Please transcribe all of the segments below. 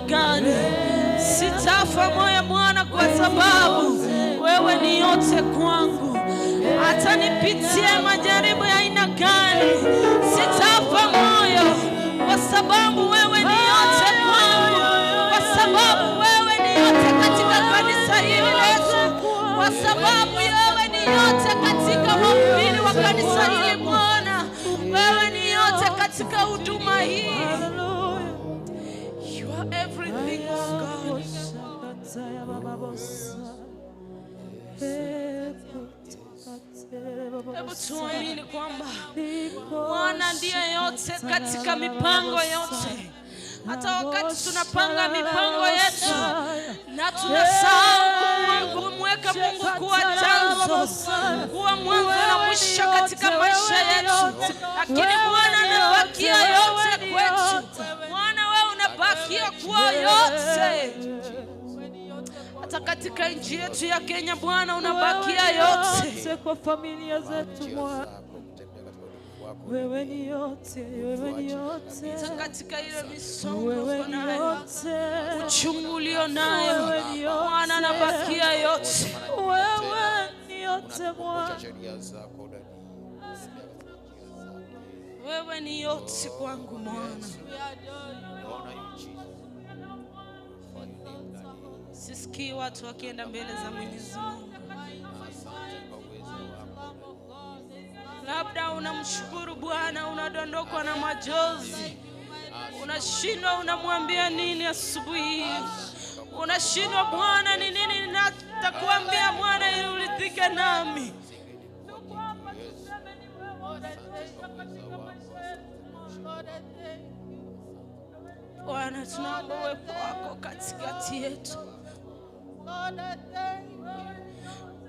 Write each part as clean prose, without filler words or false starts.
gani. Sitafa moyo Bwana kwa sababu wewe ni yote kwangu. Hata nipitie majaribu ya aina gani, sitafa moyo kwa sababu wewe ni yote kwangu. Kwa sababu wewe ni yote katika kanisa hili letu. Kwa sababu wewe ni yote katika mahubiri wa kanisa hili Bwana. Wewe ni yote katika huduma hii. You are everything, God. Hebu tuamini kwamba Bwana ndiye yote katika mipango yote. Hata wakati tunapanga mipango yetu na tunasahau kumweka Mungu kuwa chanzo, kuwa mwanzo na mwisho katika maisha yetu, lakini Bwana anabakia yote kwetu. Bwana wewe unabakia kuwa yote. Hata katika nchi yetu ya Kenya Bwana unabakia yote. Kwa familia zetu Bwana wewe ni yote, wewe ni yote. Hata katika ile misongo unayo, uchungu ulionayo, Bwana anabakia yote. Wewe ni yote Bwana. Wewe ni yote kwangu Bwana. Sisikii watu wakienda mbele za Mwenyezi Mungu. Labda unamshukuru Bwana, unadondokwa na machozi. Unashindwa unamwambia nini asubuhi. Unashindwa Bwana, ni nini nitakuambia Bwana ili uridhike nami. Bwana tunaomba uwepo wako katikati katikati yetu.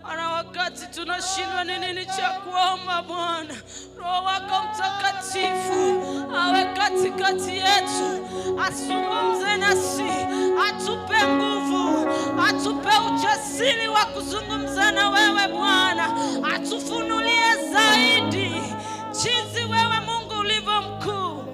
Ana wakati tunashindwa ni nini cha kuomba Bwana, Roho wako Mtakatifu awe katikati yetu, azungumze nasi, atupe nguvu, atupe ujasiri wa kuzungumza na wewe Bwana, atufunulie zaidi jinsi wewe Mungu ulivyo mkuu.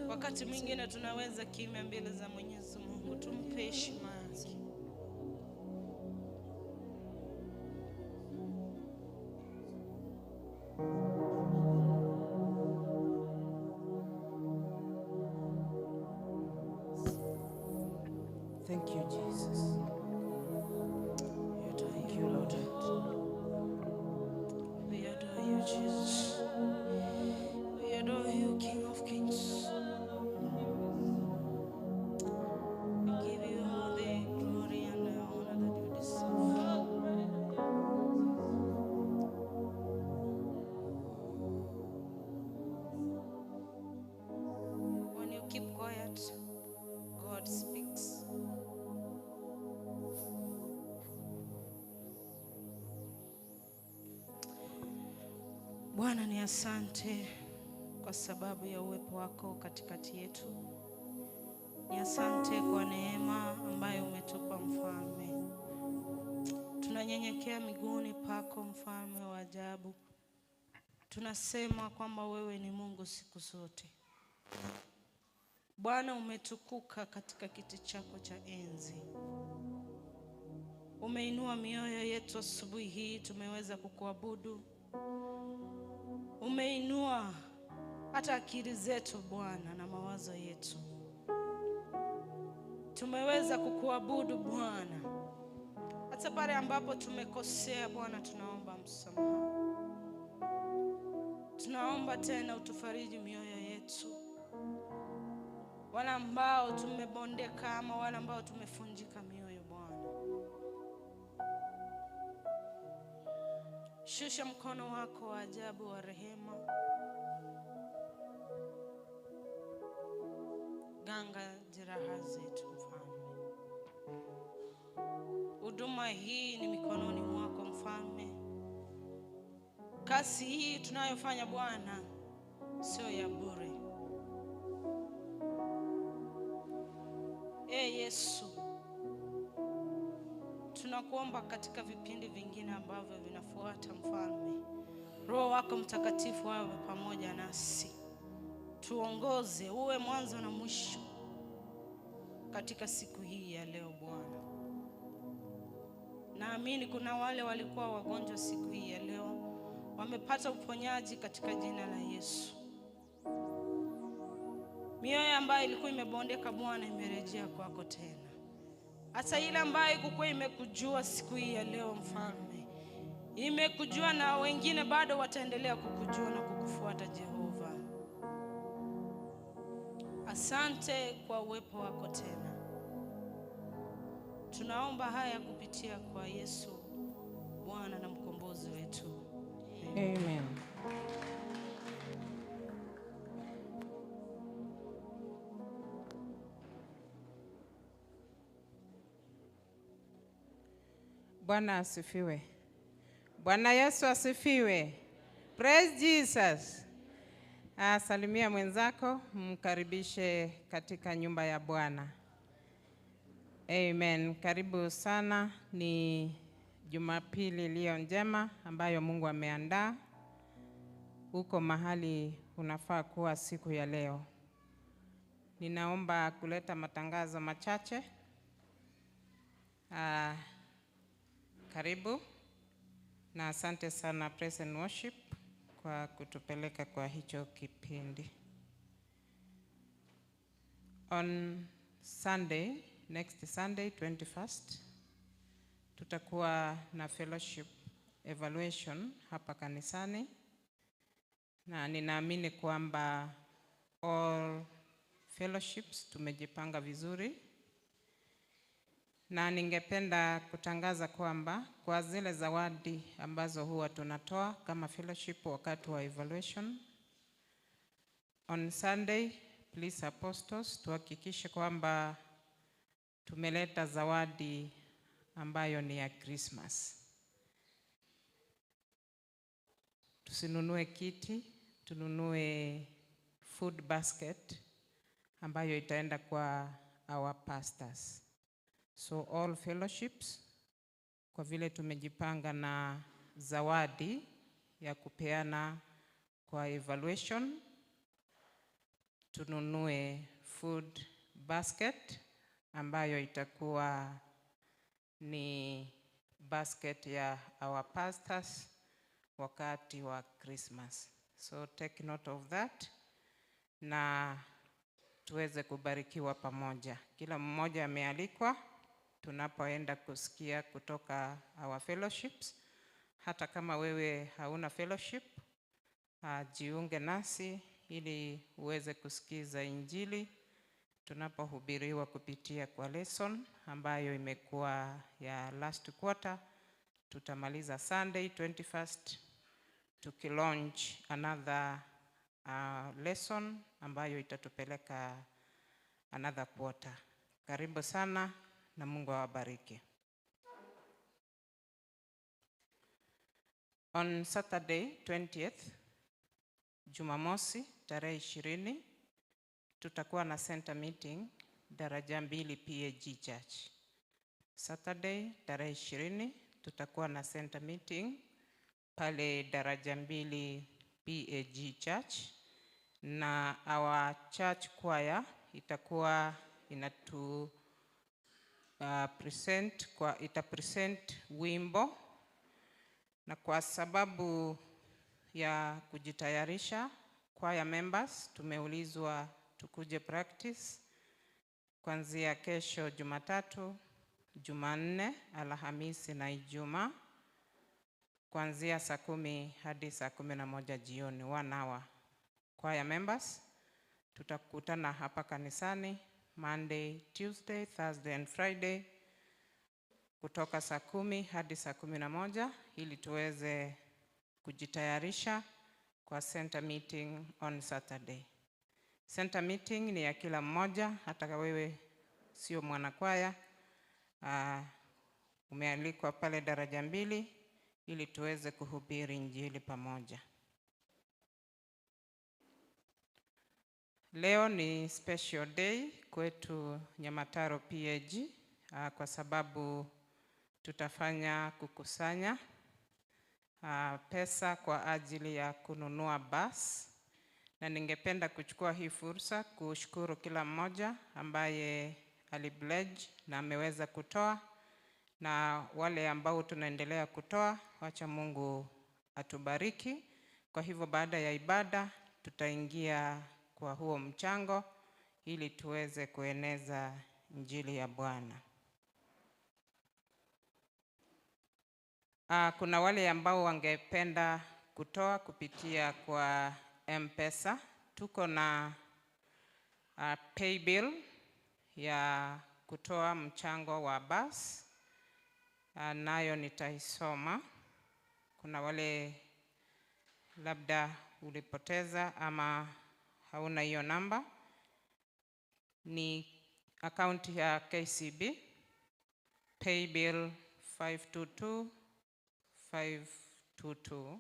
Wakati mwingine tunaweza kimya mbele za Mwenyezi Mungu, tumpe heshima yake. Thank you, Jesus. Thank you, Lord. We adore you, Jesus. We adore you, King of Kings. We give you all the glory and the honor that you deserve. When you keep quiet, God speaks. Bwana, ni asante kwa sababu ya uwepo wako katikati yetu. Ni asante kwa neema ambayo umetupa Mfalme. Tunanyenyekea miguuni pako Mfalme wa ajabu. Tunasema kwamba wewe ni Mungu siku zote. Bwana, umetukuka katika kiti chako cha enzi. Umeinua mioyo yetu asubuhi hii, tumeweza kukuabudu. Umeinua hata akili zetu Bwana na mawazo yetu. Tumeweza kukuabudu Bwana. Hata pale ambapo tumekosea Bwana, tunaomba msamaha. Tunaomba tena utufariji mioyo yetu. Wale ambao tumebondeka ama wale ambao tumefunjika mioyo Bwana, shusha mkono wako wa ajabu wa rehema. Ganga jeraha zetu Mfalme. Huduma hii ni mikononi mwako Mfalme. Kazi hii tunayofanya Bwana sio ya bure. Yesu, tunakuomba katika vipindi vingine ambavyo vinafuata Mfalme, Roho wako Mtakatifu awe pamoja nasi. Tuongoze, uwe mwanzo na mwisho katika siku hii ya leo Bwana. Naamini kuna wale walikuwa wagonjwa siku hii ya leo, wamepata uponyaji katika jina la Yesu. Mioyo ambayo ilikuwa imebondeka Bwana imerejea kwako tena. Hata ile ambayo ilikuwa imekujua siku hii ya leo Mfalme, imekujua, na wengine bado wataendelea kukujua na kukufuata Jehova. Asante kwa uwepo wako tena. Tunaomba haya kupitia kwa Yesu Bwana na mkombozi wetu. Amen. Bwana asifiwe. Bwana Yesu asifiwe. Praise Jesus. Salimia mwenzako, mkaribishe katika nyumba ya Bwana. Amen. Karibu sana. Ni Jumapili iliyo njema ambayo Mungu ameandaa. Uko mahali unafaa kuwa siku ya leo. Ninaomba kuleta matangazo machache. Karibu na asante sana Praise and Worship kwa kutupeleka kwa hicho kipindi. On Sunday, next Sunday 21st, tutakuwa na fellowship evaluation hapa kanisani, na ninaamini kwamba all fellowships tumejipanga vizuri, na ningependa kutangaza kwamba kwa zile zawadi ambazo huwa tunatoa kama fellowship wakati wa evaluation on Sunday, please apostles, tuhakikishe kwamba tumeleta zawadi ambayo ni ya Christmas. Tusinunue kiti, tununue food basket ambayo itaenda kwa our pastors. So all fellowships, kwa vile tumejipanga na zawadi ya kupeana kwa evaluation, tununue food basket ambayo itakuwa ni basket ya our pastors wakati wa Christmas. So take note of that na tuweze kubarikiwa pamoja. Kila mmoja amealikwa tunapoenda kusikia kutoka our fellowships. Hata kama wewe hauna fellowship, jiunge nasi ili uweze kusikiza injili tunapohubiriwa kupitia kwa lesson ambayo imekuwa ya last quarter. Tutamaliza Sunday 21st tukilaunch another lesson ambayo itatupeleka another quarter. Karibu sana na Mungu awabariki. On Saturday 20th, Jumamosi tarehe 20, tutakuwa na center meeting Daraja Mbili PAG Church. Saturday tarehe 20 tutakuwa na center meeting pale Daraja Mbili PAG Church, na our church choir itakuwa present wimbo, na kwa sababu ya kujitayarisha choir members tumeulizwa tukuje practice kuanzia kesho Jumatatu, Jumanne, Alhamisi na Ijumaa kuanzia saa 10 hadi saa 11 jioni, 1 hour. Choir members tutakutana hapa kanisani Monday, Tuesday, Thursday and Friday kutoka saa 10 hadi saa 11 ili tuweze kujitayarisha kwa center meeting on Saturday. Center meeting ni ya kila mmoja, hata wewe sio mwanakwaya, umealikwa pale Daraja Mbili ili tuweze kuhubiri injili pamoja. Leo ni special day kwetu Nyamataro PAG kwa sababu tutafanya kukusanya pesa kwa ajili ya kununua bus, na ningependa kuchukua hii fursa kushukuru kila mmoja ambaye alipledge na ameweza kutoa, na wale ambao tunaendelea kutoa, wacha Mungu atubariki. Kwa hivyo baada ya ibada tutaingia kwa huo mchango ili tuweze kueneza injili ya Bwana. Kuna wale ambao wangependa kutoa kupitia kwa M-Pesa. Tuko na pay bill ya kutoa mchango wa bus, nayo nitaisoma. Kuna wale labda ulipoteza ama hauna hiyo namba. Ni account ya KCB, pay bill 522 522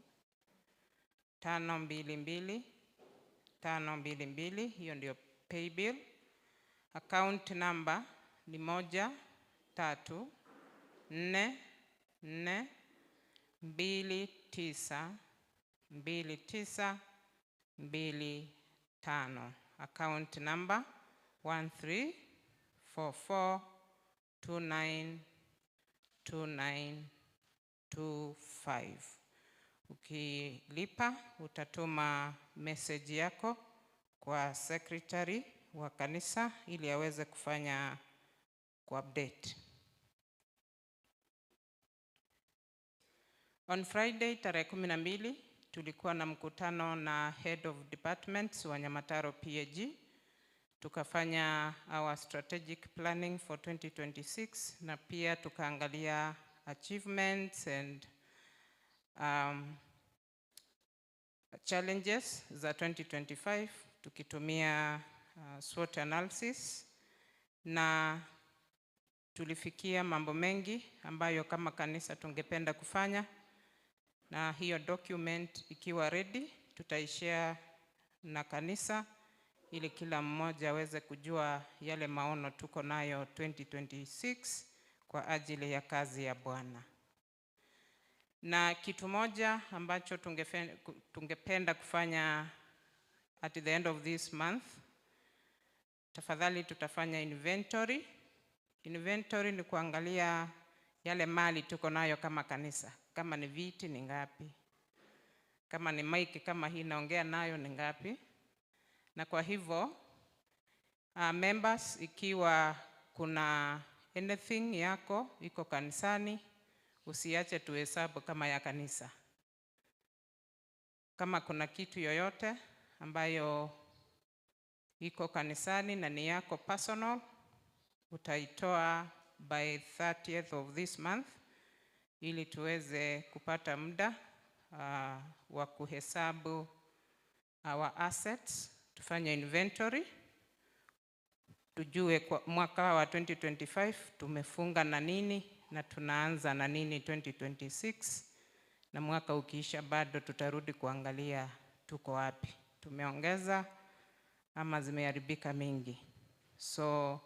522, hiyo ndio pay bill. Account number ni 134492925. Account number 1344292925. Ukilipa utatuma message yako kwa secretary wa kanisa ili aweze kufanya update. On Friday tarehe 12 tulikuwa na mkutano na head of departments wa Nyamataro PAG. tukafanya our strategic planning for 2026 na pia tukaangalia achievements and challenges za 2025 tukitumia SWOT analysis, na tulifikia mambo mengi ambayo kama kanisa tungependa kufanya, na hiyo document ikiwa ready tutaishare na kanisa ili kila mmoja aweze kujua yale maono tuko nayo 2026 kwa ajili ya kazi ya Bwana. Na kitu moja ambacho tungependa kufanya at the end of this month, tafadhali tutafanya inventory. Inventory ni kuangalia yale mali tuko nayo kama kanisa. Kama ni viti ni ngapi? Kama ni mic kama hii naongea nayo ni ngapi? Na kwa hivyo members, ikiwa kuna anything yako iko kanisani, usiache tuhesabu kama ya kanisa. Kama kuna kitu yoyote ambayo iko kanisani na ni yako personal, utaitoa by 30th of this month ili tuweze kupata muda wa kuhesabu our assets, tufanye inventory, tujue kwa mwaka wa 2025 tumefunga na nini na tunaanza na nini 2026, na mwaka ukiisha bado tutarudi kuangalia tuko wapi, tumeongeza ama zimeharibika mingi. So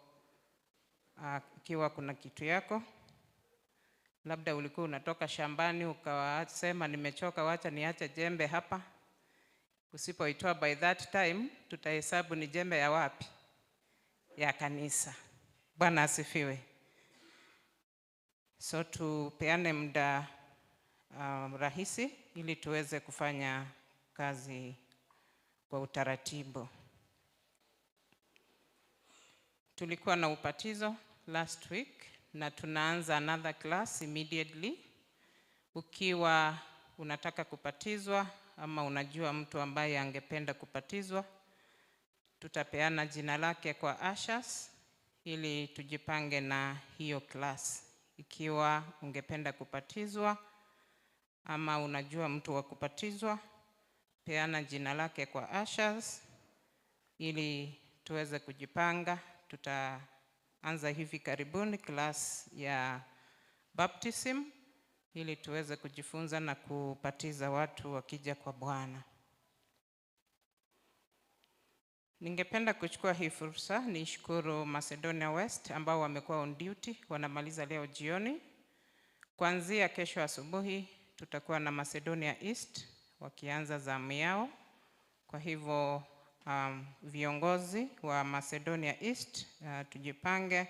ikiwa kuna kitu yako, labda ulikuwa unatoka shambani ukasema nimechoka, wacha niache jembe hapa, usipoitoa by that time tutahesabu ni jembe ya wapi? Ya kanisa. Bwana asifiwe. So tupeane muda rahisi ili tuweze kufanya kazi kwa utaratibu. Tulikuwa na upatizo last week na tunaanza another class immediately. Ukiwa unataka kupatizwa ama unajua mtu ambaye angependa kupatizwa, tutapeana jina lake kwa ushers ili tujipange na hiyo class. Ikiwa ungependa kupatizwa ama unajua mtu wa kupatizwa, peana jina lake kwa ushers ili tuweze kujipanga. Tutaanza hivi karibuni class ya baptism ili tuweze kujifunza na kupatiza watu wakija kwa Bwana. Ningependa kuchukua hii fursa nishukuru Macedonia West ambao wamekuwa on duty, wanamaliza leo jioni. Kuanzia kesho asubuhi tutakuwa na Macedonia East wakianza zamu yao. Kwa hivyo viongozi wa Macedonia East tujipange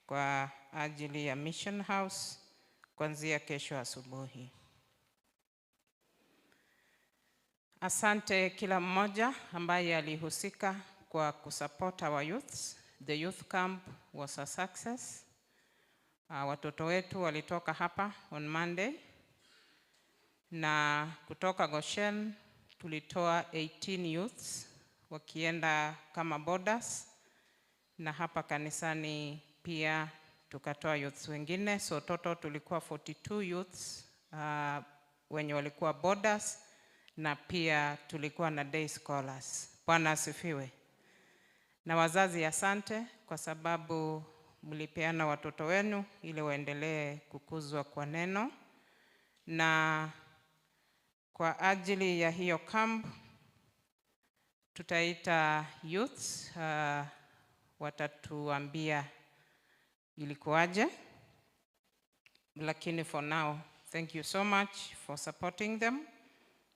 kwa ajili ya Mission House kuanzia kesho asubuhi. Asante kila mmoja ambaye alihusika kwa kusupport our youths. The youth camp was a success. Watoto wetu walitoka hapa on Monday, na kutoka Goshen tulitoa 18 youths wakienda kama boarders, na hapa kanisani pia tukatoa youths wengine. So total tulikuwa 42 youths wenye walikuwa boarders, na pia tulikuwa na day scholars. Bwana asifiwe. Na wazazi asante kwa sababu mlipeana watoto wenu ili waendelee kukuzwa kwa neno. Na kwa ajili ya hiyo camp tutaita youths, watatuambia ilikuwaje. Lakini for now, thank you so much for supporting them.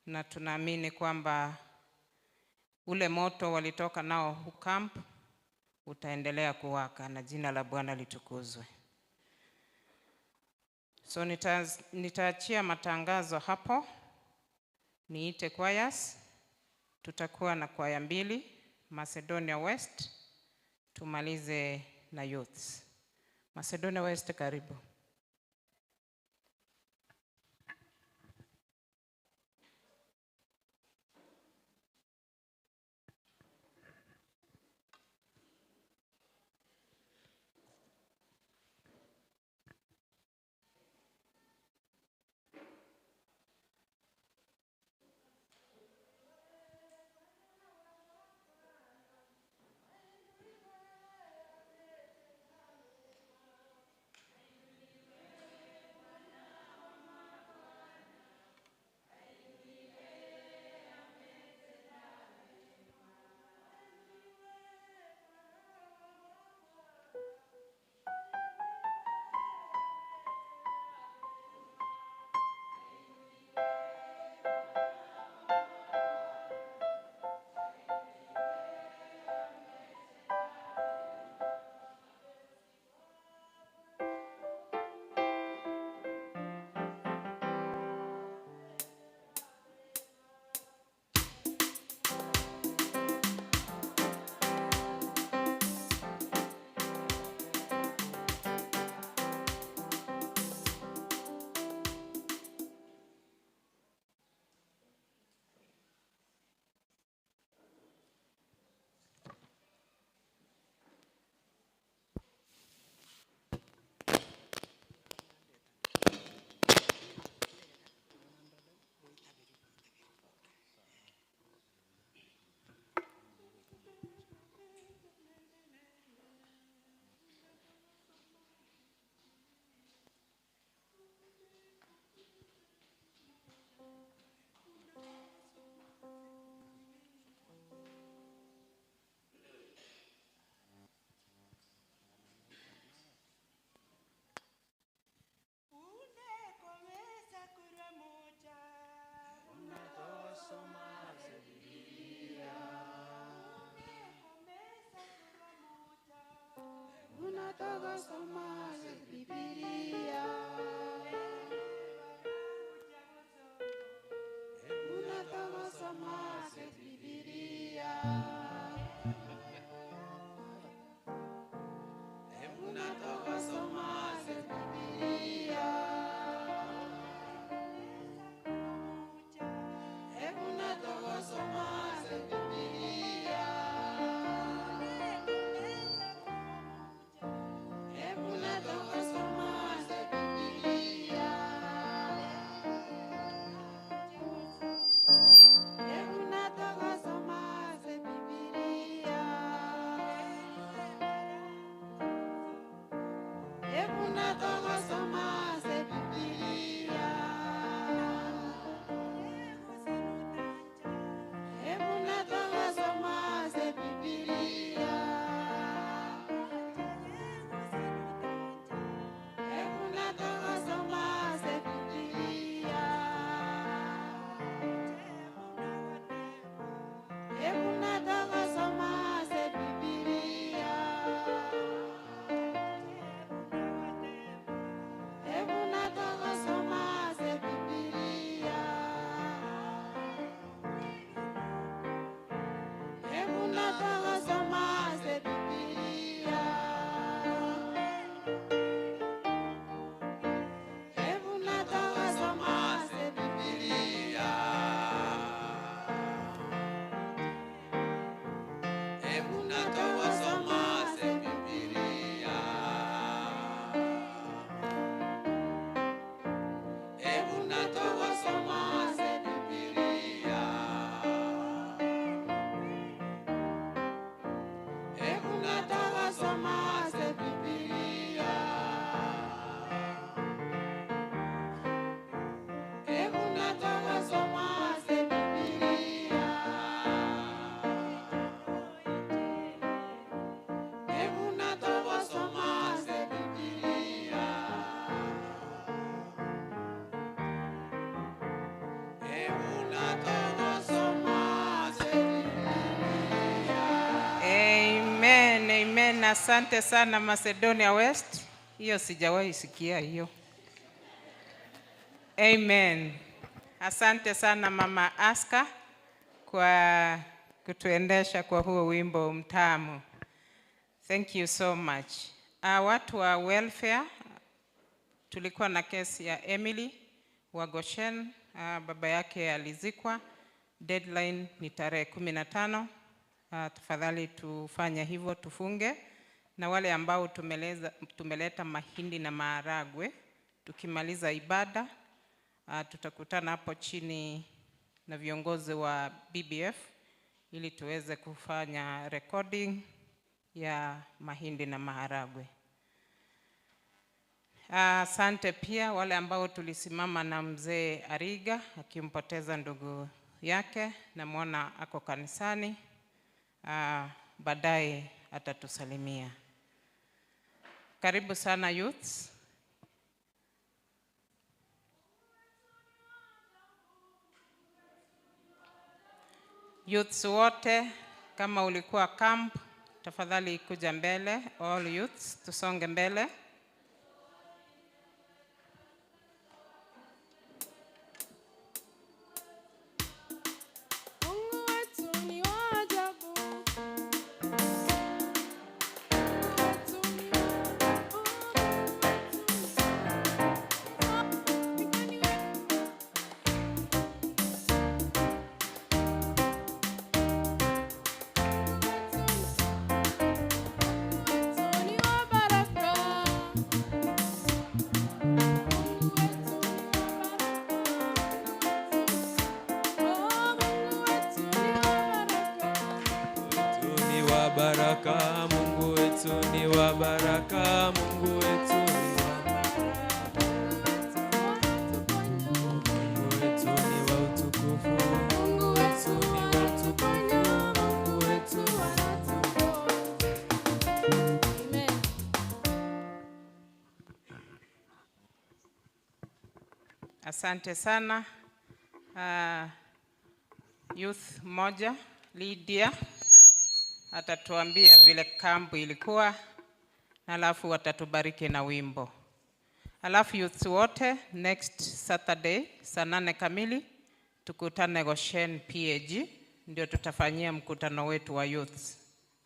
Na tunaamini kwamba ule moto walitoka nao camp utaendelea kuwaka na jina la Bwana litukuzwe. So nitaachia matangazo hapo. Niite choirs. Tutakuwa na kwaya 2, Macedonia West, tumalize na youths. Macedonia West, karibu. Amen. Asante sana Macedonia West. Hiyo sijawahi sikia hiyo. Amen. Asante sana Mama Aska kwa kutuendesha kwa huo wimbo mtamu. Thank you so much. Watu wa welfare, tulikuwa na kesi ya Emily wa Goshen, baba yake alizikwa. Deadline ni tarehe 15. Tafadhali tufanye hivyo, tufunge. Na wale ambao tumeleta mahindi na maharagwe, tukimaliza ibada tutakutana hapo chini na viongozi wa BBF ili tuweze kufanya recording ya mahindi na maharagwe. Asante pia wale ambao tulisimama na mzee Ariga akimpoteza ndugu yake, na muona ako kanisani. Baadaye atatusalimia. Karibu sana youths. Youths wote, kama ulikuwa camp, tafadhali kuja mbele. All youths, tusonge mbele. Baraka, Mungu wetu ni wa baraka, Mungu wetu ni wa baraka. Mungu wetu ni wa utukufu, Mungu wetu ni wa utukufu, Mungu wetu ni wa utukufu. Amen. Asante sana. Youth moja, Lydia, atatuambia vile kampu ilikuwa alafu watatubariki na wimbo. Alafu youth wote next Saturday saa 8 kamili tukutane Goshen PAG, ndio tutafanyia mkutano wetu wa youth.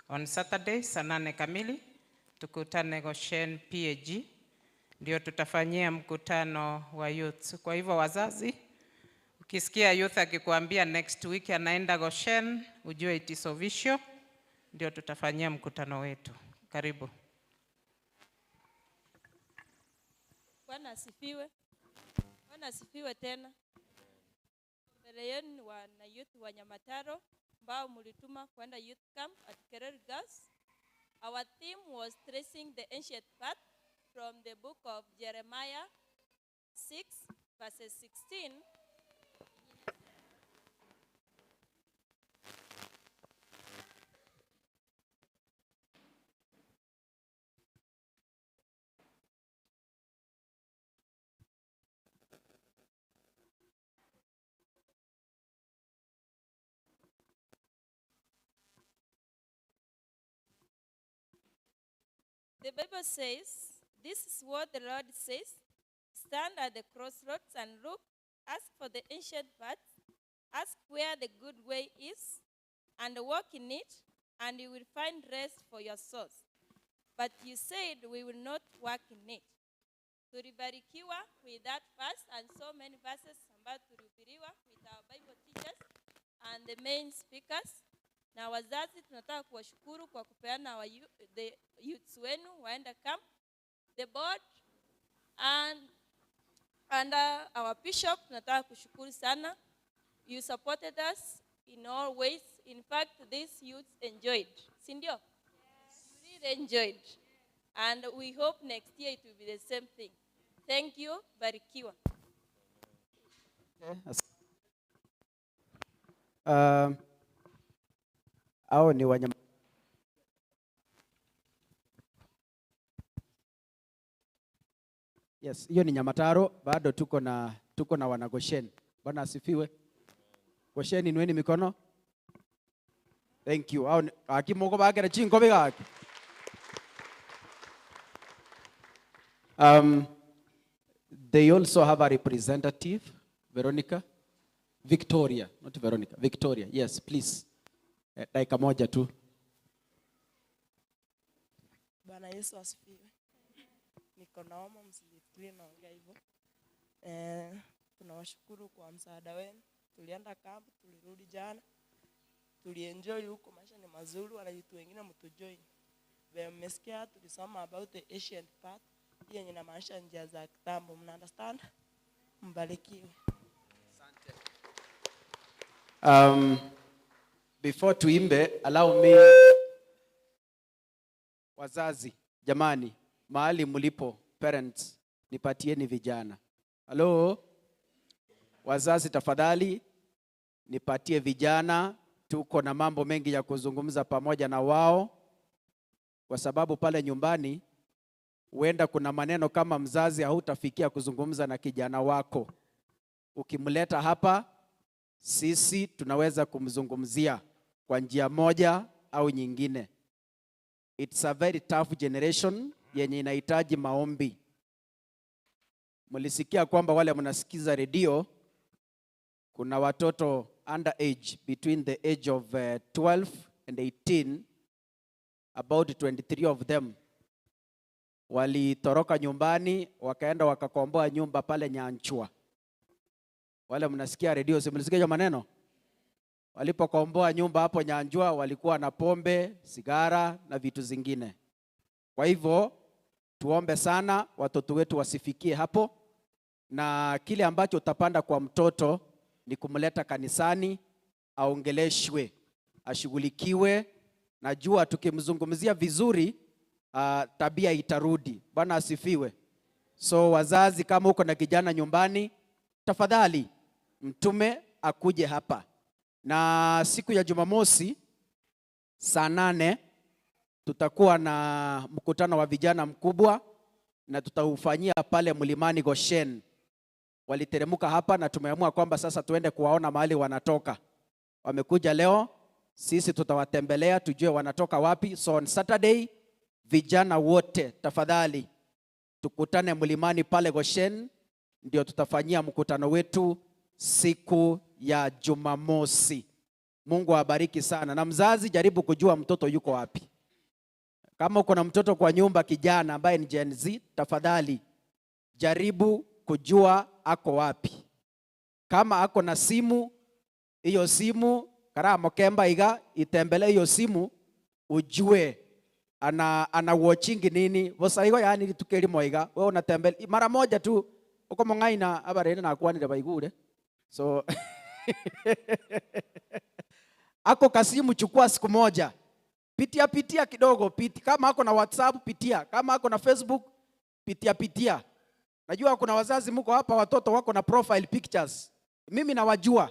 On Saturday saa 8 kamili tukutane Goshen PAG, ndio tutafanyia mkutano wa youth. Kwa hivyo wazazi, ukisikia youth akikwambia next week anaenda Goshen, ujue it is official, ndio tutafanyia mkutano wetu. Karibu. Bwana asifiwe. Bwana asifiwe tena. Mbele yenu ni wana youth wa Nyamataro ambao mlituma kwenda youth camp at Kereri Girls. Our theme was tracing the ancient path from the book of Jeremiah 6 verses 16. The Bible says, this is what the Lord says, stand at the crossroads and look, ask for the ancient path, ask where the good way is, and walk in it, and you will find rest for your souls. But you said we will not walk in it. Tulibarikiwa with that verse and so many verses ambayo tulihubiriwa with our Bible teachers and the main speakers. Na wazazi tunataka kuwashukuru kwa kupeana the youths wenu waenda camp. The board and our bishop tunataka kushukuru sana. You supported us in all ways. In fact, these youths enjoyed. Sindio? Yes. You really enjoyed. And we hope next year it will be the same thing. Thank you. Barikiwa. Hao ni wanyama. Yes, hiyo ni Nyamataro, bado tuko na wana Goshen. Bwana asifiwe. Goshen, inueni mikono. Thank you. Hao akimoko bagera chingo bigaki. They also have a representative, Victoria, not Veronica. Victoria, yes, please. Dakika moja tu. Bwana Yesu asifiwe. Niko naomba msijifikirie naongea hivyo. Tunawashukuru kwa msaada wenu. Tulienda camp, tulirudi jana. Tulienjoy huko, maisha ni mazuri, wala vitu wengine mtujoin. Mmesikia tulisoma about the ancient path. Hiyo inamaanisha njia za kitambo, mna understand? Mbarikiwe. Before tuimbe, allow me, wazazi, jamani, mahali mlipo, parents, nipatieni vijana. Hello? Wazazi tafadhali, nipatie vijana, tuko na mambo mengi ya kuzungumza pamoja na wao, kwa sababu pale nyumbani, huenda kuna maneno kama mzazi hautafikia kuzungumza na kijana wako. Ukimleta hapa, sisi tunaweza kumzungumzia kwa njia moja au nyingine. It's a very tough generation yenye inahitaji maombi. Mlisikia kwamba wale mnasikiza redio, kuna watoto underage, between the age of 12 and 18, about 23 of them walitoroka nyumbani, wakaenda wakakomboa nyumba pale Nyanchwa. Wale mnasikia redio, si mlisikia hiyo maneno? Walipokomboa nyumba hapo Nyanjwa, walikuwa na pombe, sigara na vitu zingine. Kwa hivyo tuombe sana watoto wetu wasifikie hapo, na kile ambacho utapanda kwa mtoto ni kumleta kanisani, aongeleshwe, ashughulikiwe. Najua tukimzungumzia vizuri, tabia itarudi. Bwana asifiwe. So wazazi, kama uko na kijana nyumbani, tafadhali mtume akuje hapa. Na siku ya Jumamosi saa 8 tutakuwa na mkutano wa vijana mkubwa, na tutaufanyia pale Mlimani Goshen. Waliteremuka hapa na tumeamua kwamba sasa tuende kuwaona mahali wanatoka. Wamekuja leo, sisi tutawatembelea tujue wanatoka wapi. So on Saturday vijana wote tafadhali tukutane mlimani pale Goshen, ndio tutafanyia mkutano wetu siku ya Jumamosi. Mungu awabariki sana. Na mzazi, jaribu kujua mtoto yuko wapi. Kama uko na mtoto kwa nyumba kijana ambaye ni Gen Z, tafadhali jaribu kujua ako wapi. Kama ako na simu, hiyo simu kara mokemba iga itembele hiyo simu, ujue ana watching nini. Vosaigo yani tukeli moiga wewe unatembele mara moja tu uko mongaina abarene na kwani baigure. So ako kasimu, chukua siku moja, pitia kidogo, kama ako na WhatsApp pitia, kama ako na Facebook pitia. Najua kuna wazazi mko hapa, watoto wako na profile pictures. Mimi nawajua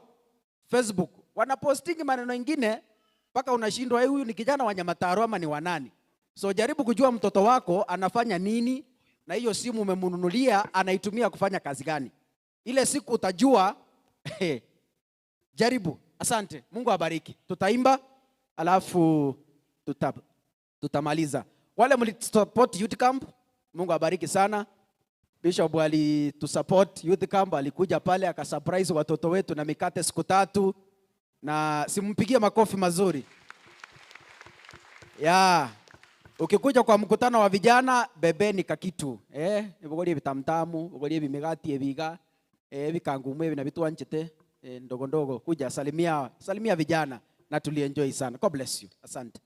Facebook wanaposting maneno mengine mpaka unashindwa huyu ni kijana wa Nyamataro ama ni wanani. So jaribu kujua mtoto wako anafanya nini na hiyo simu umemnunulia anaitumia kufanya kazi gani. Ile siku utajua. Jaribu. Asante. Mungu abariki. Tutaimba alafu tutamaliza. Wale mlitusupport youth camp, Mungu abariki sana. Bishop alitusupport youth camp, alikuja pale akasurprise watoto wetu na mikate siku 3, na simpigie makofi mazuri. Ukikuja kwa mkutano wa vijana, bebeni kakitu. Nibogolie vitamtamu, bogolie bimigati ebiga, bikangumwe na vitu anchete ndogo ndogo, kuja salimia vijana na tulienjoy sana. God bless you. Asante.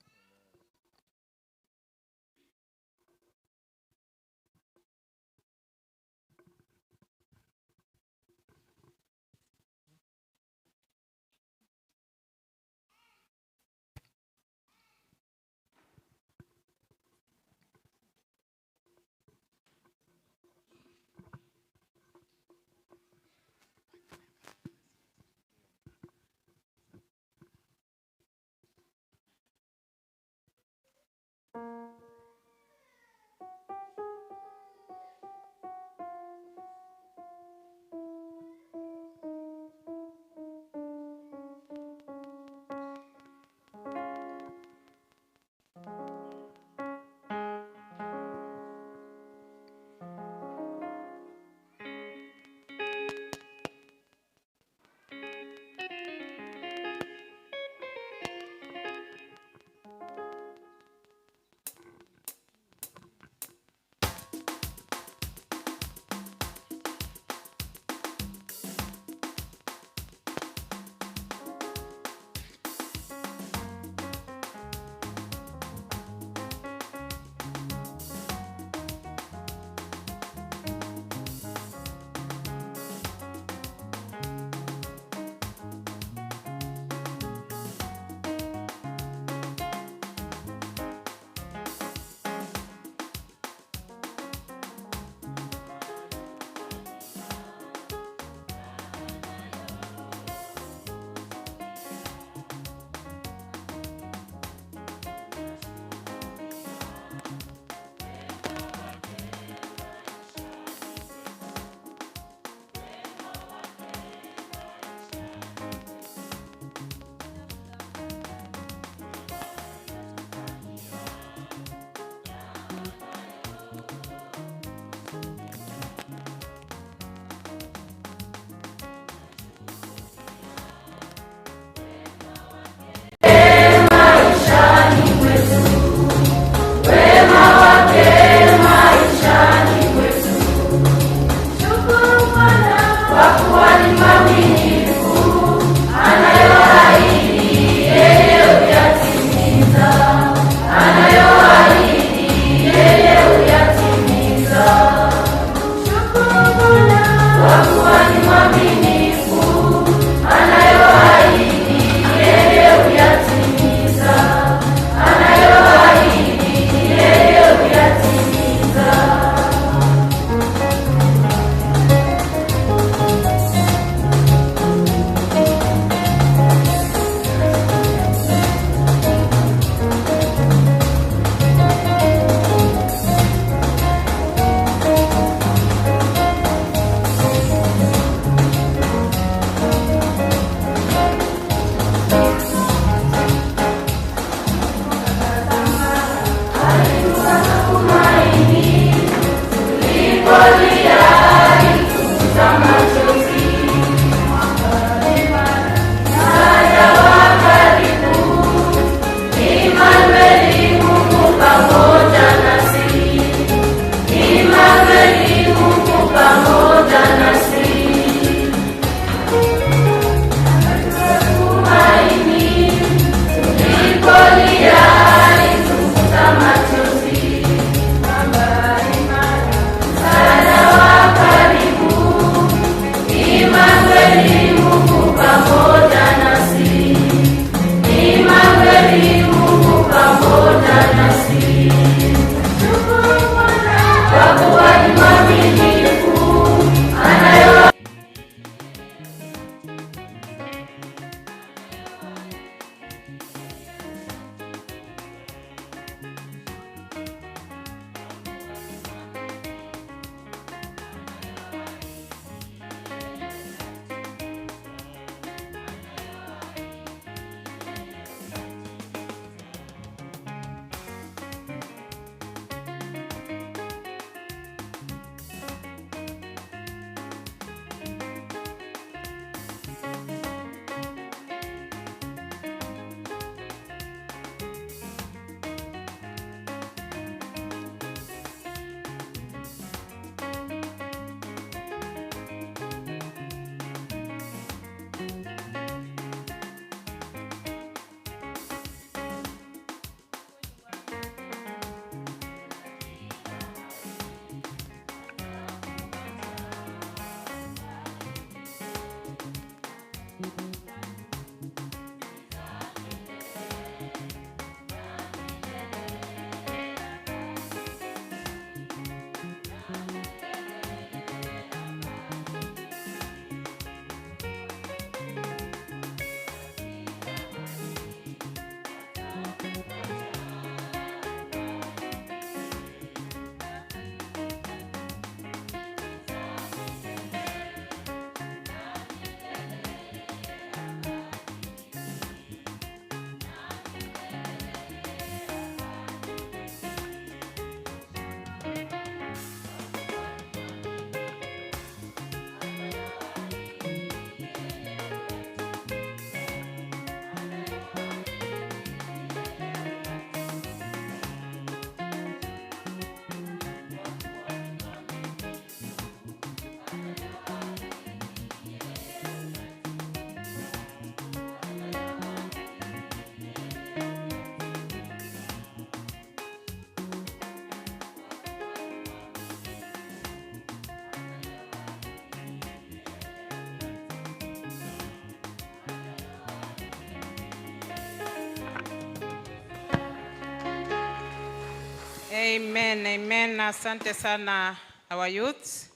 Amen, amen. Asante sana our youths.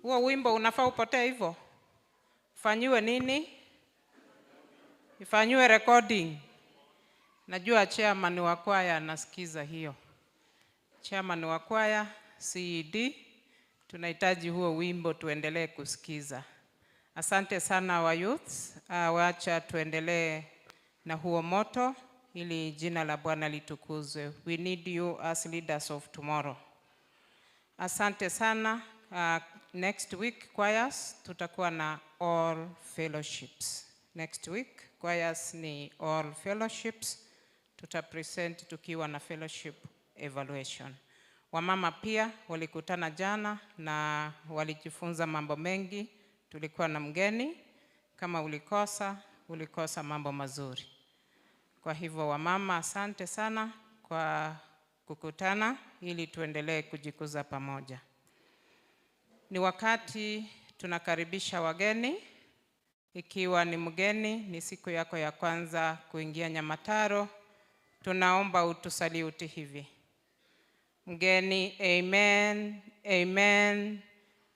Huo wimbo unafaa upotee hivyo. Fanyiwe nini? Ifanyiwe recording. Najua chairman wa kwaya anasikiza hiyo. Chairman wa kwaya CED, tunahitaji huo wimbo tuendelee kusikiza. Asante sana our youths. Wacha tuendelee na huo moto ili jina la Bwana litukuzwe. We need you as leaders of tomorrow. Asante sana. Next week choirs tutakuwa na all fellowships. Next week choirs ni all fellowships. Tutapresent tukiwa na fellowship evaluation. Wamama pia walikutana jana na walijifunza mambo mengi. Tulikuwa na mgeni. Kama ulikosa mambo mazuri. Kwa hivyo wamama, asante sana kwa kukutana ili tuendelee kujikuza pamoja. Ni wakati tunakaribisha wageni. Ikiwa ni mgeni, ni siku yako ya kwanza kuingia Nyamataro, tunaomba utusaliuti hivi. Mgeni, amen, amen,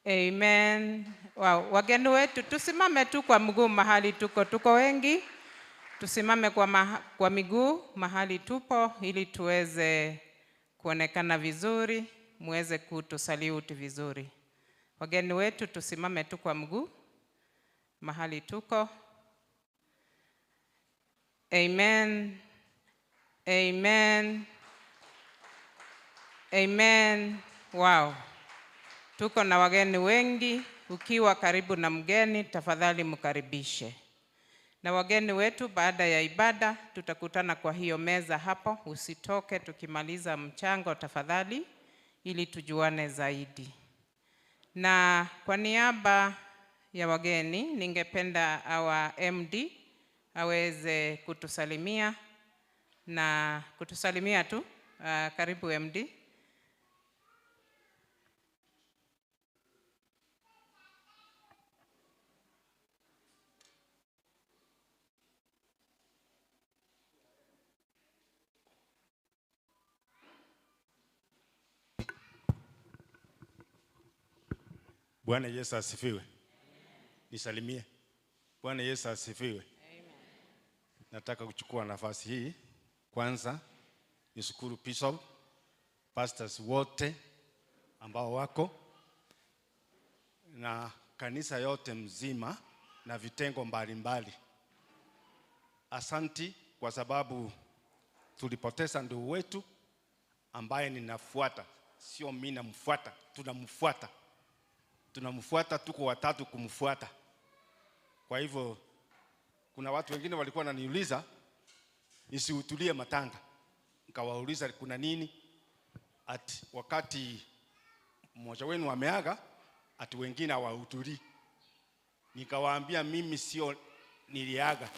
amen. Wow, wageni wetu tusimame tu kwa mguu mahali tuko wengi. Tusimame kwa miguu mahali tupo ili tuweze kuonekana vizuri, muweze kutusaliuti vizuri. Wageni wetu tusimame tu kwa mguu mahali tuko. Amen. Amen. Amen. Wow. Tuko na wageni wengi. Ukiwa karibu na mgeni, tafadhali mkaribishe. Na wageni wetu baada ya ibada tutakutana kwa hiyo meza hapo. Usitoke tukimaliza mchango tafadhali ili tujuane zaidi. Na kwa niaba ya wageni ningependa our MD aweze kutusalimia na kutusalimia tu. Karibu MD. Bwana Yesu asifiwe. Nisalimie. Bwana Yesu asifiwe. Nataka kuchukua nafasi hii kwanza nishukuru Bishop, pastors wote ambao wako na kanisa yote mzima na vitengo mbalimbali. Asanti kwa sababu tulipoteza ndugu wetu ambaye ninafuata, sio mimi namfuata, tunamfuata. Tunamfuata, tuko watatu kumfuata. Kwa hivyo kuna watu wengine walikuwa wananiuliza nisihudhurie matanga. Nikawauliza kuna nini? Ati wakati mmoja wenu ameaga, ati wengine hawahudhurii. Nikawaambia mimi sio niliaga.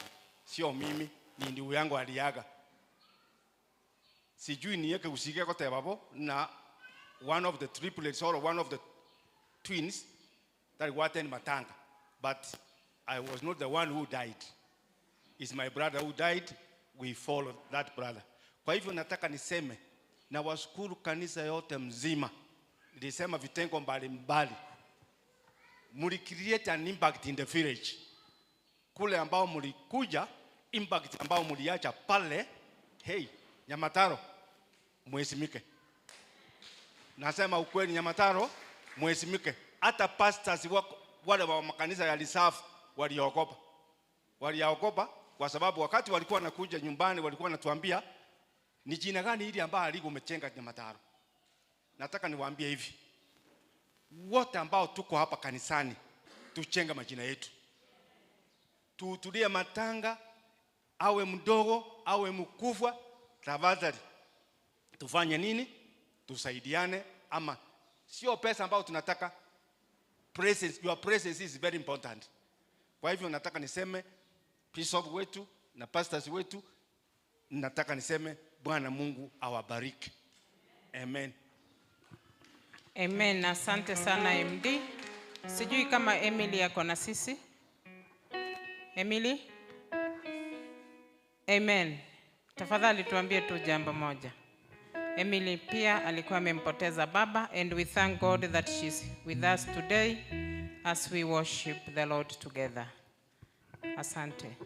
Sio mimi, ni ndugu yangu aliaga. Sijui niweke usikia kote hapo na one of the triplets or one of the twins that were in matanga, but I was not the one who died. It's my brother who died. We followed that brother. Kwa hivyo nataka niseme na washukuru kanisa yote mzima. Nilisema vitengo mbalimbali. Muli create an impact in the village. Kule ambao mulikuja, impact ambao muliacha pale, hey, Nyamataro, muheshimike. Nasema ukweli, Nyamataro, muheshimike. Hata pastors wale wa makanisa ya lisafu waliogopa. Waliogopa kwa sababu wakati walikuwa wanakuja nyumbani walikuwa wanatuambia ni jina gani hili ambalo aliko umechenga Nyamataro. Nataka niwaambie hivi. Wote ambao tuko hapa kanisani tuchenga majina yetu. Tuhudhurie matanga, awe mdogo, awe mkubwa, tafadhali. Tufanye nini? Tusaidiane, ama sio pesa ambao tunataka. Presence, your presence is very important. Kwa hivyo nataka niseme bishop wetu na pastors wetu, nataka niseme Bwana Mungu awabariki. Amen. Amen. Asante sana MD. Sijui kama Emily yako na sisi. Emily? Amen. Tafadhali tuambie tu jambo moja. Emily pia alikuwa amempoteza baba, and we thank God that she's with us today as we worship the Lord together. Asante.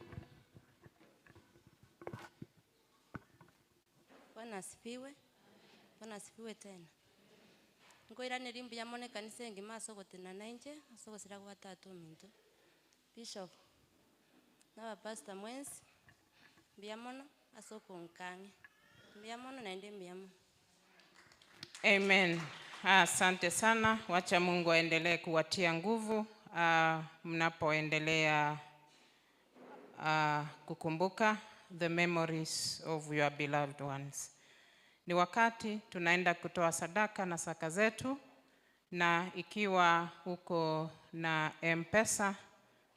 Bwana asifiwe. Bwana asifiwe tena. Ngoira nirimbu ya mone kanisa ngima soko tena nanje, soko sira kwa tatu mintu. Bishop. Na pastor Mwenzi. Biamono asoko nkange. Biamono naende biamono. Amen. Asante sana. Wacha Mungu aendelee kuwatia nguvu mnapoendelea kukumbuka the memories of your beloved ones. Ni wakati tunaenda kutoa sadaka na saka zetu, na ikiwa uko na M-Pesa,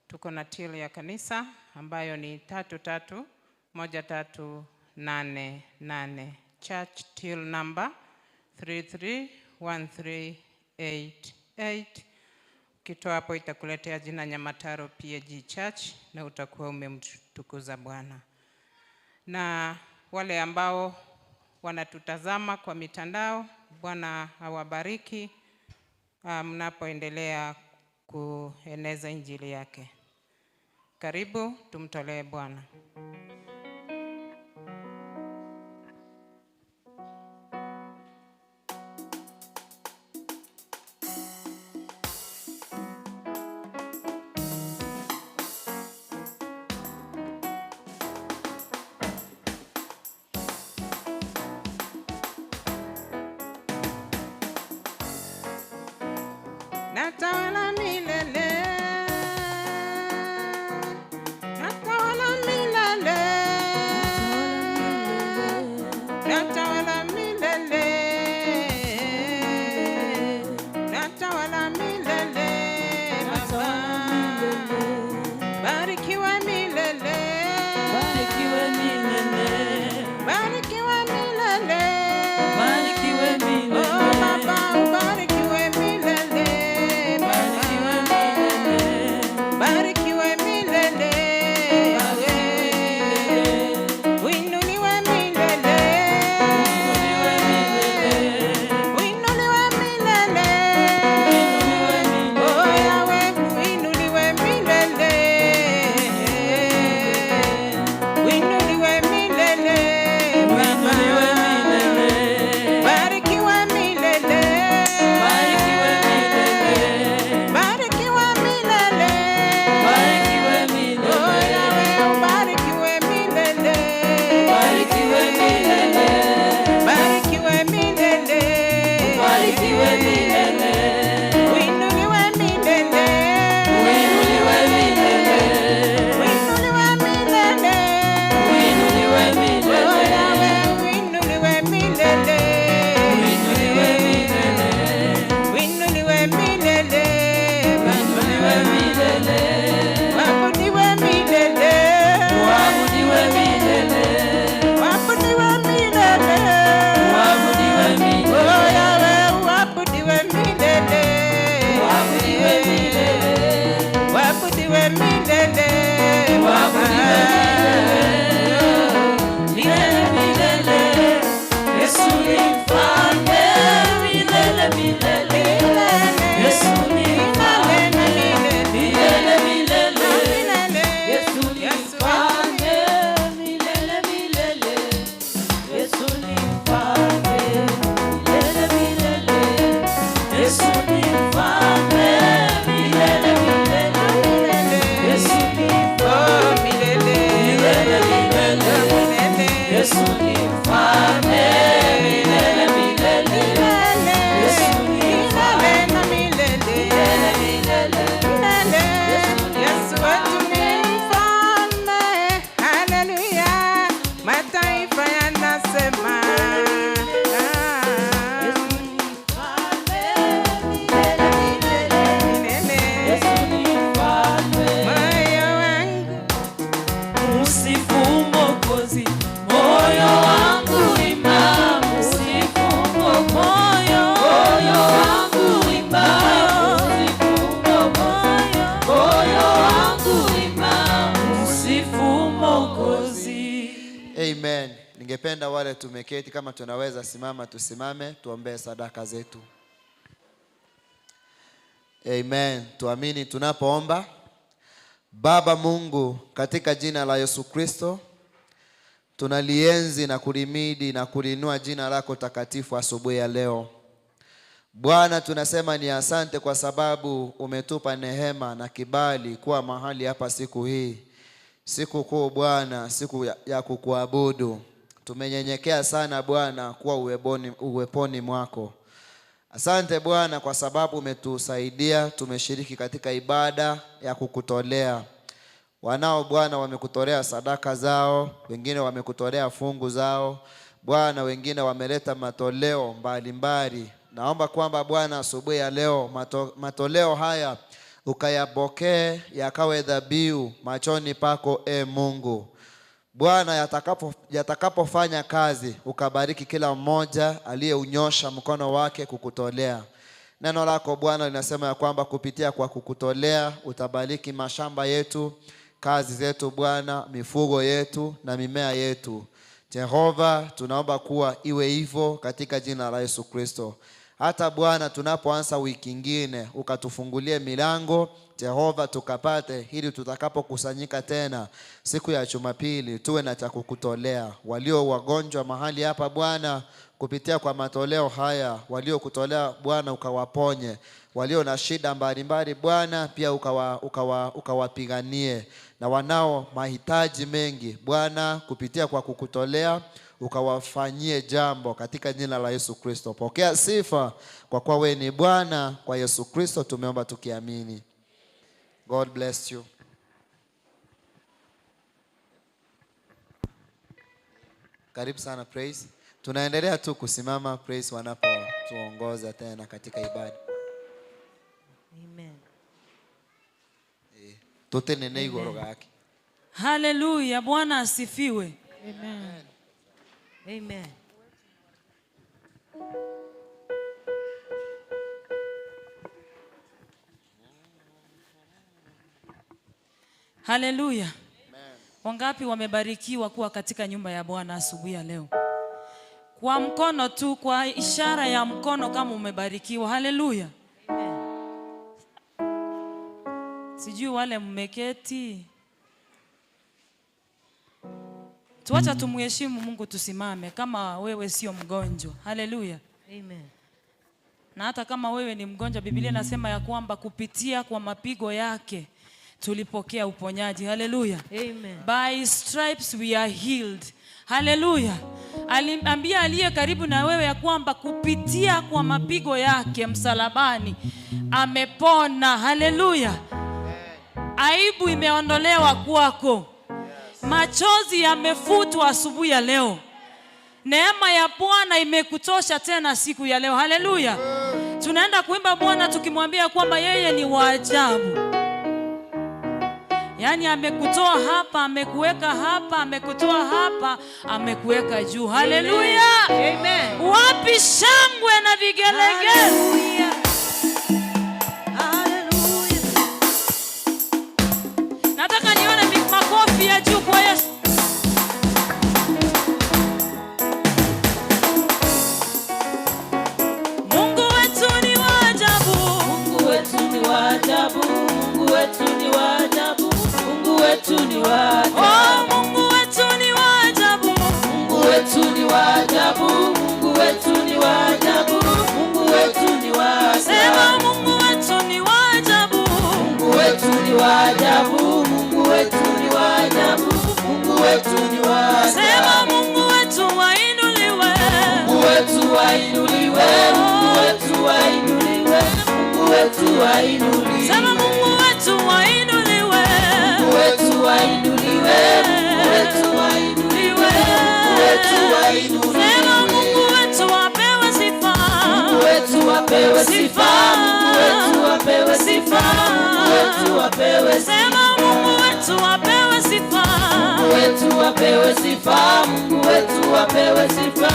tuko na till ya kanisa ambayo ni 331388, church till number 331388. Ukitoa hapo itakuletea jina Nyamataro PAG Church na utakuwa umemtukuza Bwana. Na wale ambao wanatutazama kwa mitandao, Bwana awabariki mnapoendelea kueneza injili yake. Karibu tumtolee Bwana. Natawala milele, natawala milele, natawala milele, natawala milele, Baba, barikiwa milele, barikiwa milele, barikiwa milele, barikiwa milele, oh Baba, barikiwa milele. Ningependa wale tumeketi kama tunaweza simama tusimame tuombe sadaka zetu. Amen. Tuamini tunapoomba. Baba Mungu, katika jina la Yesu Kristo, tunalienzi na kulimidi na kulinua jina lako takatifu asubuhi ya leo. Bwana, tunasema ni asante kwa sababu umetupa neema na kibali kuwa mahali hapa siku hii. Siku kuu Bwana, siku ya kukuabudu. Tumenyenyekea sana Bwana kuwa uweponi mwako. Asante Bwana kwa sababu umetusaidia, tumeshiriki katika ibada ya kukutolea. Wanao Bwana wamekutolea sadaka zao, wengine wamekutolea fungu zao. Bwana, wengine wameleta matoleo mbalimbali. Naomba kwamba Bwana asubuhi ya leo matoleo haya ukayapokee yakawe dhabihu machoni pako Mungu. Bwana, yatakapofanya kazi ukabariki kila mmoja aliyeunyosha mkono wake kukutolea. Neno lako Bwana linasema ya kwamba kupitia kwa kukutolea utabariki mashamba yetu, kazi zetu Bwana, mifugo yetu na mimea yetu. Jehova, tunaomba kuwa iwe hivyo katika jina la Yesu Kristo. Hata Bwana, tunapoanza wiki nyingine ukatufungulie milango Jehova, tukapate ili tutakapokusanyika tena siku ya Jumapili tuwe na cha kukutolea. Walio wagonjwa mahali hapa Bwana, kupitia kwa matoleo haya walio kutolea Bwana ukawaponye. Walio na shida mbalimbali Bwana pia ukawapiganie. Na wanao mahitaji mengi Bwana, kupitia kwa kukutolea ukawafanyie jambo katika jina la Yesu Kristo. Pokea sifa kwa kuwa wewe ni Bwana. Kwa Yesu Kristo tumeomba tukiamini. God bless you. Karibu sana praise. Tunaendelea tu kusimama praise wanapo tuongoza tena katika ibada. Amen. Tutenene igoro gake. Hallelujah. Bwana asifiwe. Amen. Amen. Hallelujah. Wangapi wamebarikiwa kuwa katika nyumba ya Bwana asubuhi ya leo? Kwa mkono tu, kwa ishara ya mkono kama umebarikiwa. Hallelujah. Sijui wale mmeketi. Tuacha tumuheshimu Mungu, tusimame kama wewe sio mgonjwa. Hallelujah. Amen. Na hata kama wewe ni mgonjwa, Biblia inasema ya kwamba kupitia kwa mapigo yake tulipokea uponyaji. Hallelujah. Amen. By stripes we are healed. Hallelujah. Aliambia aliye karibu na wewe ya kwamba kupitia kwa mapigo yake msalabani amepona. Hallelujah. Aibu imeondolewa kwako. Machozi yamefutwa asubuhi ya leo. Neema ya Bwana imekutosha tena siku ya leo. Hallelujah. Tunaenda kuimba Bwana tukimwambia kwamba yeye ni wa ajabu. Yaani amekutoa hapa, amekuweka hapa, amekutoa hapa, amekuweka juu. Hallelujah. Amen. Wapi shangwe na vigelegele? Hallelujah. Nataka nione makofi ya juu kwa Yesu. Mungu wetu ni wa ajabu. Mungu wetu ni wa ajabu. Mungu wetu ni wa ajabu. Mungu wetu ni wa ajabu. Oh, Mungu wetu ni wa ajabu. Mungu wetu ni wa ajabu. Mungu wetu ni wa ajabu. Mungu wetu ni wa ajabu. Sema Mungu wetu ni wa ajabu. Mungu wetu ni wa ajabu. Mungu wetu ni wa ajabu. Mungu wetu ni wa ajabu. Sema Mungu wetu wainuliwe. Mungu wetu wainuliwe. Mungu wetu wainuliwe. Mungu wetu wainuliwe. Sema Mungu wetu wainuliwe. Mungu wetu wainuliwe. Mungu wetu wainuliwe. Mungu wetu wainuliwe. Sema Mungu wetu apewe sifa. Mungu wetu apewe sifa. Mungu wetu apewe sifa. Mungu wetu apewe sifa. Sema Mungu wetu apewe sifa. Mungu wetu apewe sifa. Mungu wetu apewe sifa.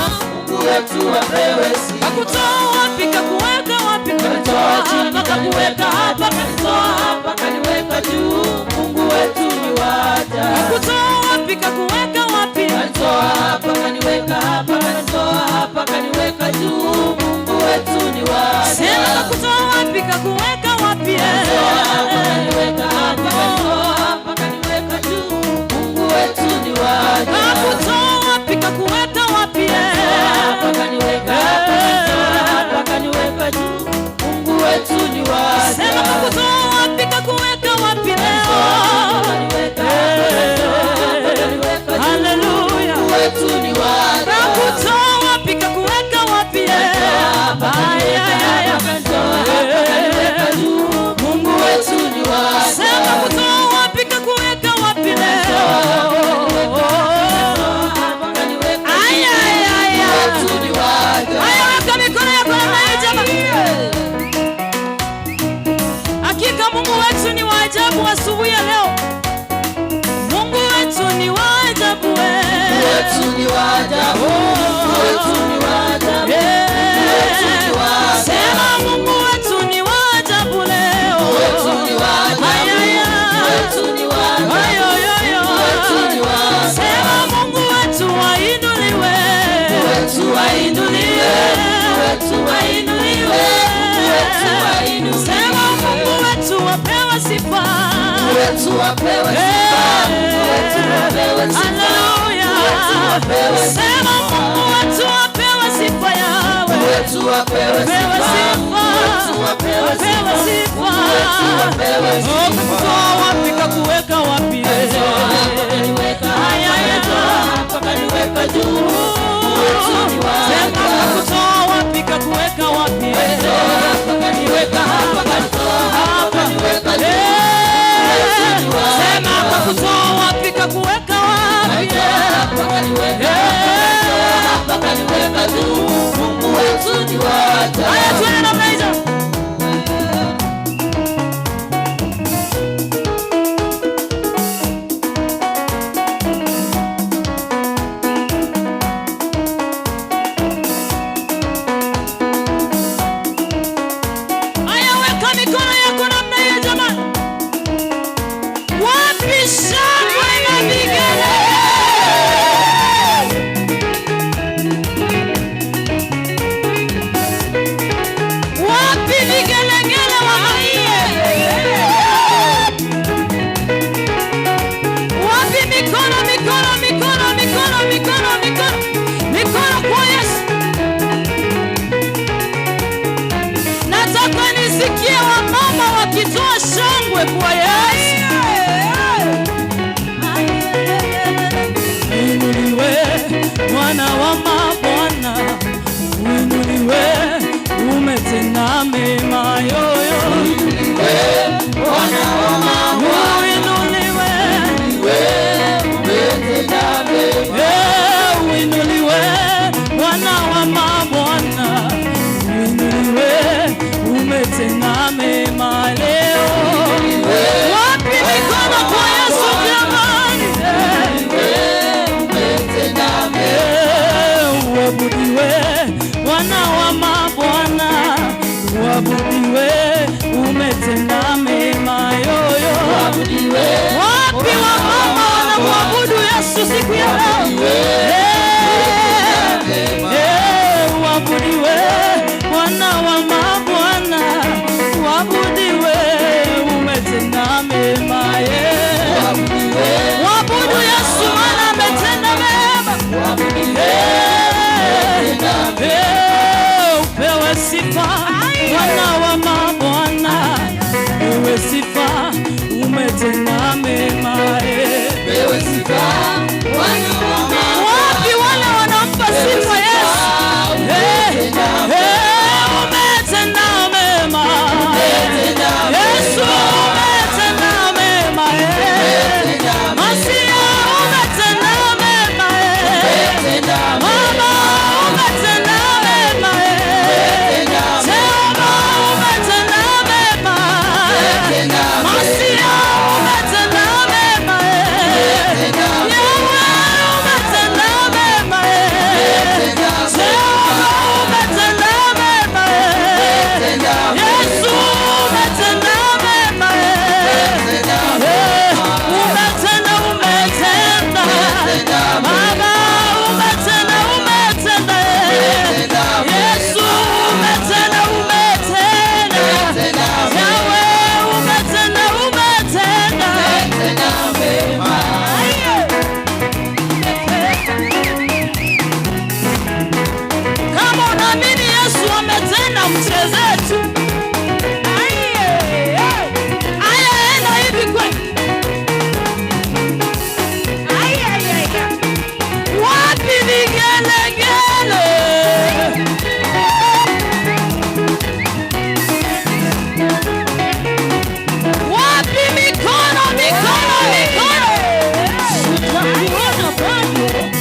Mungu wetu apewe sifa. Kakutoa wapi, kakuweka wapi? Kanitoa chini kaniweka hapa, kanitoa hapa kaniweka juu. Mungu wetu ni wa ajabu. Kakutoa wapi, kakuweka wapi? Kanitoa hapa kaniweka ajabu asubuhi ya leo. Mungu wetu ni wa ajabu wewe. Mungu wetu ni wa ajabu. Mungu wetu ni wa ajabu. Mungu wetu ni wa ajabu. Sema Mungu wetu ni wa ajabu leo. Mungu wetu ni wa ajabu. Mungu wetu ni wa ajabu. Mungu wetu ni wa ajabu. Sema Mungu wetu wainuliwe. Mungu wetu wainuliwe. Mungu wetu wainuliwe. Mungu wetu wainuliwe. Sema Mungu wetu wapewe sifa. Mungu wetu wapewe sifa. Mungu wetu wapewe sifa. Hallelujah. Sema Mungu wetu wapewe sifa yawe. Mungu wetu wapewe sifa. Mungu wetu wapewe sifa. Mungu wetu wapewe sifa. Kutoa wapi kakuweka wapi? Mpaka niweka juu. Mungu wetu ni wa Sema ajabu. kutoa wapi kakuweka wapi? Mpaka niweka hapa, kanitoa hapa, kaniweka juu. Sema kakutoa wapi kakuweka wapi? Mpaka niweka hapa, kaniweka juu. Mungu wetu ni wa ajabu. Haya tuende namna hizo. Haya weka mikono yako namna hiyo jamani. Wapi shangwe na vigele? Wapi vigelegele wa maiye? Wapi mikono mikono mikono mikono mikono mikono mikono kwa Yesu? Nataka nisikie wamama wakitoa shangwe kwa Yesu. Uinuliwe Bwana wa mabwana, uinuliwe, umetenda mema yoyo. Uinuliwe Bwana wa mabwana, Uinuliwe, umetenda mema. uinuliwe Bwana wa mabwana, uinuliwe, umetenda mema leo. Wapi mikono kwa Yesu jamani? Umetenda mema. Uabudiwe Bwana wa mabwana, uabudiwe, umetenda mema yoyo. Wapi wamama wanamwabudu Yesu siku ya leo? Uabudiwe Bwana wa mabwana, uabudiwe, umetenda mema. Waabudu Yesu maana ametenda mema. Upewe sifa Bwana wa mabwana, upewe sifa, umetenda mema. Pewe sifa Bwana wa mabwana. Wapi wale wanampa sifa Yesu? Umetenda mema Yesu, umetenda mema. Masia umetenda mema. Mama umetenda mema. Sema umetenda mema. Masia umetenda mema. Yewe umetenda mema. Sema umetenda mema. Yesu umetenda mema. Umetenda, umetenda. Baba umetenda, umetenda. Yesu umetenda, umetenda. Yahweh umetenda, umetenda. Kama unaamini Yesu ametenda, mchezee tu. Aya, enda hivi kweli. Wapi vigelegele? Wapi mikono mikono mikono? Sijakuona bado.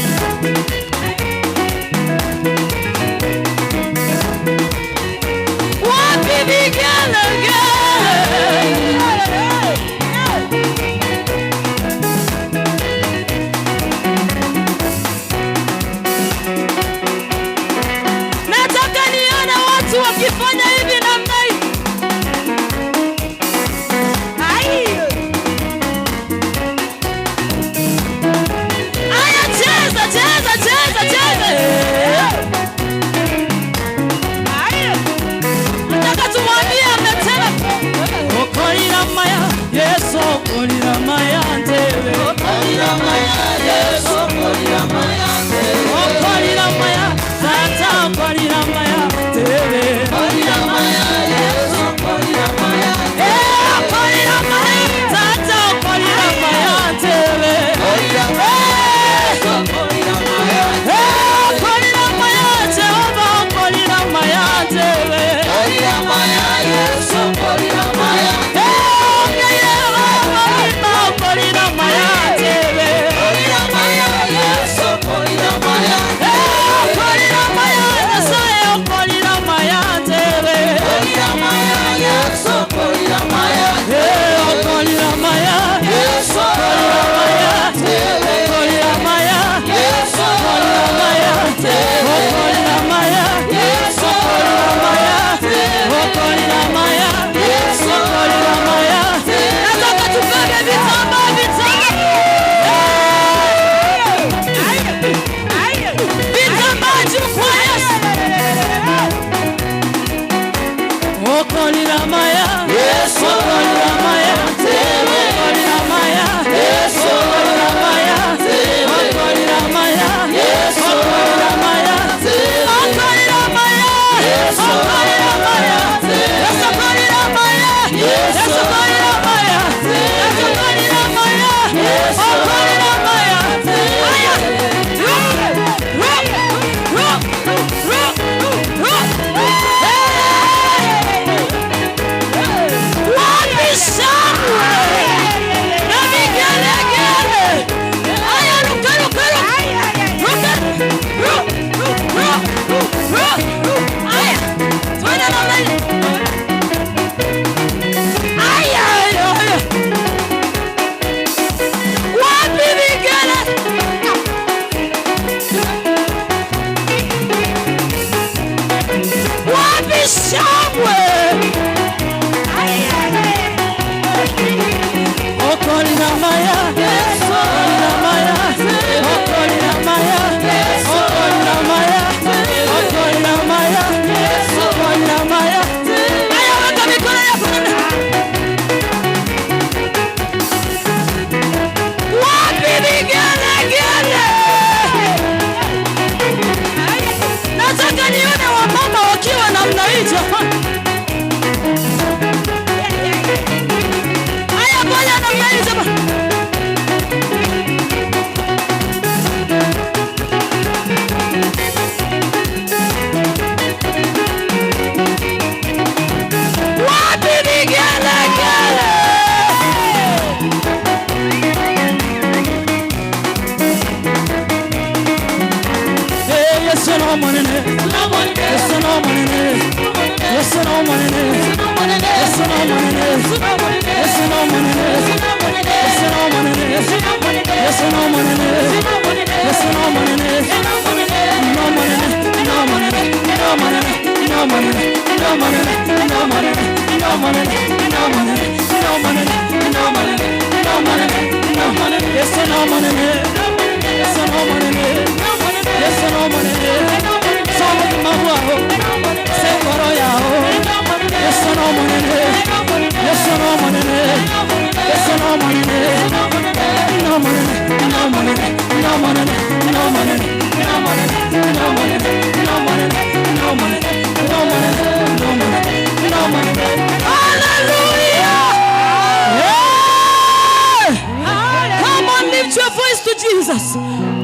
Jesus.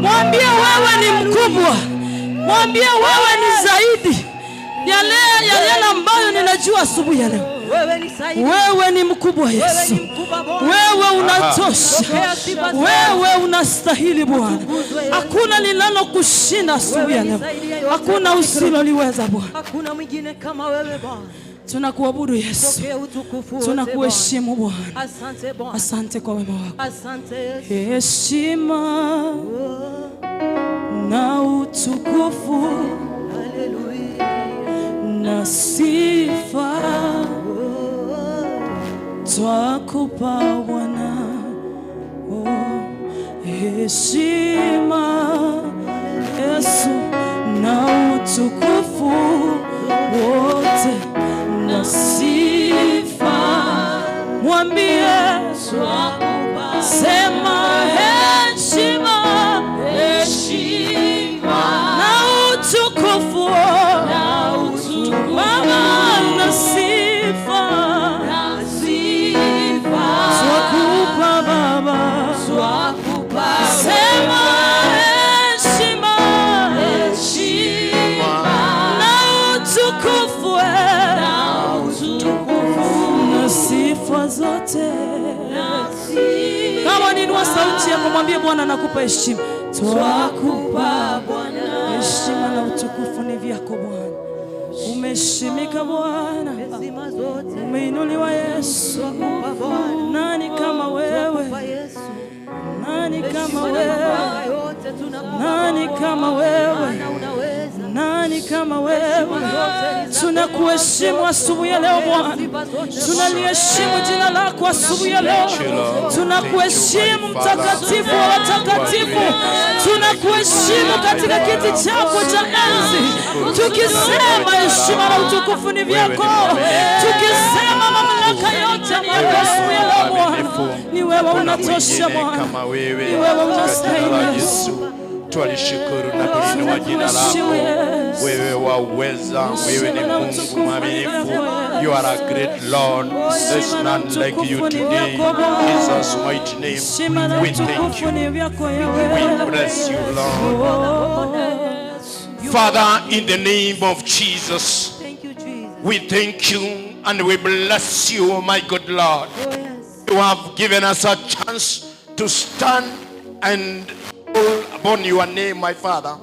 Mwambie wewe ni mkubwa. Mwambie wewe ni zaidi ya yale ambayo ninajua asubuhi ya leo. Wewe ni mkubwa Yesu. Wewe unatosha. Wewe unastahili Bwana. Hakuna linalokushinda asubuhi ya leo. Hakuna usiloliweza Bwana. Hakuna mwingine kama wewe Bwana. Tunakuabudu Yesu. Tunakuheshimu Bwana. Asante Bwana. Asante kwa wema wako. Asante Yesu. Heshima na utukufu na sifa twakupa Bwana. Heshima Yesu na utukufu wote na sifa. Mwambie sema heshima Inua sauti yako, mwambie Bwana nakupa heshima. Twakupa Bwana heshima na utukufu ni vyako Bwana. Umeheshimika Bwana, umeinuliwa Yesu. Nani kama wewe? Nani kama wewe? Nani kama wewe? Nani kama wewe? Tunakuheshimu asubuhi ya leo Bwana. Tunaliheshimu jina lako asubuhi ya leo. Tunakuheshimu mtakatifu wa watakatifu. Tunakuheshimu katika kiti chako cha enzi. Tukisema heshima na utukufu ni vyako. Tukisema mamlaka yote asubuhi ya leo Bwana. Ni wewe unatosha Bwana. Ni wewe unastahili. Twalishukuru na kuinua jina lako. Wewe waweza, wewe ni Mungu mwaminifu. You are a great Lord. There's none like you today. In Jesus' mighty name, we thank you. We bless you, Lord. Father, in the name of Jesus, we thank you and we bless you, my good Lord. You have given us a chance to stand and upon your name, my Father.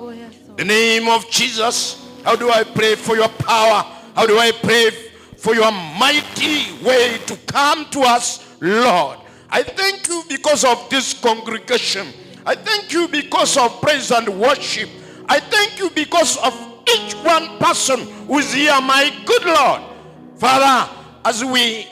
The name of Jesus. How do I pray for your power? How do I pray for your mighty way to come to us, Lord? I thank you because of this congregation. I thank you because of praise and worship. I thank you because of each one person who is here, my good Lord. Father, as we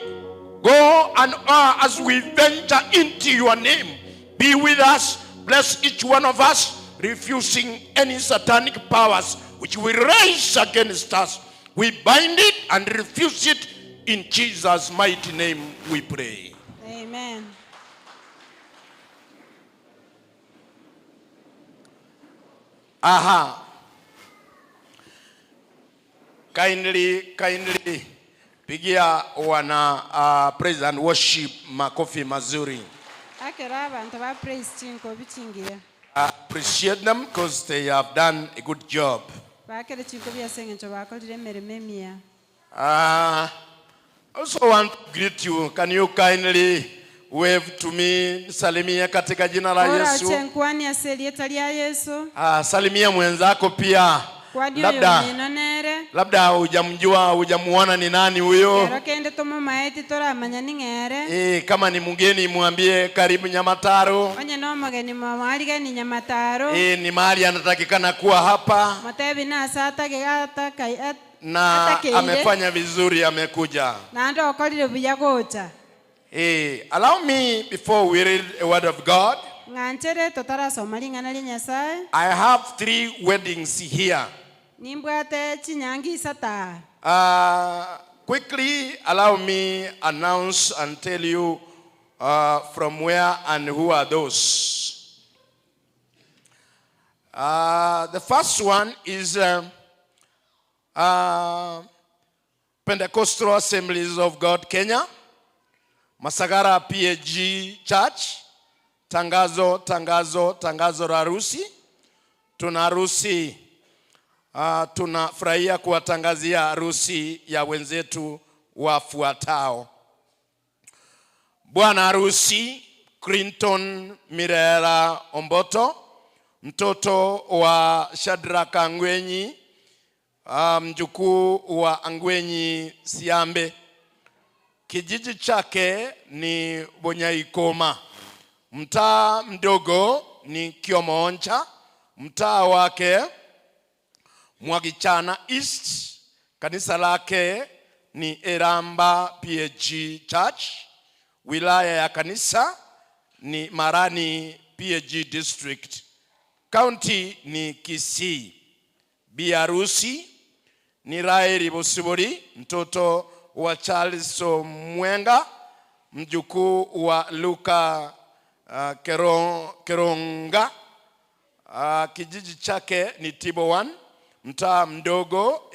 go and as we venture into your name, be with us. Bless each one of us, refusing any satanic powers which will rise against us. We bind it and refuse it. In Jesus' mighty name we pray. Amen. Aha. Kindly pigia wana praise and worship makofi mazuri. I appreciate them because they have done a good job. I also want to greet you. Can you kindly wave to me? Salimia katika jina la Yesu. Salimia mwenzako pia. Labda hujamuona ni nani huyo. Kama ni mgeni mwambie karibu Nyamataro. Ni mahali anatakikana kuwa hapa. Na amefanya vizuri amekuja. Allow me before we read a word of God. I have 3 weddings here. Quickly allow me announce and tell you from where and who are those. The first one is Pentecostal Assemblies of God Kenya, Masagara PAG Church. Tangazo la harusi. Tuna harusi. Tunafurahia kuwatangazia harusi ya wenzetu wafuatao. Bwana harusi Clinton Mirera Omboto, mtoto wa Shadraka Angwenyi, mjukuu wa Angwenyi Siambe. Kijiji chake ni Bonyaikoma. Mtaa mdogo ni Kiomoncha. Mtaa wake Mwagichana East. Kanisa lake ni Eramba PAG Church. Wilaya ya kanisa ni Marani PAG District. County ni Kisii. Biharusi ni Raeli Bosibori, mtoto wa Charles Mwenga, mjukuu wa Luka Keronga. Kijiji chake ni Tibo 1. Mtaa mdogo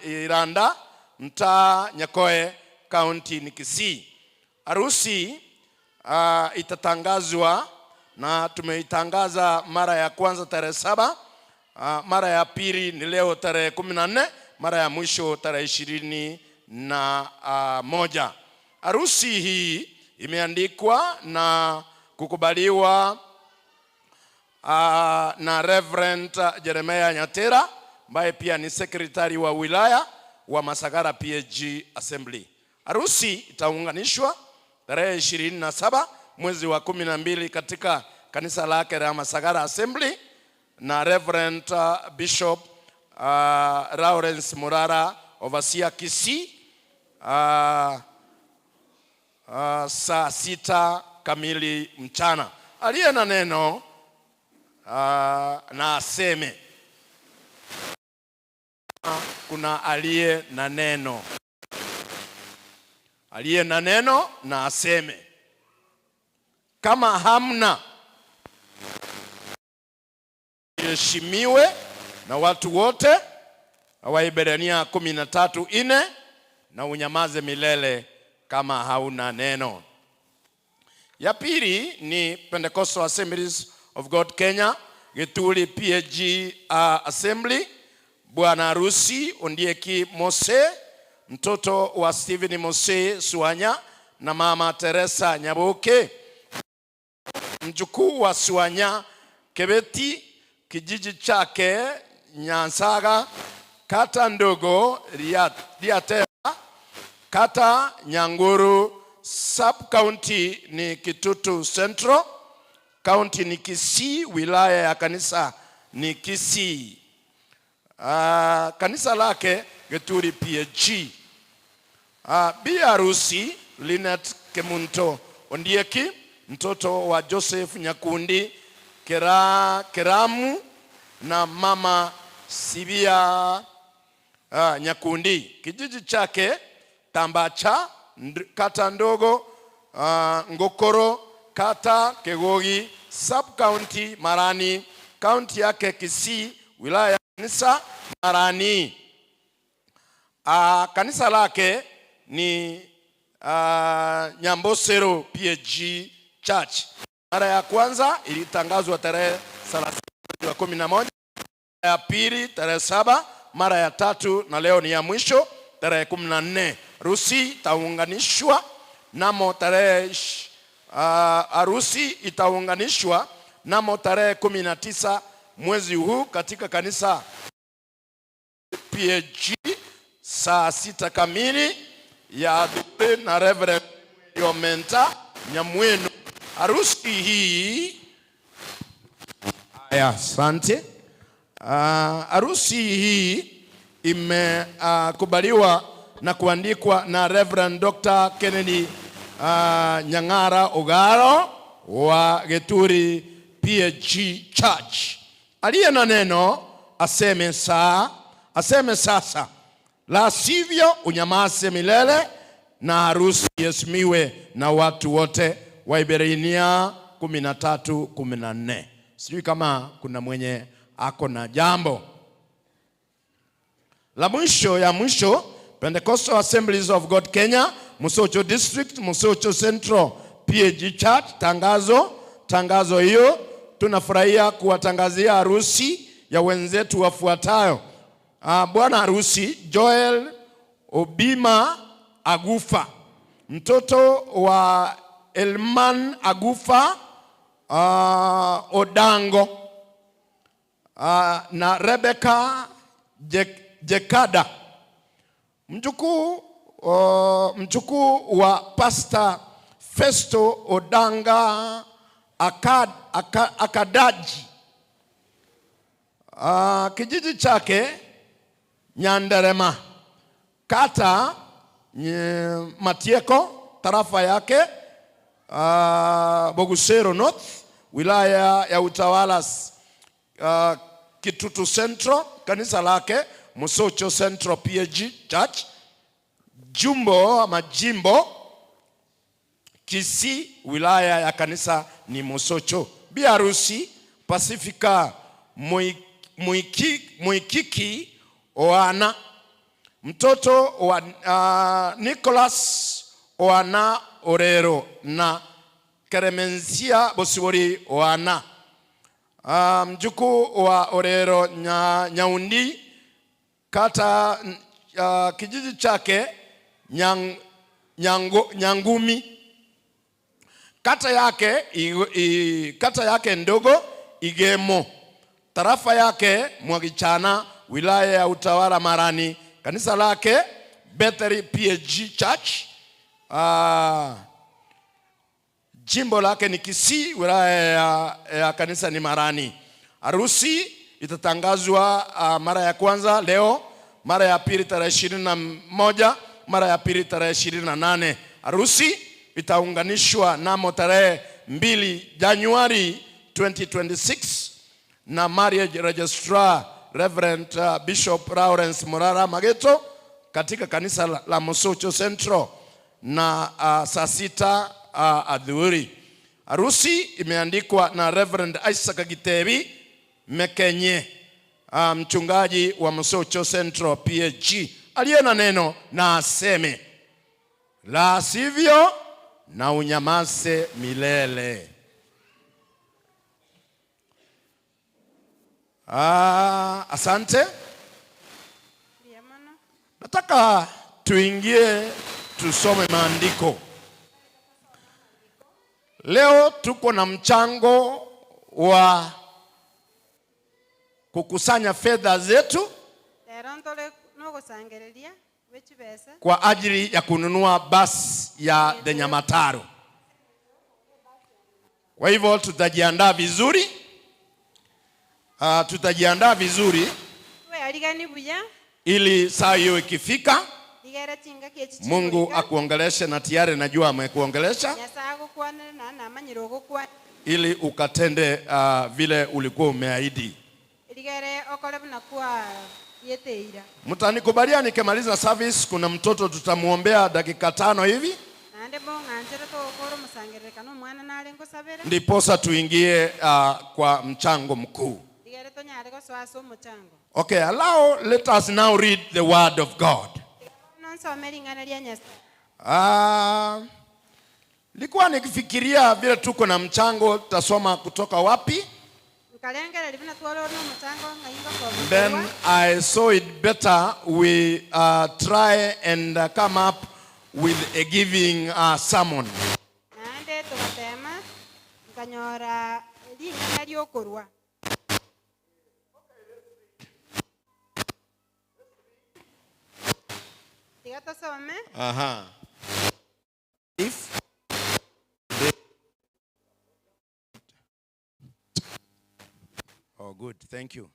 Iranda, mtaa Nyakoe, county ni Kisii. Harusi itatangazwa na tumeitangaza mara ya kwanza tarehe 7, mara ya pili ni leo tarehe 14, mara ya mwisho tarehe 21. Harusi hii imeandikwa na kukubaliwa na Reverend Jeremiah Nyatera ambaye pia ni sekretari wa wilaya wa Masagara PAG Assembly. Harusi itaunganishwa tarehe 27 mwezi wa 12 katika kanisa lake la Masagara Assembly na Reverend Bishop Lawrence Murara overseer Kisii saa 6 kamili mchana. Aliye na neno na aseme. Kuna aliye na neno. Aliye na neno na aseme. Kama hamna, heshimiwe na watu wote. Waebrania 13:4 na unyamaze milele kama hauna neno. Ya pili ni Pentecostal Assemblies of God Kenya, Gituli PAG Assembly. Bwana harusi Ondieki Mose, mtoto wa Stephen Mose Suanya na mama Teresa Nyaboke, mjukuu wa Suanya Kebeti, kijiji chake Nyansaga, kata ndogo Liatera, kata Nyanguru, sub county ni Kitutu Central, county ni Kisii, wilaya ya kanisa ni Kisii. Kanisa lake Gituli PAG. Bi harusi Linet Kemunto Ondieki, mtoto wa Joseph Nyakundi Keramu na mama Sibia Nyakundi, kijiji chake Tambacha, kata ndogo Ngokoro, kata Kegogi, sub county Marani, county yake Kisii, wilaya kanisa Marani. Kanisa lake ni Nyambosero PAG Church. Mara ya kwanza ilitangazwa tarehe 30/11, ya pili tarehe 7, mara ya tatu na leo ni ya mwisho tarehe 14. Harusi itaunganishwa namo tarehe harusi itaunganishwa namo tarehe 19 mwezi huu katika kanisa PAG saa 6 kamili ya adhuhuri na Reverend Yomenta Nyamwenu. Harusi hii asante. Harusi hii imekubaliwa na kuandikwa na Reverend Dr. Kennedy Nyang'ara Ogaro wa Gituli PAG Church. Aliye na neno aseme sasa, la sivyo unyamaze milele na harusi iheshimiwe na watu wote. Waebrania 13:14. Sijui kama kuna mwenye ako na jambo. La mwisho ya mwisho, Pentecostal Assemblies of God Kenya, Musocho District, Musocho Central PAG Church. Tangazo hiyo tunafurahia kuwatangazia harusi ya wenzetu wafuatayo. Bwana harusi Joel Obima Agufa, mtoto wa Elman Agufa Odango, na Rebecca Jekada, mjukuu wa Pastor Festo Odanga Akadaji, kijiji chake Nyanderema, kata Matieko, tarafa yake Bogusero North, wilaya ya utawala Kitutu Central, kanisa lake Musocho Central PAG Church. Jimbo Kisii, wilaya ya kanisa ni Musocho. Bi harusi Pacifica Muikiki Oana, mtoto wa Nicholas Oana Orero na Keremensia Bosibori Oana, mjukuu wa Orero Nyaundi, kata kijiji chake Nyangumi, Kata yake ndogo Igemo, tarafa yake Mwagichana, wilaya ya Utawala Marani. Kanisa lake Bethel PAG Church. Jimbo lake ni Kisii, wilaya ya kanisa ni Marani. Harusi itatangazwa mara ya kwanza leo, mara ya pili tarehe 21, mara ya pili tarehe 28. Harusi itaunganishwa namo tarehe 2 Januari 2026 na marriage registrar Reverend Bishop Lawrence Morara Mageto katika kanisa la Mosocho Central na saa 6 adhuhuri. Harusi imeandikwa na Reverend Isaac Gitebi Mekenye, mchungaji wa Mosocho Central PAG. Aliye na neno na aseme, la sivyo na unyamase milele. Asante. Nataka tuingie tusome maandiko. Leo tuko na mchango wa kukusanya fedha zetu kwa ajili ya kununua basi ya The Nyamataro. Kwa hivyo tutajiandaa vizuri, ili saa hiyo ikifika Mungu akuongeleshe, na tayari najua amekuongelesha, ili ukatende vile ulikuwa umeahidi. Mtanikubalia nikimaliza service, kuna mtoto tutamuombea dakika 5 hivi, ndiposa tuingie kwa mchango mkuu. Okay, let us now read the word of God. Nilikuwa nikifikiria vile tuko na mchango, tutasoma kutoka wapi? Then I saw it better we try and come up with a giving sermon. Oh, good. Thank you.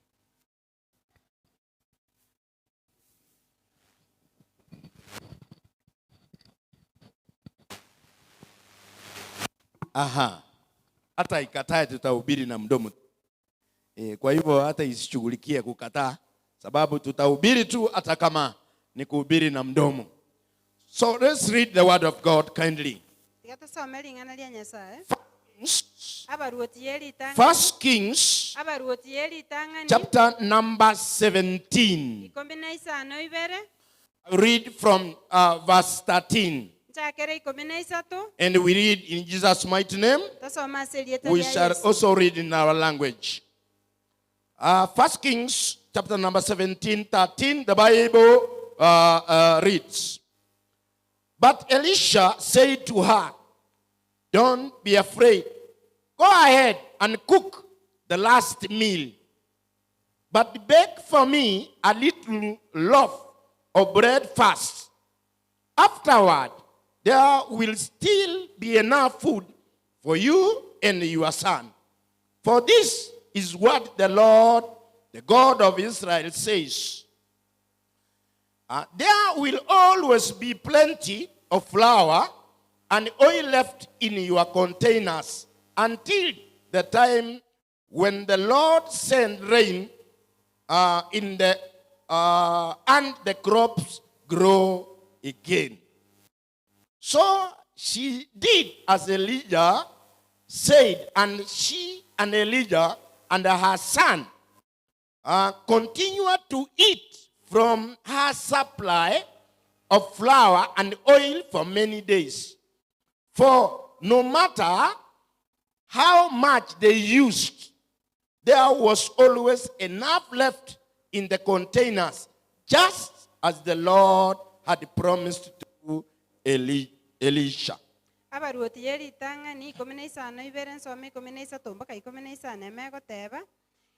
Hata ikatae tutahubiri na mdomo. Kwa hivyo hata isishughulikie kukataa, sababu tutahubiri tu hata kama ni kuhubiri na mdomo. So let's read the word of God kindly. First Kings chapter number 17. Read from verse 13. And we read in Jesus' mighty name. We shall also read in our language. First Kings chapter number 17, 13. The Bible reads, but Elisha said to her, don't be afraid. Go ahead and cook the last meal. But bake for me a little loaf of bread first. Afterward, there will still be enough food for you and your son. For this is what the Lord, the God of Israel, says. There will always be plenty of flour and oil left in your containers until the time when the Lord sends rain and the crops grow again. So she did as Elijah said, and she and Elijah and her son continued to eat from her supply of flour and oil for many days. For no matter how much they used, there was always enough left in the containers, just as the Lord had promised to Elisha. abaruoti yeritang'ani 15 ibere nsome 13 mpaka 15 emegoteba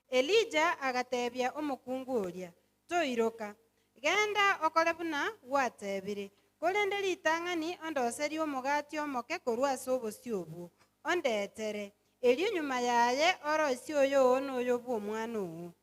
Elija agatebia omokungu oria toiroka genda okore buna gwatebire korende ritang'ani ondoserie omogati omoke korwa ase obosi obwo ondetere erio nyuma yaye oroisi oyo oo noyo bwa omwana owo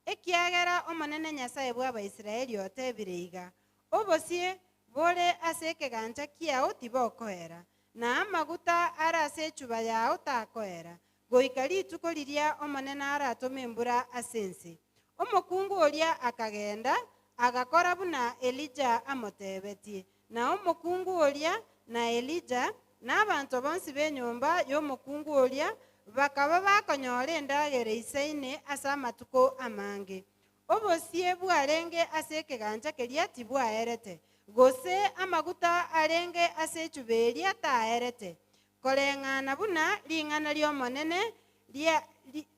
ekiagera omonene nyasaye bwa Abaisiraeli otebire iga obosie bore ase ekeganja kiao tibokoera na amaguta ara ase echuba yao takoera goika rituko riria omonene aratome embura ase ense omokungu oria akagenda agakora buna Elija amotebetie na omokungu oria na Elija n'abantu bonsi b'enyomba y'omokungu oria bakaba bakonyora endagera isaine ase amatuko amange obosie bwarenge ase ekeganja keria tibwaerete gose amaguta arenge ase echuba eria taerete koreng'ana buna ring'ana ry'omonene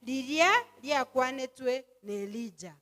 riria riakwanetwe na Elija.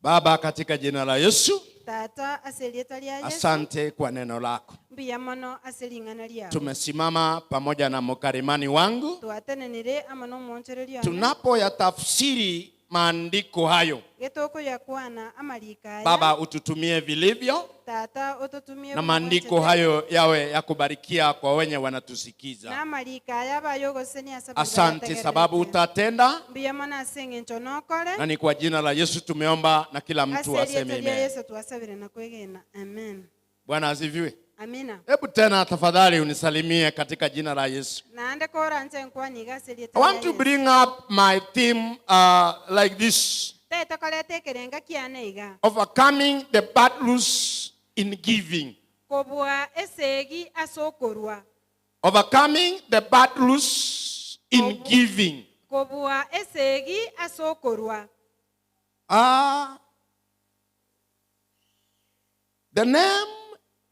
Baba, katika jina la Yesu, Tata ase rieta ria Yesu asante kwa neno lako. mbuya mono ase ring'ana riao Tumesimama pamoja na mkarimani wangu twatenenire amo n'omwonchereri tunapoyatafsiri maandiko hayo. getoko yakwana amarika aya Baba, ututumie vilivyo Tata otutumie na maandiko hayo yawe ya kubarikia kwa wenye wanatusikiza. na amarika aya bayogoseni asabu Asante sababu utatenda, mbuya mono ase eng'encho nokore na ni kwa jina la Yesu tumeomba na kila mtu ase rieta aseme ria amen. Yesu twasabire na kwegena amen. Bwana asifiwe. Amina. Hebu tena tafadhali unisalimie katika jina la Yesu. Naande kora nche nkwani ase rieta I ria want to Yesu. bring up my theme like this: Tete kolete kerenga kiane iga overcoming the battles in giving. kobwa esegi asokorwa Overcoming the battles in giving. kobwa esegi asokorwa The name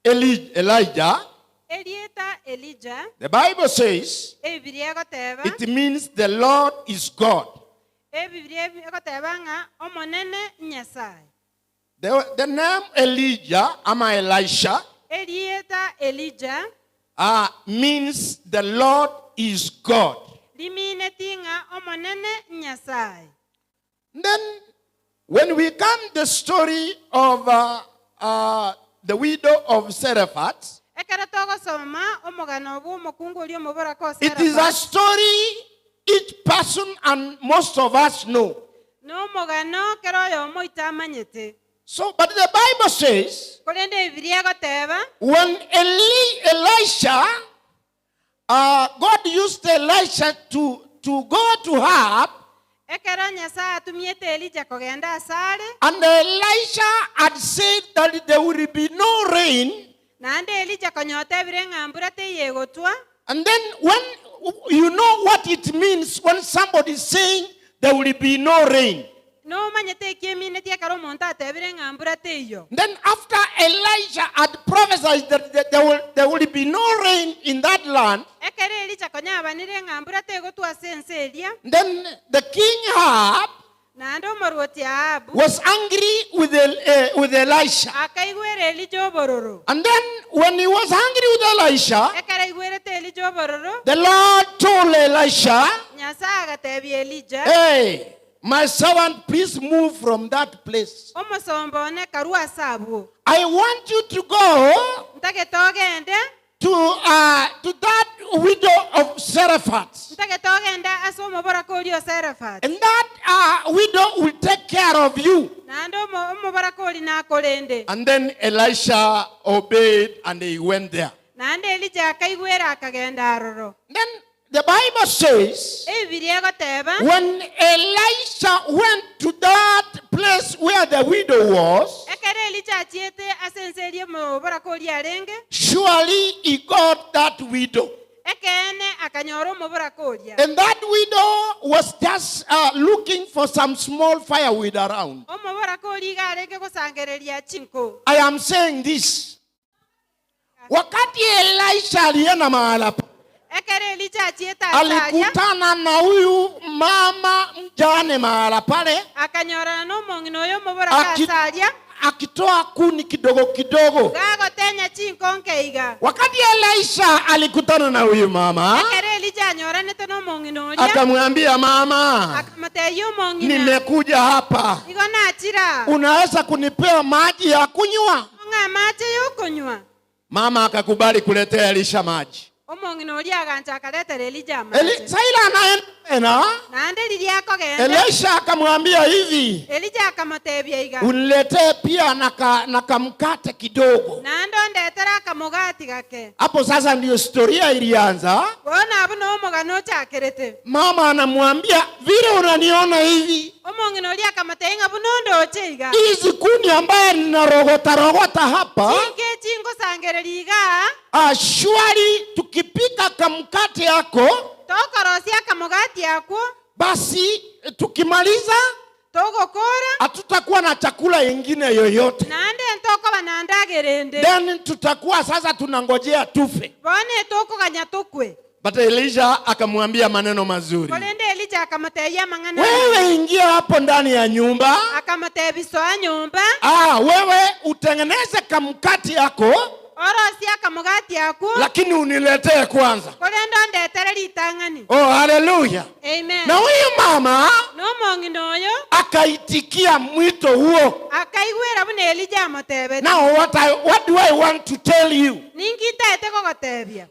Elijah, erieta Elija the Bible says, ebibiria egoteba it means the Lord is God. ebibiria egoteba ng'a omonene nyasaye The name Elijah, ama Elisha, erieta Elija means the Lord is God. limineti ng'a omonene nyasaye. Then, when we come to the story of the widow of Zarephath, ekero togosoma omogano bw'omokungu oria omoboraka it is a story each person and most of us know. n'omogano kero oyo omoito amanyete So, but the Bible says, korende ebibiria egoteba when Elisha, God used Elisha to go to Ahab, ekero nyasaye atumiete Elija kogenda asare and Elisha had said that there will be no rain. naende Elija konyotebire ng'a mbura teyegotwa. And then when you know what it means when somebody is saying there will be no rain. Nomanyete ekiemineti ekero omonto atebire ng'a mbura teiyo. Then after Elijah had prophesied that there will be no rain in that land, Ekero Elija konyabanire ng'a mbura tegotwa ase ense eria. then the king Ahab Naende omoruoti Ahabu was angry with Elisha. akaigwera Elija obororo. And then when he was angry with Elisha, Ekero aigwerete Elija obororo, the Lord told Elisha, Nyasaye agatebia Elija, hey, my servant, please move from that place. omosomba one karua ase abwo. I want you to go Ntagete ogende, to that widow of Zarephath. ntagete ogende ase omoboraka oria o Zarephath. And that widow will take care of you. Naende omoboraka ori nakorende. And then Elisha obeyed and he went there. Naende Elija akaigwera akagenda aroro. Then the Bible says, Ebibiria egoteba, when Elisha went to that place where the widow was, ekero Elija achiete ase ense eria omoboraka oria arenge, surely he got that widow. ekene akanyora omoboraka oria. And that widow was just looking for some small firewood around. Omoboraka oria iga arenge gosangereria chinko. I am saying this. Wakati Elisha alienda mahala, Ekero Elija achiete asaria, alikutana na huyu mama mjane mahala pale, akanyorana n'omong'ina oyo omoboraka asaria, akitoa kuni kidogo kidogo. gagotenya chinko konkeiga. Wakati Elisha alikutana na huyu mama, Ekere Elija anyoranete n'omong'ina oria. akamwambia mama, Akamuteia omong'ina. nimekuja hapa, Igo nachira. unaweza kunipea maji ya kunywa? Ng'amache y'okonywa. Mama akakubali kuletea Elisha maji. Omong'ina oria agancha akaletera Elija amache. Saila anaenda, Naende riria akogenda. Elisha akamwambia hivi, Elija akamutebia iga. uniletee pia na kamkate kidogo. Naende ondetera akamugati gake. Hapo sasa ndio historia ilianza. Bona abu n'omugano ochakirete. Mama anamwambia, vile unaniona hivi, Omong'ina oria akamutei ng'a bu nondoche iga. hizi kuni ambaye ninarogota hapa, Chinke chingosangereria iga. ashwari tukipika kamkate yako, Tokorosia akamugati yako. basi tukimaliza Togokora. hatutakuwa na chakula ingine yoyote. Naende ntoko banandagerende. Then tutakuwa sasa tunangojea tufe. Bone toko kanyatukwe. But Elisha akamwambia maneno mazuri. Kolende Elija akamuteia mang'ana. Wewe ingia hapo ndani ya nyumba. Akamutebisoa nyumba. Wewe utengeneze kamkati yako. Orosia akamugati yako. Lakini uniletee kwanza. Kolende ondetere litang'ani. Oh, hallelujah. Amen. Na huyu mama n'omong'ina oyo akaitikia mwito huo. akaigwira buna Elija amutebete. Now what do I want to tell you? Ningitaete kogotebia.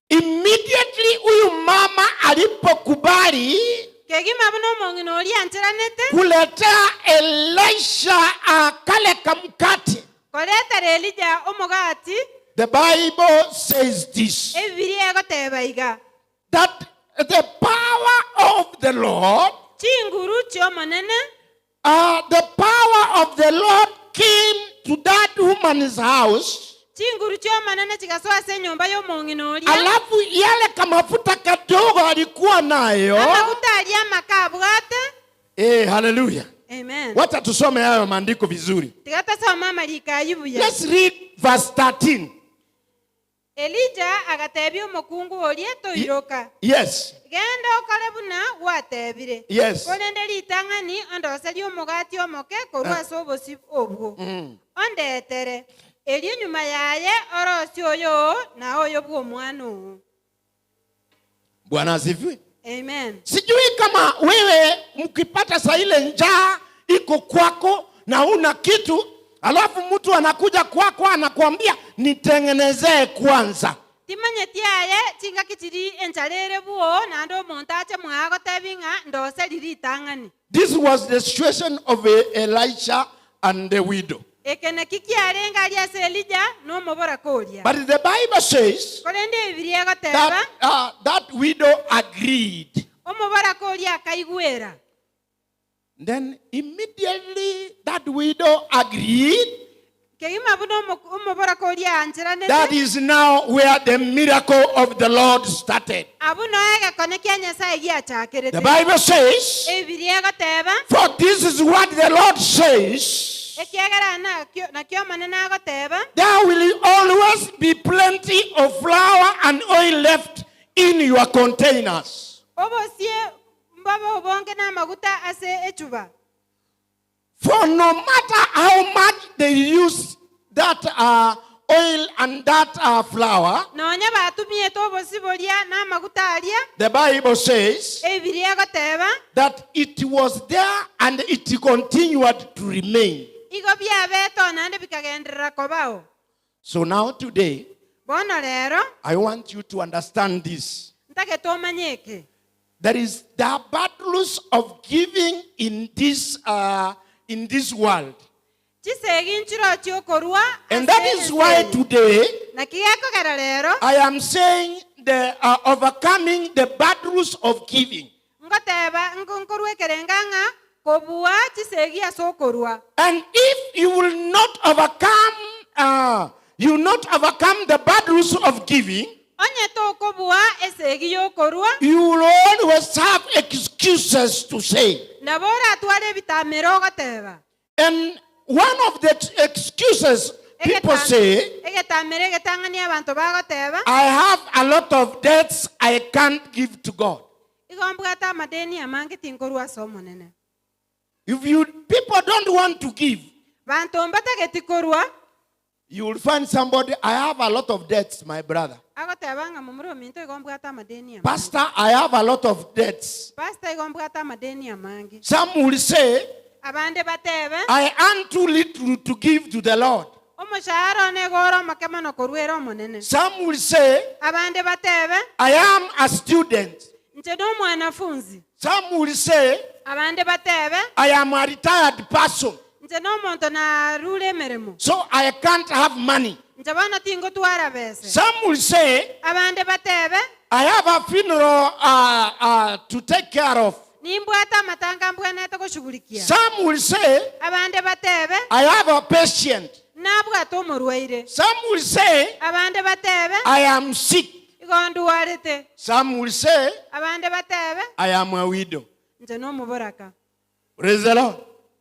Immediately huyu mama alipokubali Kegima buna omong'ina oria anchiranete. kuletea Elisha kale kamkati. Koletera Elija omugati. The Bible says this, Ebibiria egoteba iga. that the power of the Lord, Chinguru chiomonene. the power of the Lord came to that woman's house. Chinguru chiomonene chigasoa se nyumba y'omong'ina oria. Alafu yale kamafuta kadogo alikuwa nayo. Amaguta aria makabwate. Hallelujah. Amen. Wacha tusome hayo maandiko vizuri. Tigatasoma amarika ayubuya. Let's read verse 13. Elija agatebia omukungu oria toiroka. Yes. Genda okore buna watebire. Yes. Kolende litang'ani ondoseria omugati omoke korwa ase obosi obwo. Ondetere. Eri enyuma yaye orosi oyo na oyo bw'omwana owo. Bwana asifiwe. Amen. Sijui kama wewe mkipata saa ile njaa iko kwako na una kitu, alafu mtu anakuja kwako anakuambia nitengenezee kwanza. Timanyeti yaye chingaki chiri encharere bwo nande omonto ache mwagotebi ng'a ndoseri litang'ani. This was the situation of Elisha and the widow. Ekene kikiarenga aria ase Elija n'omobora koria. But the Bible says Kolende ebibiria egoteba. that widow agreed. Omobora koria akaigwera. Then immediately that widow agreed. Kegima buna omobora koria anchiranete. That is now where the miracle of the Lord started. Abuno egekone kia Nyasaye giachakirete. The Bible says, Ebibiria egoteba. for this is what the Lord says, Ekiagera nakio manene agoteba. there will always be plenty of flour and oil left in your containers. Obosie mbaba obonge n'amaguta ase echuba. For no matter how much they use that oil and that flour, Nonya batumie tobosi boria n'amaguta aria. the Bible says Ebibiria egoteba. that it was there and it continued to remain. Igo biabeto nande bikagenderera kobao. So now today, Bono rero I want you to understand this. ntake tomanyeke. There is the battles of giving in this world. Chisegi nchiro chiokorwa. And that is why today Nakigekogera rero. I am saying the overcoming the battles of giving. Ngoteba nkorwe kerenganga kobua chisegi asokorwa. And if you will not overcome the battles of giving, Onye to kobua esegi yokorwa. you will always have excuses to say. Nabora atware bitamero goteba. And one of the excuses people say, Egetamere getangani abantu bagoteba. I have a lot of debts I can't give to God. Igombugata amadeni amange tinkorwa somonene. If people don't want to give, Bantu mbata getikorwa. You will find somebody, I have a lot of debts, my brother. agoteba ng'a momura ominto igombwata amadeni amange. Pastor, I have a lot of debts. Pastor igombwata amadeni amange. Some will say, Abande batebe I earn too little to give to the Lord. omushahara onegoro makemano korwera omonene. Some will say, Abande batebe I am a student. nche n'omwanafunzi. Some will say, Abande batebe I am a retired person, nche n'omonto narure emeremo. so I can't have money. Nche bono tingotwara bese. Some will say, Abande batebe I have a funeral to take care of. nimbwata amatanga mbwanete goshughulikia. Some will say, Abande batebe I have a patient. nabwata omorwaire. Some will say, Abande batebe I am sick. igondwarete. Some will say, Abande batebe I am a widow. nche n'omuboraka. Praise the Lord.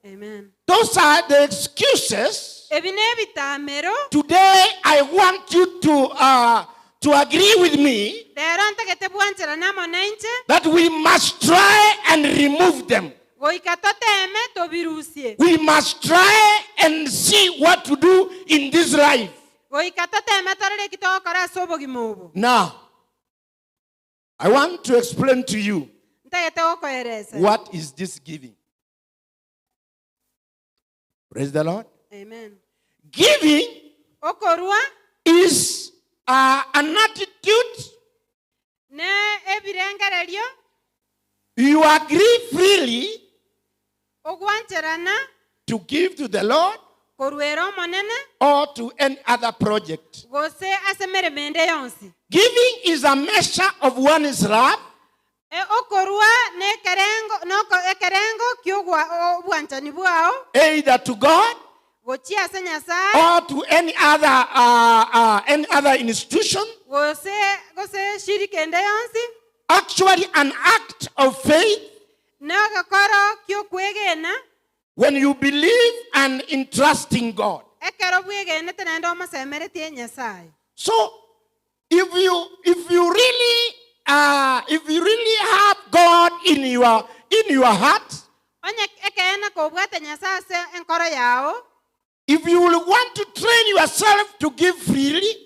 Amen. Those are the excuses. Ebi n'ebitamero Today, I want you to agree with me leero ntegete bwanchera namo nainche that we must try and remove them. goika toteme tobirusie. We must try and see what to do in this life. Goika toteme torere kitokora ase obogima obo. Now, I want to explain to you Ntegete gokoeresa. what is this giving. Praise the Lord. Amen. Giving Okorwa is an attitude ne ebirengererio you agree freely ogwancherana to give to the Lord korwera omonene or to any other project. gose ase meremende yonsi. Giving is a measure of one's love, Okorwa ekerengo ky'obwanchani bwao either to God gochia ase Nyasaye or to any other institution. gose shirikende yonsi Actually, an act of faith n'agakoro ky'okwegena when you believe and entrust in God. ekero bwegenete naende omosemeretie Nyasaye. So, if you really have God in your heart, Onye ekeena kobwate Nyasaye ase enkoro yao, if you will want to train yourself to give freely,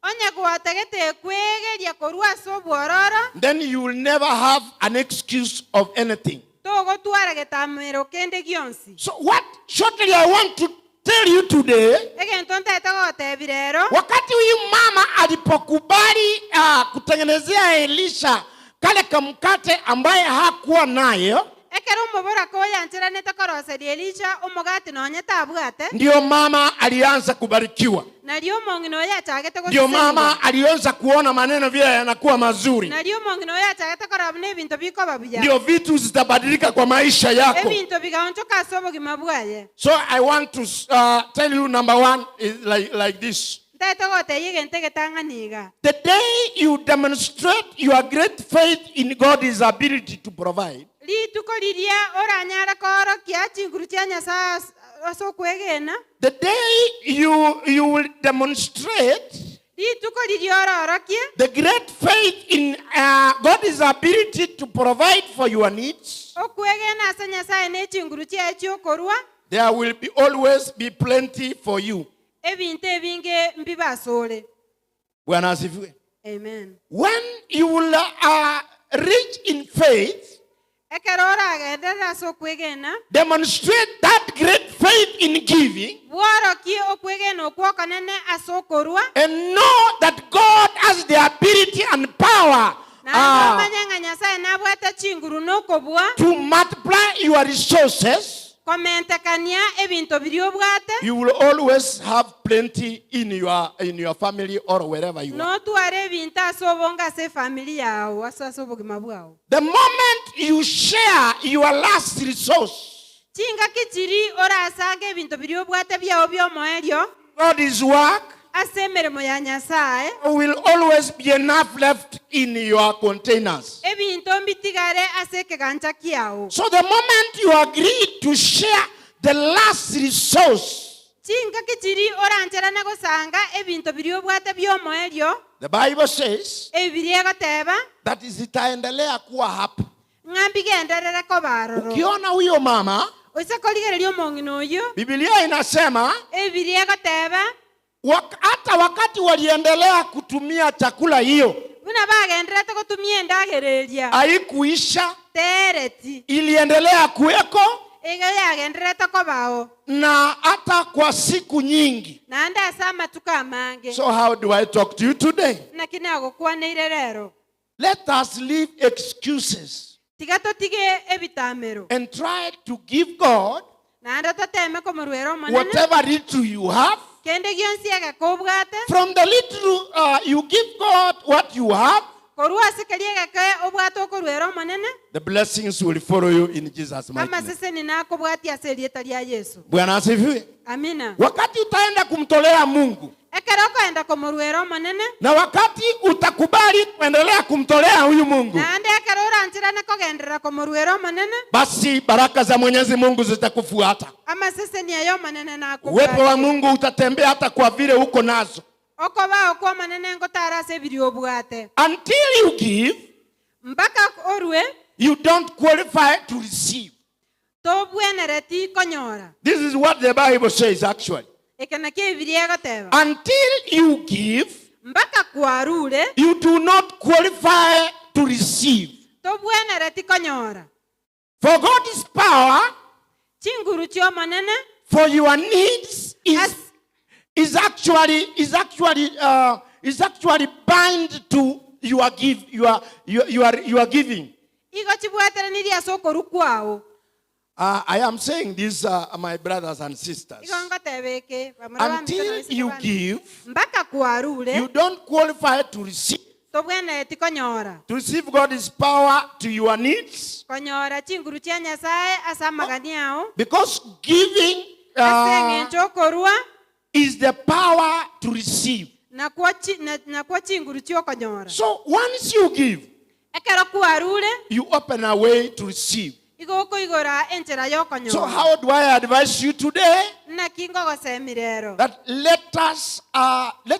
onye gwategete kwegeria korwa ase obwororo, then you will never have an excuse of anything. togotwara getamero kende gionsi. So what shortly I want to tell you today, Egento ntete gotebi rero, wakati huyu mama alipokubali kutengenezea Elisha kale kamkate ambaye hakuwa nayo, ekero omoboraka oyancheranete koroseria Elisha omogati nonye tabwate, ndio mama alianza kubarikiwa. nario omong'ina oyo achagete Ndio mama alianza kuona maneno vile yanakuwa mazuri. nario omong'ina oyo achagete korabuna ebinto bikoba buya. Ndio vitu zitabadilika kwa maisha yako. Ebinto bigaonchoka ase obogima bwaye. So I want to tell you number one is like this. Ntete goteiya egento egetang'aniga. The day you demonstrate your great faith in God's ability to provide, Rituko riria oranyara korokia chinguru chia Nyasaye ase okwegena. the day you will demonstrate Rituko riria ororokia the great faith in God's ability to provide for your needs, okwegena ase Nyasaye ne chinguru chia chiokorwa, there will always be plenty for you. ebinto ebinge mbibasore. Bwana asifiwe. Amen. When you will reach in faith, Ekero oragenderera ase okwegena, demonstrate that great faith in giving, bworokie okwegena okwo okonene ase okorwa, and know that God has the ability and power naende omanye ng'a Nyasaye nabwate chinguru nokobua to multiply your resources. komentekania ebinto biri obwate, You will always have plenty in your family or wherever you are. notwara ebinto ase obonga ase efamili yao ase obogima bwao. The moment you share your last resource, Chingaki chiri orasanga ebinto biri obwate byao byomoerio God's work, ase emeremo ya Nyasaye, will always be enough left in your containers. ebinto mbitigare ase ekegancha kiao. So the moment you agree to share the last resource, Chingaki chiri orancherana gosanga ebinto biri obwate byomoerio, the Bible says ebiri egoteba that zitaendelea kuwa hapo. ng'ambi genderere kobaroro. Ukiona huyo mama, Oise korigereria omong'ina oyo, Biblia inasema ebiri egoteba hata wakati waliendelea kutumia chakula hiyo buna bagenderete gutumia endagereria haikuisha, tereti iliendelea kuweko iga yagenderete kobao na hata kwa siku nyingi. nande asama tukamange. So how do I talk to you today? nakine agukwaneire rero Let us leave excuses tiga tutige ebitamero and try to give God nande toteme komorwero manene whatever little you have. kende gionsi agakobwate From the little you give God what you have, korwa sikelie gake obwate okorwero manene the blessings will follow you in Jesus' mighty kama name. sese ninakobwati aserieta lya Yesu. Bwana asifiwe. Amina. Wakati utaenda kumtolea Mungu ekero koenda komorwero manene na wakati utakubali kuendelea kumtolea huyu Mungu, nande ekero oranchirane kogenderera komorwero manene basi baraka za Mwenyezi Mungu zitakufuata. ama sese niayo manene Uwepo wa Mungu utatembea hata kwa vile uko nazo. okoba okwa manene ngotarase biri obwate Until you give, mpaka orwe you don't qualify to receive. tobwenereti konyora. This is what the Bible says actually. ekena kebirie goteba Until you give, mpaka kwarure you do not qualify to receive. tobwenereti konyora. For God's power chinguru chio manene for your needs is actually bind to your giving. igo chibwateraniria sokoru kwao. I am saying this, my brothers and sisters. igo ngotebeke Until you give, mpaka kwarure you don't qualify to receive. tobwenereti konyora. To receive God's power to your needs. konyora chinguru chia Nyasaye asa maganiao Because giving aseng'encho korwa is the power to receive. na kwa chinguru chio konyora. So once you give, ekero kwarure you open a way to receive. igo koigora enchera yo konyora. So how do I advise you today? na kingo gosemirero That let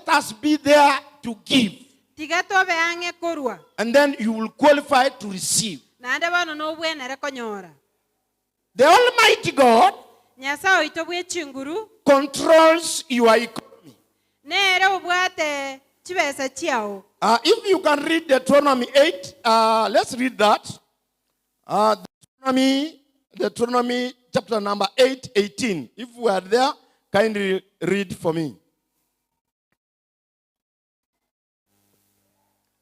us be there to give, tiga tobe ange korwa and then you will qualify to receive. nande bono no bwenere konyora. The Almighty God Nyasaye oito bwe chinguru controls your economy. nere obwate chibesa chiao. If you can read Deuteronomy 8, let's read that. Deuteronomy chapter number 8, 18. If we are there, kindly read for me.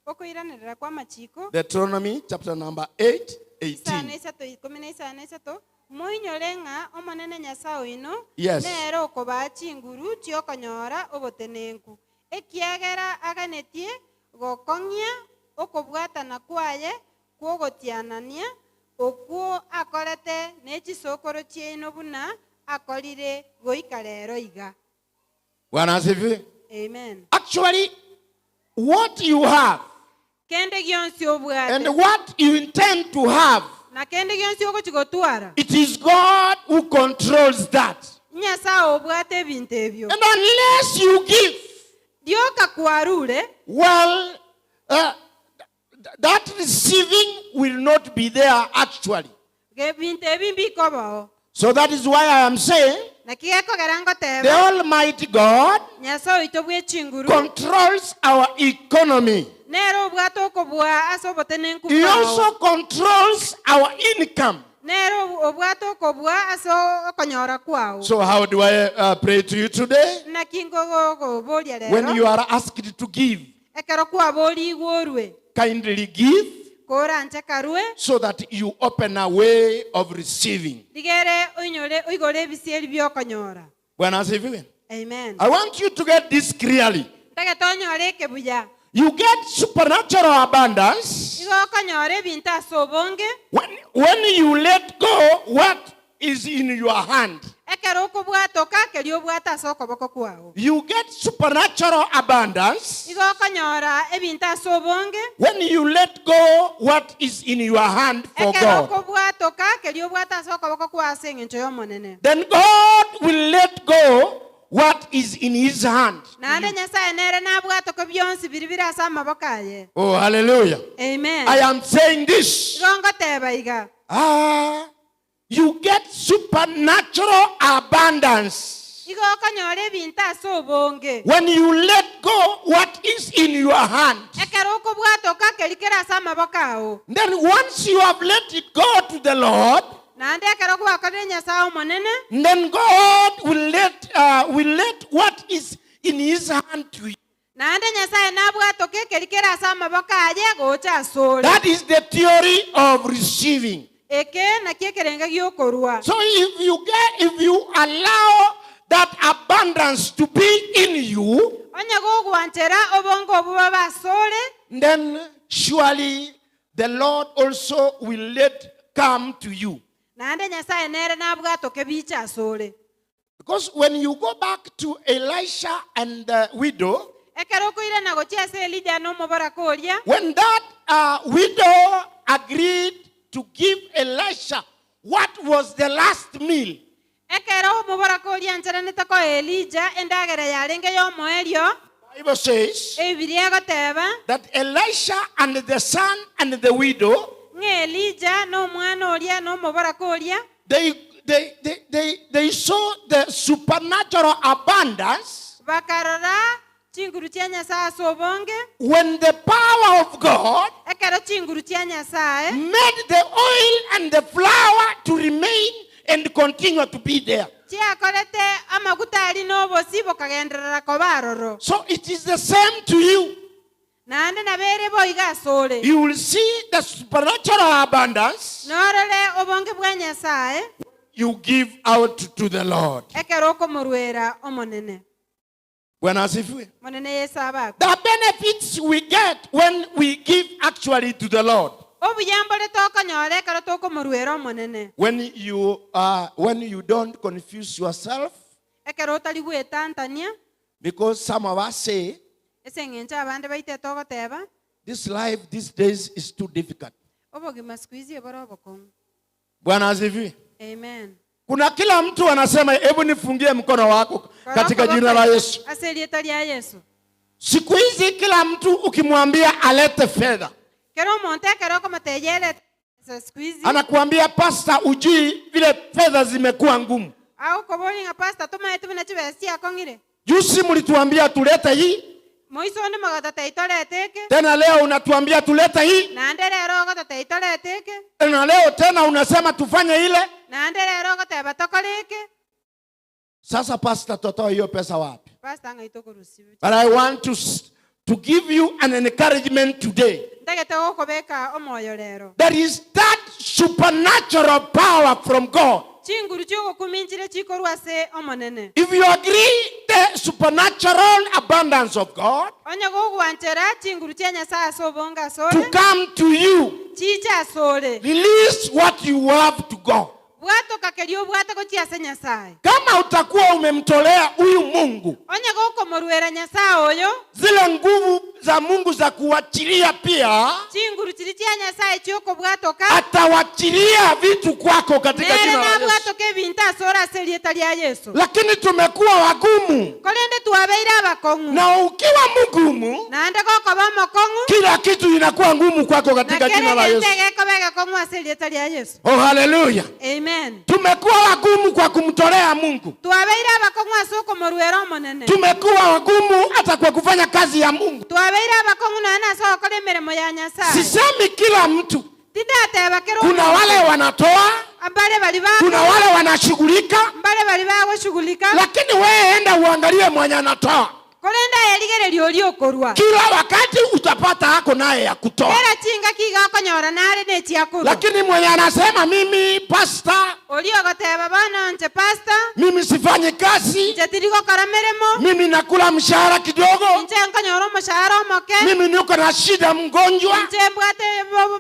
okoiranirira kwa machiko Deuteronomy chapter number 8, 18. isato ikomena isato moinyore ng'a omonene Nyasaye ino Yes. nere okoba chinguru chiokonyora obotenenku ekiagera aganetie gokong'ia okobwatana kwaye kwogotianania okwo akorete nechisokoro chieno buna akorire goika rero iga. Bwana asifiwe. Amen. Actually, what you have kende gionsi obwate and what you intend to have, na kende gionsi ogochigotwara it is God who controls that. Nyasaye obwate ebintu ebyo. And unless you give, dioka kwarure well, that receiving will not be there actually. gebintu ebimbi kobao. So that is why I am saying na kigeko gerango teba the Almighty God Nyasaye oito bwe chinguru controls our economy. nero obwate okobwa ase obotenenku He bwao. also controls our income. nero obwate okobwa ase okonyora kwao. So how do I pray to you today? na kingo goboria When rero you are asked to give, ekero kwabori igorwe kindly give kora nche karwe so that you open a way of receiving. digere oinyore oigore ebisieri byokonyora. Bwana asifiwe. Amen. I want you to get this clearly. tage tonyore ekebuya You get supernatural abundance igo okonyora ebintu ase obonge when you let go what is in your hand. ekero okobwatoka keri obwate ase okoboko kwao. You get supernatural abundance igo okonyora ebintu ase obonge when you let go what is in your hand for ekero God. okobwatoka keri obwate ase okoboko kwao ase eng'encho y'omonene. Then God will let go what is in his hand. nande Nyasaye nere nabwatoka byonsi biri biri ase amaboko aye. Oh, hallelujah. Amen. I am saying this. igo ngoteba iga You get supernatural abundance igo okonyora ebinto ase obonge When you let go what is in your hand, ekero okobwata okakerikera ase amaboko ao then once you have let it go to the Lord, naende ekero gwakorire nyasaye omonene then God will let what is in his hand to you. naende nyasaye nabwata okekerikera ase amaboko aye gocha asore. That is the theory of receiving. Eke nakio ekerenge giokorwa. So if you allow that abundance to be in you, onye gogwanchera obongo obo babasore, then surely the Lord also will let come to you. naende nyasaye nere nabwata okebicha asore. Because when you go back to Elisha and the widow, ekero koire na gochia ase Elijah no mobara koria, when that widow agreed to give Elisha what was the last meal, ekero mobara koria ncheranete ko Elijah endagera yarenge yo moerio, Bible says ebiria goteba that Elisha and the son and the widow, nge Elijah no mwana oria no mobara koria, they saw the supernatural abundance bakarora chinguru chia nyasaye ase obonge, when the power of God ekero chinguru chia nyasaye made the oil and the flour to remain and continue to be there. chiakorete amaguta ari n'obosi bokagenderera kobaroro. So it is the same to you. naende nabere boiga asore You will see the supernatural abundance norore obonge bwa nyasaye you give out to the Lord. ekero okomorwera omonene Bwana asifiwe. monene Yesu abako. The benefits we get when we give actually to the Lord. obuyambo letokonyora ekero tokomorwera omonene When you don't confuse yourself, ekero otari gwetantania because some of us say ase eng'encho abande baite togoteba this life these days is too difficult. obogima siku hizi ebora obokong'u. Bwana asifiwe. Amen. Kuna kila mtu anasema hebu nifungie mkono wako katika jina la Yesu. ase rieta ria Yesu. Siku hizi kila mtu ukimwambia alete fedha, kero omonto ekero okomoteyere siku hizi anakuambia pastor, ujui vile fedha zimekuwa ngumu. au kobori nga pastor tumaete buna chibesi akong'ire Juzi mlituambia tulete hii, moiso ndi magotata itoreteke tena leo unatuambia tulete hii, naende rero ogotata itoreteke na leo tena unasema tufanye ile. naende rero ogoteba tokoreke. Sasa pastor, tutoa hiyo pesa wapi? pastor nga itokorusibu But I want to give you an encouragement today. ndagete gokobeka omoyo rero There is that supernatural power from God. chinguru chiogokuminchire chikorwa ase omonene. If you agree the supernatural abundance of God onye gogwanchera chinguru chia nyasaye ase obonga to asore come to you, chicha asore release what you have to God. bwato kakerio bwate gochia ase nyasaye. Kama utakuwa umemtolea huyu Mungu onye gokomorwera nyasaye oyo zile nguvu za Mungu za kuachilia, pia chinguru chiri chia nyasaye chiokobwatoka atawachilia vitu kwako katika nere jina la Yesu. nabwatoka ebinto asore ase rieta ria Yesu. Lakini tumekuwa wagumu, korende twabeire abakong'u na ukiwa mgumu naende gokoba omokong'u kila kitu inakuwa ngumu kwako katika jina la Yesu. nakeregete gekobega ase rieta ria Yesu. Oh, haleluya. Amen. Tumekuwa wagumu kwa kumtolea Mungu. twabeire abakong'u ase okomorwera omonene. Tumekuwa wagumu hata kwa kufanya kazi ya Mungu. twabeire abakong'u nane ase gokora emeremo ya nyasaye. Sisemi kila mtu. tindateba kero Kuna wale wanatoa, ambale bali ba kuna wale wanashughulika, mbale bali bagoshughulika lakini wewe enda uangalie mwenye anatoa. korenda yerigererio riokorwa Kila wakati utapata hako naye ya kutoa. era chinga kiga okonyora nare nechiakorwa. Lakini mwenye anasema mimi pastor, oliogoteba bana nche pastor mimi sifanyi kazi, nche tiri gokora meremo mimi nakula mshahara kidogo, nche nkonyora omoshahara omoke mimi niko na shida, mgonjwa, nche mbwate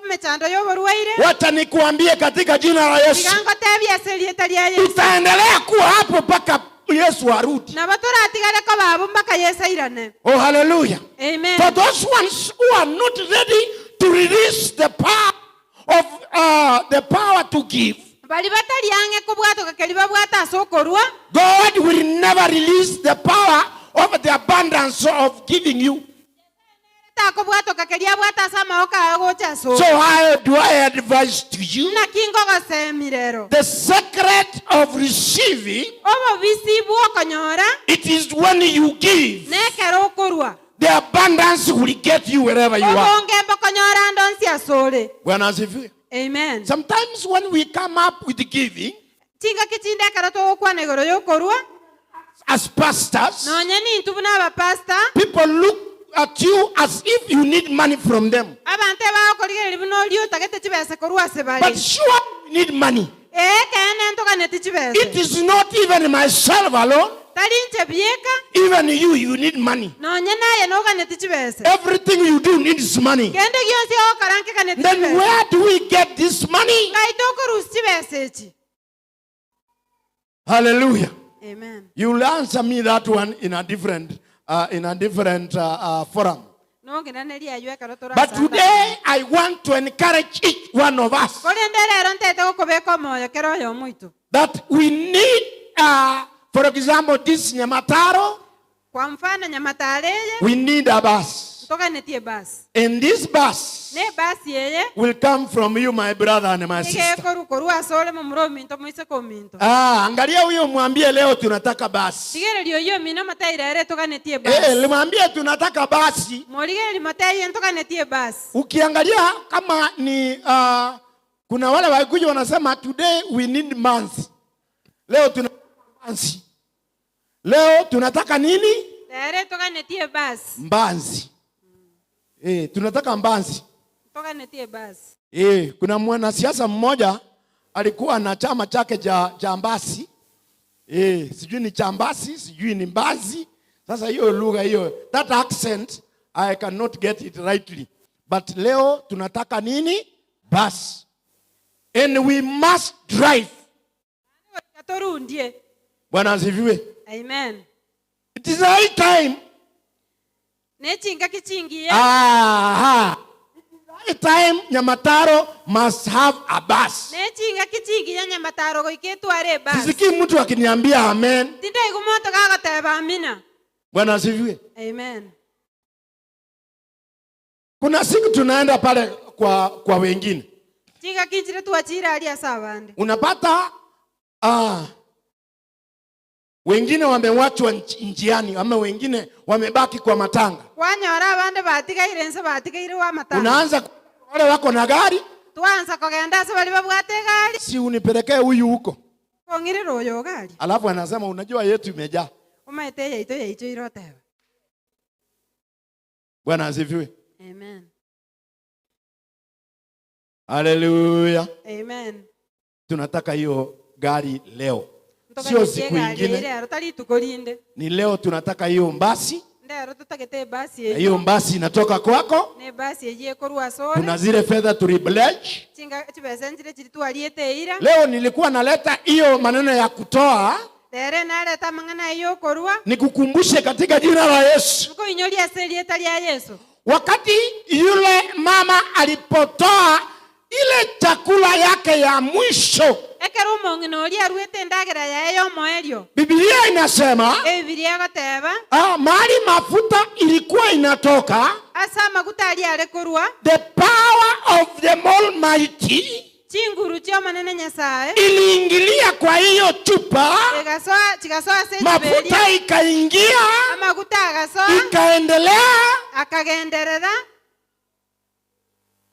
mechando yoborwaire. wacha nikuambie katika jina la Yesu, igangotebia ase rieta ria Yesu tutaendelea kuwa hapo mpaka Yesu arudi. nabo toratigare ko babo mpaka Yesu airane. Oh, hallelujah. Amen. For those ones who are not ready to release the power to give, bali batariange kubwatoka keri babwata ase okorwa God will never release the power of the abundance of giving you. akobwato kakeria bwata sama oka agocha so. So how do I advise to you? Na kingo gosemirero. The secret of receiving, Obo bisibu okonyora. it is when you give. Nekero okorwa. The abundance will get you wherever you are. Obonge mbokonyora ndonsi asole. Bwana asifiwe. Amen. Sometimes when we come up with giving, Tinga kitinde karato okwa negoro yokorwa. as pastors, Nonyeni ntubuna ba pastor. people look at you as if you need money from them. Abante ba okorigere libuno lyo tagete chibese korwa sebali. But sure, you need money. Kene ntoka neti chibese. It is not even myself alone. Talinche bieka. Even you need money. Nonyena ye noka neti chibese. Everything you do needs money. Kende gyonsi okaranke kaneti Then chibese. where do we get this money? Ngaitoko rusi chibese chi. Hallelujah. Amen. You will answer me that one in a different forum. But today I want to encourage each one of us that we need, for example, this Nyamataro. We need a bus. And this bus will come from you, my brother and my sister. Angalia huyo mwambie leo tunataka basi. Limwambie tunataka basi. Ukiangalia kama ni kuna wale wakuja wanasema today we need month. Leo tunataka mbanzi. Leo tunataka nini? Mbanzi. Tunataka mbanzi. Kuna mwanasiasa mmoja alikuwa na chama chake cha mbasi. Sijui ni chambasi, sijui ni mbazi. Sasa hiyo lugha hiyo, that accent I cannot get it rightly. But leo tunataka nini? Bus. And we must drive. Bwana asifiwe. Amen. It is high time. High time Nyamataro must have a bus. Sisiki mtu akiniambia amen. Bwana asifiwe. Amen. Kuna siku tunaenda pale kwa wengine. Unapata wengine wamewachwa njiani ama wengine wamebaki kwa matanga. Unaanza wale wako na gari. Si unipelekee huyu huko. Alafu anasema unajua yetu imejaa. Bwana asifiwe. Amen. Hallelujah. Amen. Tunataka hiyo gari leo. Sio siku nyingine. Ni leo tunataka hiyo mbasi. Hiyo mbasi inatoka kwako. Kuna zile fedha to pledge. Leo nilikuwa naleta hiyo maneno ya kutoa. Nikukumbushe katika jina la Yesu. Wakati yule mama alipotoa ile chakula yake ya mwisho, Biblia inasema mahali mafuta ilikuwa inatoka, the power of the Almighty iliingilia kwa hiyo chupa, mafuta ikaingia, ikaendelea,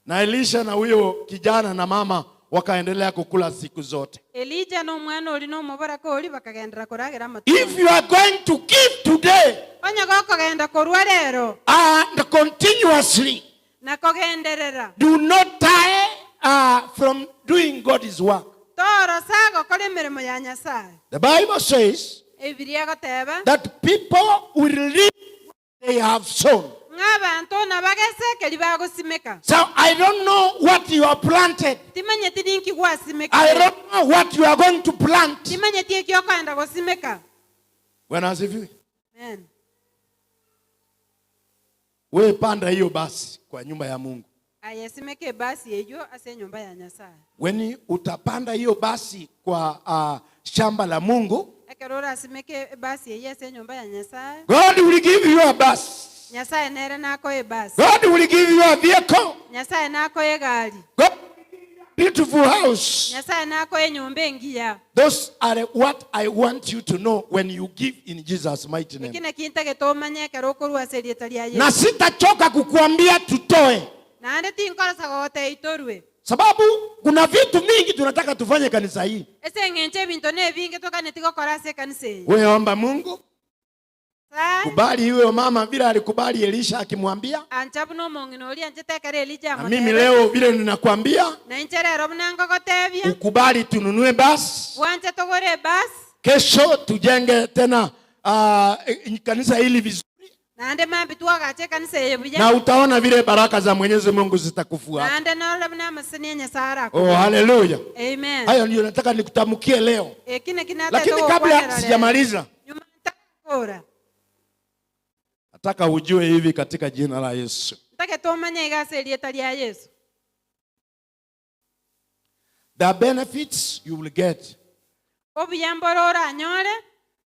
na Elisha na huyo kijana na mama wakaendelea kukula siku zote. If you are going to give today and continuously, do not tire from doing God's work. The Bible says that people will reap what they have sown. So I don't know what you are planted. I don't know what you are going to plant. When I say we panda hiyo basi kwa nyumba ya Mungu. When utapanda hiyo basi kwa shamba la Mungu, God will give you a bus. Nyasaye nere nakoye bus. God will give you a vehicle. Nyasaye nakoye gari. God will give you a beautiful house. Nyasaye nakoye nyumba engiya. Those are what I want you to know when you give in Jesus' mighty name. Ikine kintage tomanye kerokorwa serietalia Yesu. Na sitachoka kukuambia tutoe. Na ande tinkora sagote itorwe. Sababu kuna vitu mingi tunataka tufanye kanisa hii. Ese ngenche bintu ne bingi toka netiko korase kanisa hii. Wewe omba Mungu. Kubali iwe mama vile alikubali Elisha akimwambia. Anchabu no mongino oli anchetekere Elijah Na mimi leo vile ninakwambia. Na inchere robnango kotebia. Ukubali tununue basi. Wanche togore basi. Kesho tujenge tena kanisa hili vizuri. Na ande mambi tuwagache kanisa yebuja. Na utaona vile baraka za Mwenyezi Mungu zitakufuata. Na ande na robna masania nyasara. Oh, hallelujah. Amen. Hayo ndio nataka nikutamkie leo. Lakini kabla sijamaliza. Nataka ujue hivi katika jina la Yesu. Nataka tomanye igase lietalia Yesu. The benefits you will get. Obuyamborora anyore.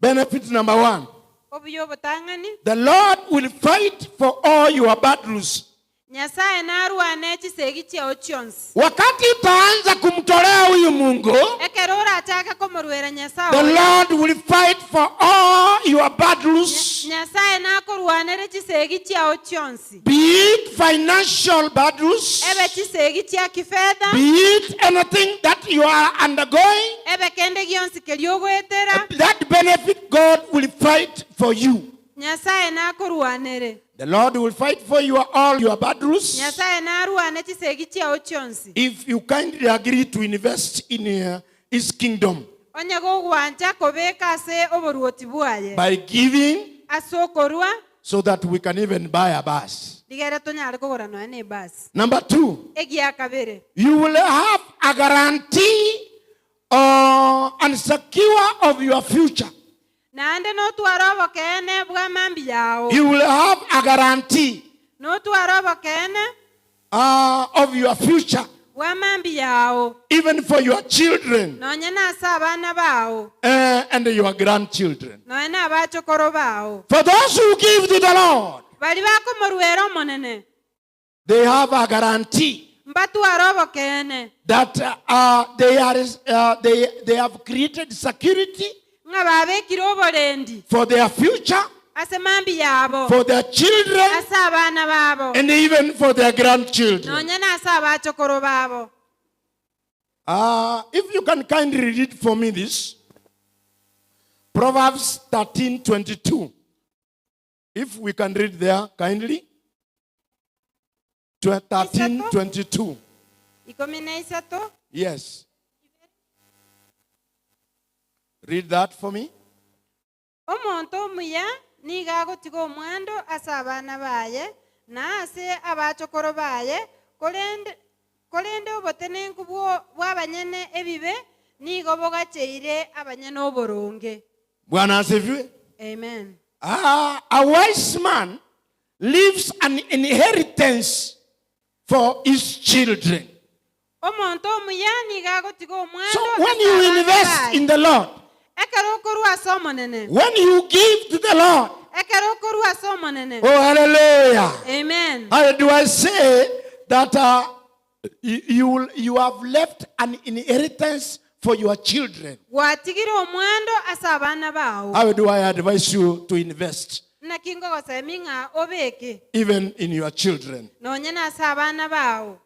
Benefit number 1. Obuyobotangani. The Lord will fight for all your battles. Nyasaye narwane chisegi chao chionsi. Wakati utaanza kumtolea huyu Mungu, ekerora ataka komorwera Nyasaye. the Lord will fight for all your battles. Nyasaye nakorwanere chisegi chao chionsi. Be it financial battles. Ebe chisegi chia kifedha. Be it anything that you are undergoing. Ebe kende gionsi keliogoetera. That benefit God will fight for you. Nyasaye nakorwanere. The Lord will fight for all your battles. Nyasaye narwane chisegi chao chionsi. If you kindly agree to invest in His kingdom. Onyago gwanja kobeka se oboruoti bwaye. By giving. Asokorwa. So that we can even buy a bus. Digere tonyare kogora no ene bus. Number 2. Egia kabere. You will have a guarantee and secure of your future. Na ande no tuarobo kene bwa mambi yao. You will have a guarantee. No tuarobo kene of your future. Bwa mambi yao. Even for your children. No nyana sabana bao. And your grandchildren. No ena abachokoro bao. For those who give to the Lord. Bali bako moruero monene. They have a guarantee. Mbatu arobo kene. That they have created security. For their future. For their children. And even for their grandchildren. If you can kindly read for me this. Proverbs 13:22. If we can read there kindly. 13:22. Yes. Read that for me. Omonto muya niga gotigo mwando asabana baye na ase abachokoro baye kolende obotenenku bwabanyene ebibe nigo bogacheire abanyene oboronge. Bwana asifiwe. Amen. A wise man leaves an inheritance for his children. So when you invest in the Lord, when you give to the Lord, oh hallelujah. Amen. How do I say that you have left an inheritance for your children? How do I advise you to invest? Even in your children.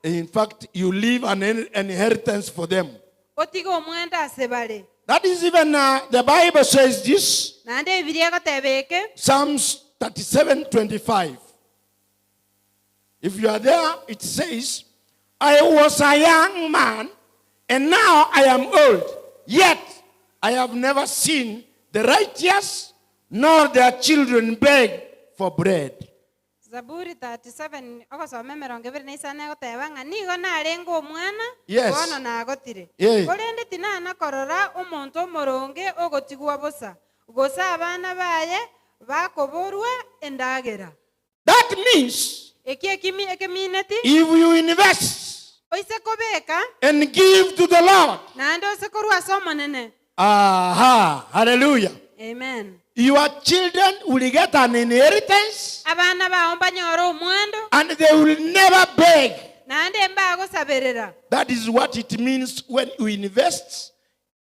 In fact, you leave an inheritance for them. That is even the Bible says this. Psalms 37:25. If you are there, it says, I was a young man, and now I am old. Yet I have never seen the righteous, nor their children beg for bread. Zaburi 37 okosome merongo ibiri na isane goteba ng'a nigo narenga omwana bono nagotire korende tinana korora omonto omoronge ogotigwa bosa gosa abana baye bakoborwa endagera. That means if you invest and give to the Lord, nande osekorwa somonene. aha, hallelujah. Amen. your children will get an inheritance abana bawo banyora omwendo and they will never beg. nande mbagosaberera. That is what it means when you invest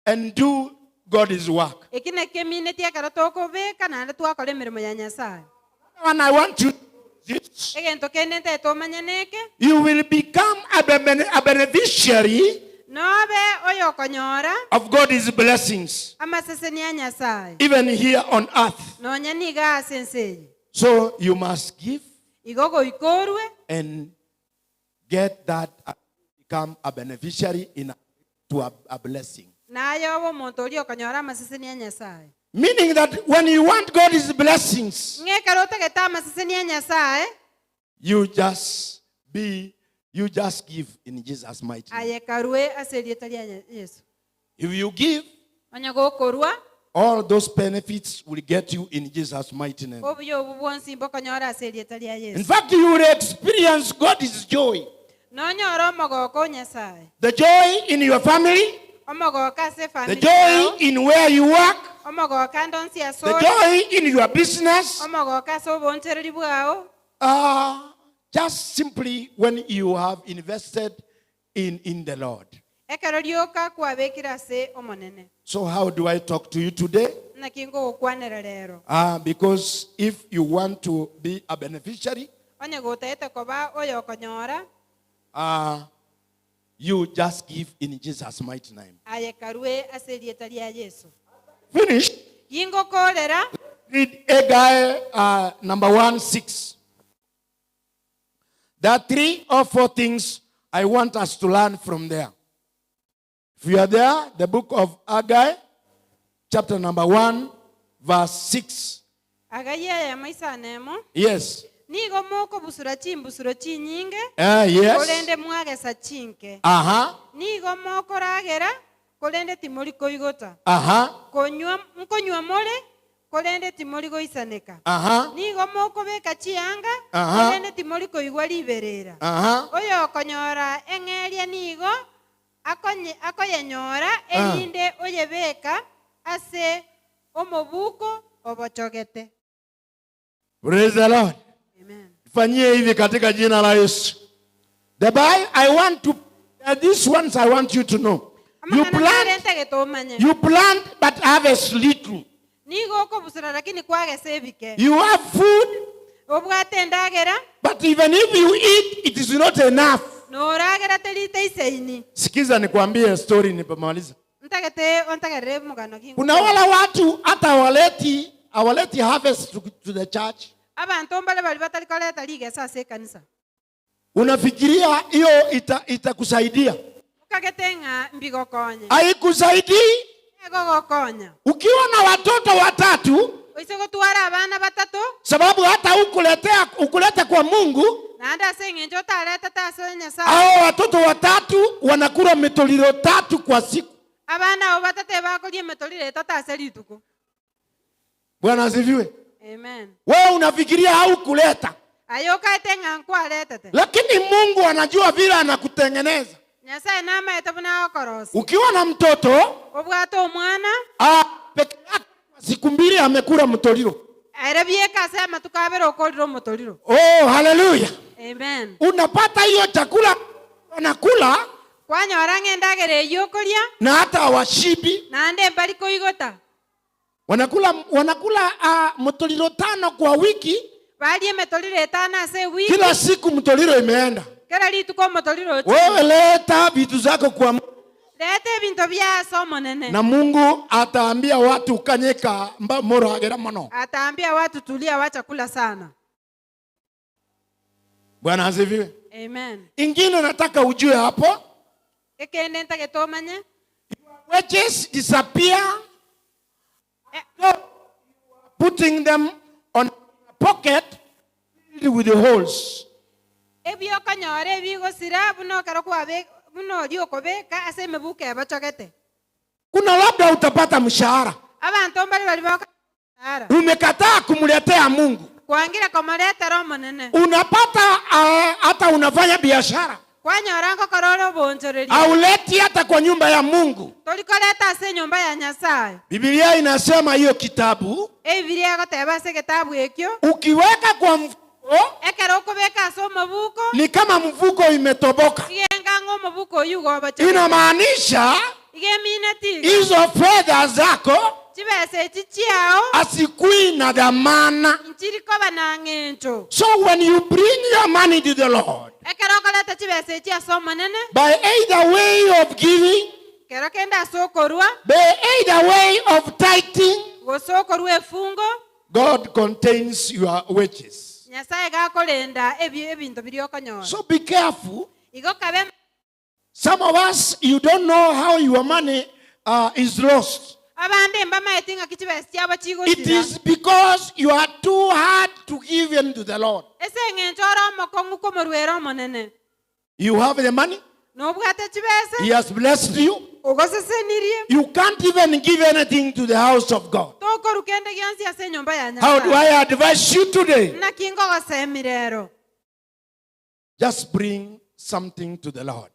and do God's work. Ekine kemine tiakara tokobeka nande twakora emirimo ya Nyasaye. And I want you to do this. Egento kende ntetomanyaneke You will become a beneficiary nobe oyo okonyora of God's blessings, amaseseni ya Nyasaye even here on earth. nonya niga asenseyi So you must give igogo ikorwe and get that, become a beneficiary to a blessing. nayo obo omonto oli okonyora amaseseni ya Nyasaye. Meaning that when you want God's blessings, Ngekero otageta amaseseni ya Nyasaye you just give in Jesus' mighty name. ayekarwe aserieta lya Yesu. If you give, Onya gokorwa all those benefits will get you in Jesus' mighty name. obuyo obu bwonsi mbokonyora aserieta lya In Yesu. fact, you will experience God's joy. Nonyora omogoko Nyasaye. The joy in your family, Omogoko ase the family. joy in where you work, Omogoko andonsi the asore. joy in your business. Omogoko ase obonchereri bwao. Just simply when you have invested in the Lord. Ekero lyoka kwabekira ase omonene. So how do I talk to you today? Nakingo okwanera lero. Because if you want to be a beneficiary, Onya gotaete koba oyo okonyora you just give in Jesus' mighty name. ayekarwe aserieta lya Yesu. Finish. Yingo kolera Read Haggai number 1:6. There are 3 or 4 things I want us to learn from there. If you are there, the book of Haggai, chapter number 1, verse 6. agaya ya maisa nemo. Yes. Nigo moko busura chinyinge. Yes. Kolende mwagesa chinke. Nigo moko ragera kolende timori koigota. Nkonywa mole kolende timori goisaneka. Nigo moko beka chianga kolende timori koigwa liberera. Oyo okonyora engeria nigo akoyenyora elinde oyebeka ase omobuko obochogete. Praise the Lord. Amen. Fanyie hivi katika jina la Yesu. The Bible, these ones I want you to know. You plant but harvest little. You have food, but even if you eat, it is not enough. Sikiza nikwambie story nipomaliza. Kuna wala watu hata hawaleti harvest to the church. Unafikiria hiyo itakusaidia? Haikusaidii. Ukiwa na watoto 3, sababu hata ukuleta kwa Mungu, hao watoto 3 wanakula mitoliro 3 kwa siku. Bwana asifiwe. Amen. Wewe unafikiria haukuleta, lakini Mungu anajua vile anakutengeneza. Ukiwa na mtoto peke yake siku 2 amekula mtoliro. Oh, hallelujah. Amen. Unapata hiyo chakula wanakula na hata hawashibi. Wanakula mtoliro 5 kwa wiki. Kila siku mtoliro imeenda. Wewe leta vitu zako kwa Mungu. Na Mungu ataambia watu kanyeka moro agera mono. Ataambia watu tulia, wacha kula sana. Bwana asifiwe. Amen. Ingine nataka ujue hapo. Wages disappear. Putting them on a pocket filled with the holes. Kuna labda utapata mshahara. Umekataa kumletea Mungu. Unapata hata unafanya biashara. Kwanyorango kororo bonjoreri. Hauleti hata kwa nyumba ya Mungu. Tulikoleta ase nyumba ya Nyasaye. Biblia inasema hiyo kitabu Biblia goteba ase kitabu ekyo. Ukiweka kwa mfuko, ekero kubeka ase omubuko. Ni kama mfuko imetoboka. Igenga ngomubuko yugo bacha. Inamaanisha hizo fedha zako asikui na dhamana. So when you bring your money to the Lord, by either way of giving, by either way of tithing, God contains your wages. So be careful. Some of us, you don't know how your money is lost. It is because you are too hard to give in to the Lord. You have the money. He has blessed you. You can't even give anything to the house of God. How do I advise you today? Just bring something to the Lord.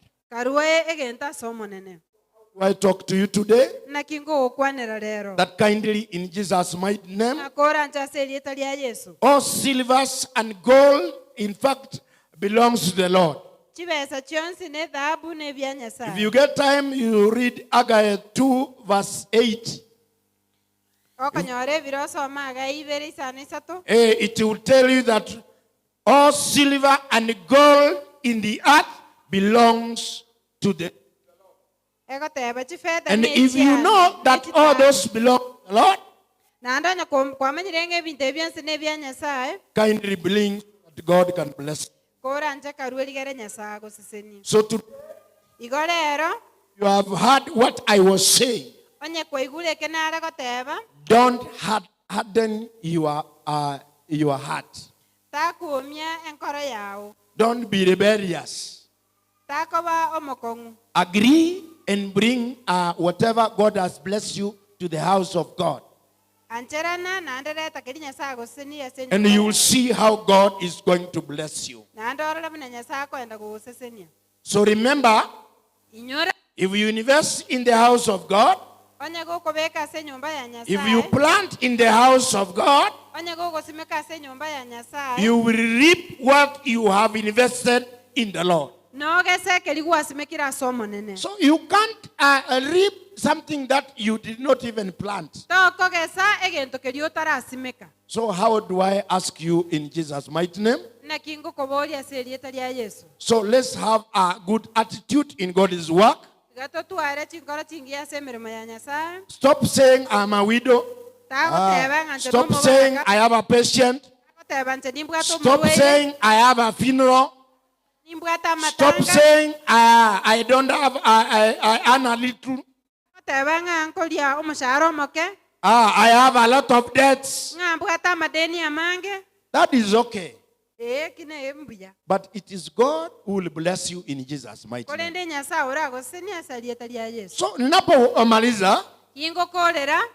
I talk to you today that kindly in Jesus' mighty name, all silvers and gold, in fact, belongs to the Lord. If you get time, you read Haggai 2 verse 8. It will tell you that all silver and gold in the earth belongs to the Lord. And if you know that all those belong to the Lord, kindly believe that God can bless you. So today, you have heard what I was saying. Don't harden your heart. Don't be rebellious. Agree and bring whatever God has blessed you to the house of God. And you will see how God is going to bless you. So remember, if you invest in the house of God, if you plant in the house of God, you will reap what you have invested in the Lord. So you can't reap something that you did not even plant. So how do I ask you in Jesus' mighty name? So let's have a good attitude in God's work. Stop saying I'm a widow. Stop saying I have a patient. Stop saying I have a funeral. Stop saying I don't have, I earn a little. I have a lot of debts. That is okay. But it is God who will bless you in Jesus' mighty name. So ninapomaliza,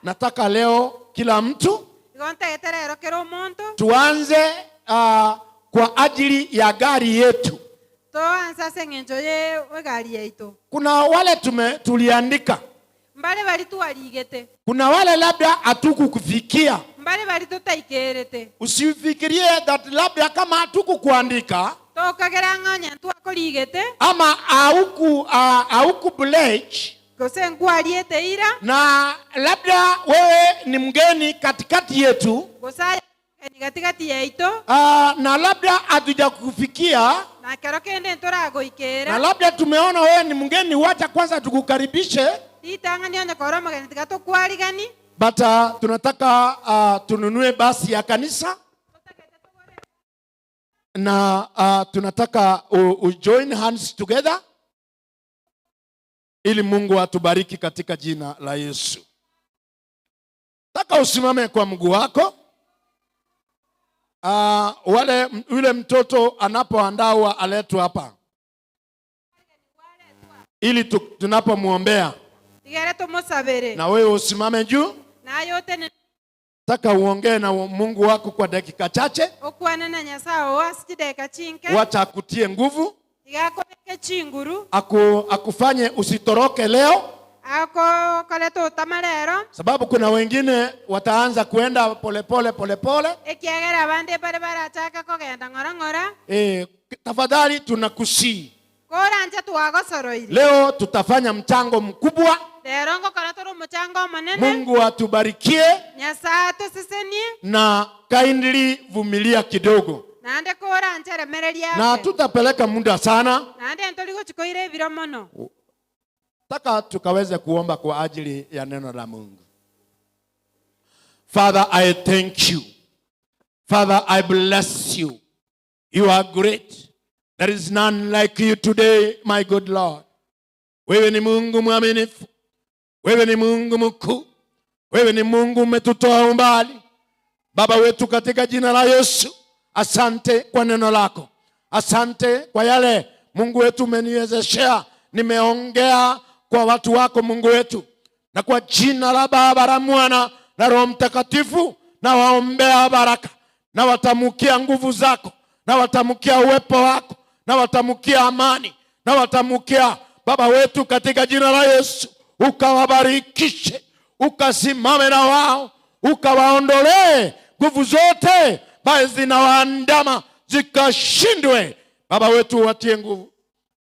nataka leo kila mtu tuanze kwa ajili ya gari yetu. Kuna wale tuliandika. Kuna wale labda hatukukufikia. Usifikirie that labda kama hatukukuandika ama hauku pledge na labda wewe ni mgeni katikati yetu na labda hatujakufikia na labda tumeona wewe ni mgeni, wacha kwanza tukukaribishe. But tunataka tununue basi ya kanisa na tunataka join hands together ili Mungu atubariki katika jina la Yesu. Taka usimame kwa mguu wako. Yule mtoto anapoandawa aletwe hapa ili tunapomuombea. Na wewe usimame juu. Taka uongee na Mungu wako kwa dakika chache. Wacha akutie nguvu. igakobeke chinguru akufanye usitoroke leo, akokoleto tamarero sababu kuna wengine wataanza kuenda polepole polepole. ekiagera abande bare barachaka kogenda ng'ora Tafadhali tunakusii, koranje twagosoroire leo tutafanya mchango mkubwa. rero ngokora turi umuchango munene. Mungu atubarikie Nyasaye atusisenie na kindly vumilia kidogo, nande koranje remereria na tutapeleka muda sana. nande ntoli gochikoire ebiro mono. Taka tukaweze kuomba kwa ajili ya neno la Mungu. Father, I thank you. Father, I bless you. You are great. There is none like you today, my good Lord. Wewe ni Mungu mwaminifu. Wewe ni Mungu mkuu. Wewe ni Mungu umetutoa umbali. Baba wetu, katika jina la Yesu, asante kwa neno lako. Asante kwa yale Mungu wetu umeniwezeshea. Nimeongea kwa watu wako Mungu wetu. Na kwa jina la Baba, la Mwana na Roho Mtakatifu, na waombea baraka, na watamukia nguvu zako, na watamukia uwepo wako, na watamukia amani, na watamukia Baba wetu, katika jina la Yesu, ukawabarikishe, ukasimame na wao, ukawaondolee nguvu zote bali zinawaandama zikashindwe. Baba wetu, watie nguvu.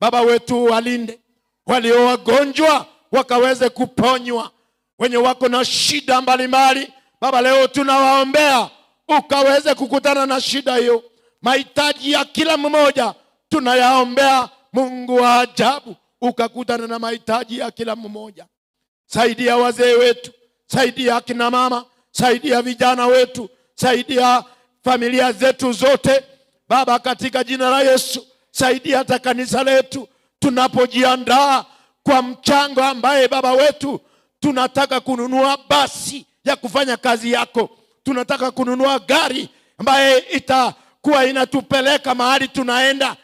Baba wetu, walinde walio wagonjwa wakaweze kuponywa, wenye wako na shida mbalimbali Baba, leo tunawaombea ukaweze kukutana na shida hiyo. Mahitaji ya kila mmoja tunayaombea, Mungu wa ajabu, ukakutana na mahitaji ya kila mmoja. Saidia wazee wetu, saidia akina mama, saidia vijana wetu, saidia familia zetu zote Baba, katika jina la Yesu. Saidia hata kanisa letu tunapojiandaa kwa mchango ambaye Baba wetu tunataka kununua basi ya kufanya kazi yako. Tunataka kununua gari ambaye itakuwa inatupeleka mahali tunaenda,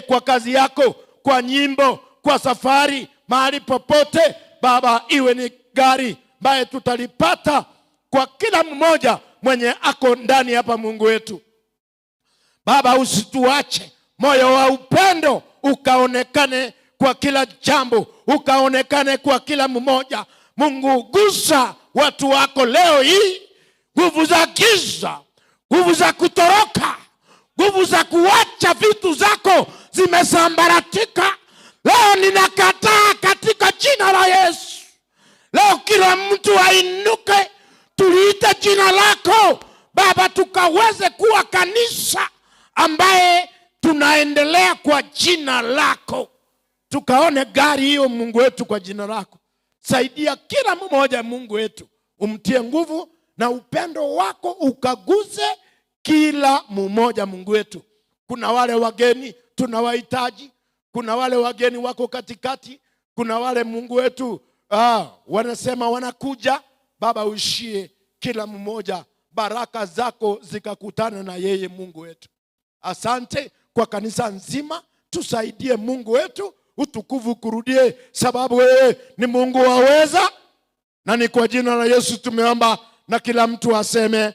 kwa kazi yako, kwa nyimbo, kwa safari, mahali popote Baba, iwe ni gari ambaye tutalipata kwa kila mmoja mwenye ako ndani hapa. Mungu wetu Baba, usituache, moyo wa upendo ukaonekane kwa kila jambo, ukaonekane kwa kila mmoja. Mungu, gusa watu wako leo hii, nguvu za giza, nguvu za kutoroka, nguvu za kuacha vitu zako zimesambaratika, leo ninakataa katika jina la Yesu. Leo kila mtu ainuke, tuliite jina lako Baba, tukaweze kuwa kanisa ambaye tunaendelea kwa jina lako. Tukaone gari hiyo Mungu wetu kwa jina lako. Saidia kila mmoja Mungu wetu, umtie nguvu na upendo wako ukaguze kila mmoja Mungu wetu. Kuna wale wageni tunawahitaji, kuna wale wageni wako katikati, kuna wale Mungu wetu wanasema wanakuja. Baba, uishie kila mmoja, baraka zako zikakutana na yeye Mungu wetu. Asante kwa kanisa nzima, tusaidie Mungu wetu, utukufu kurudie, sababu wewe ni Mungu waweza. Na ni kwa jina la Yesu tumeomba, na kila mtu aseme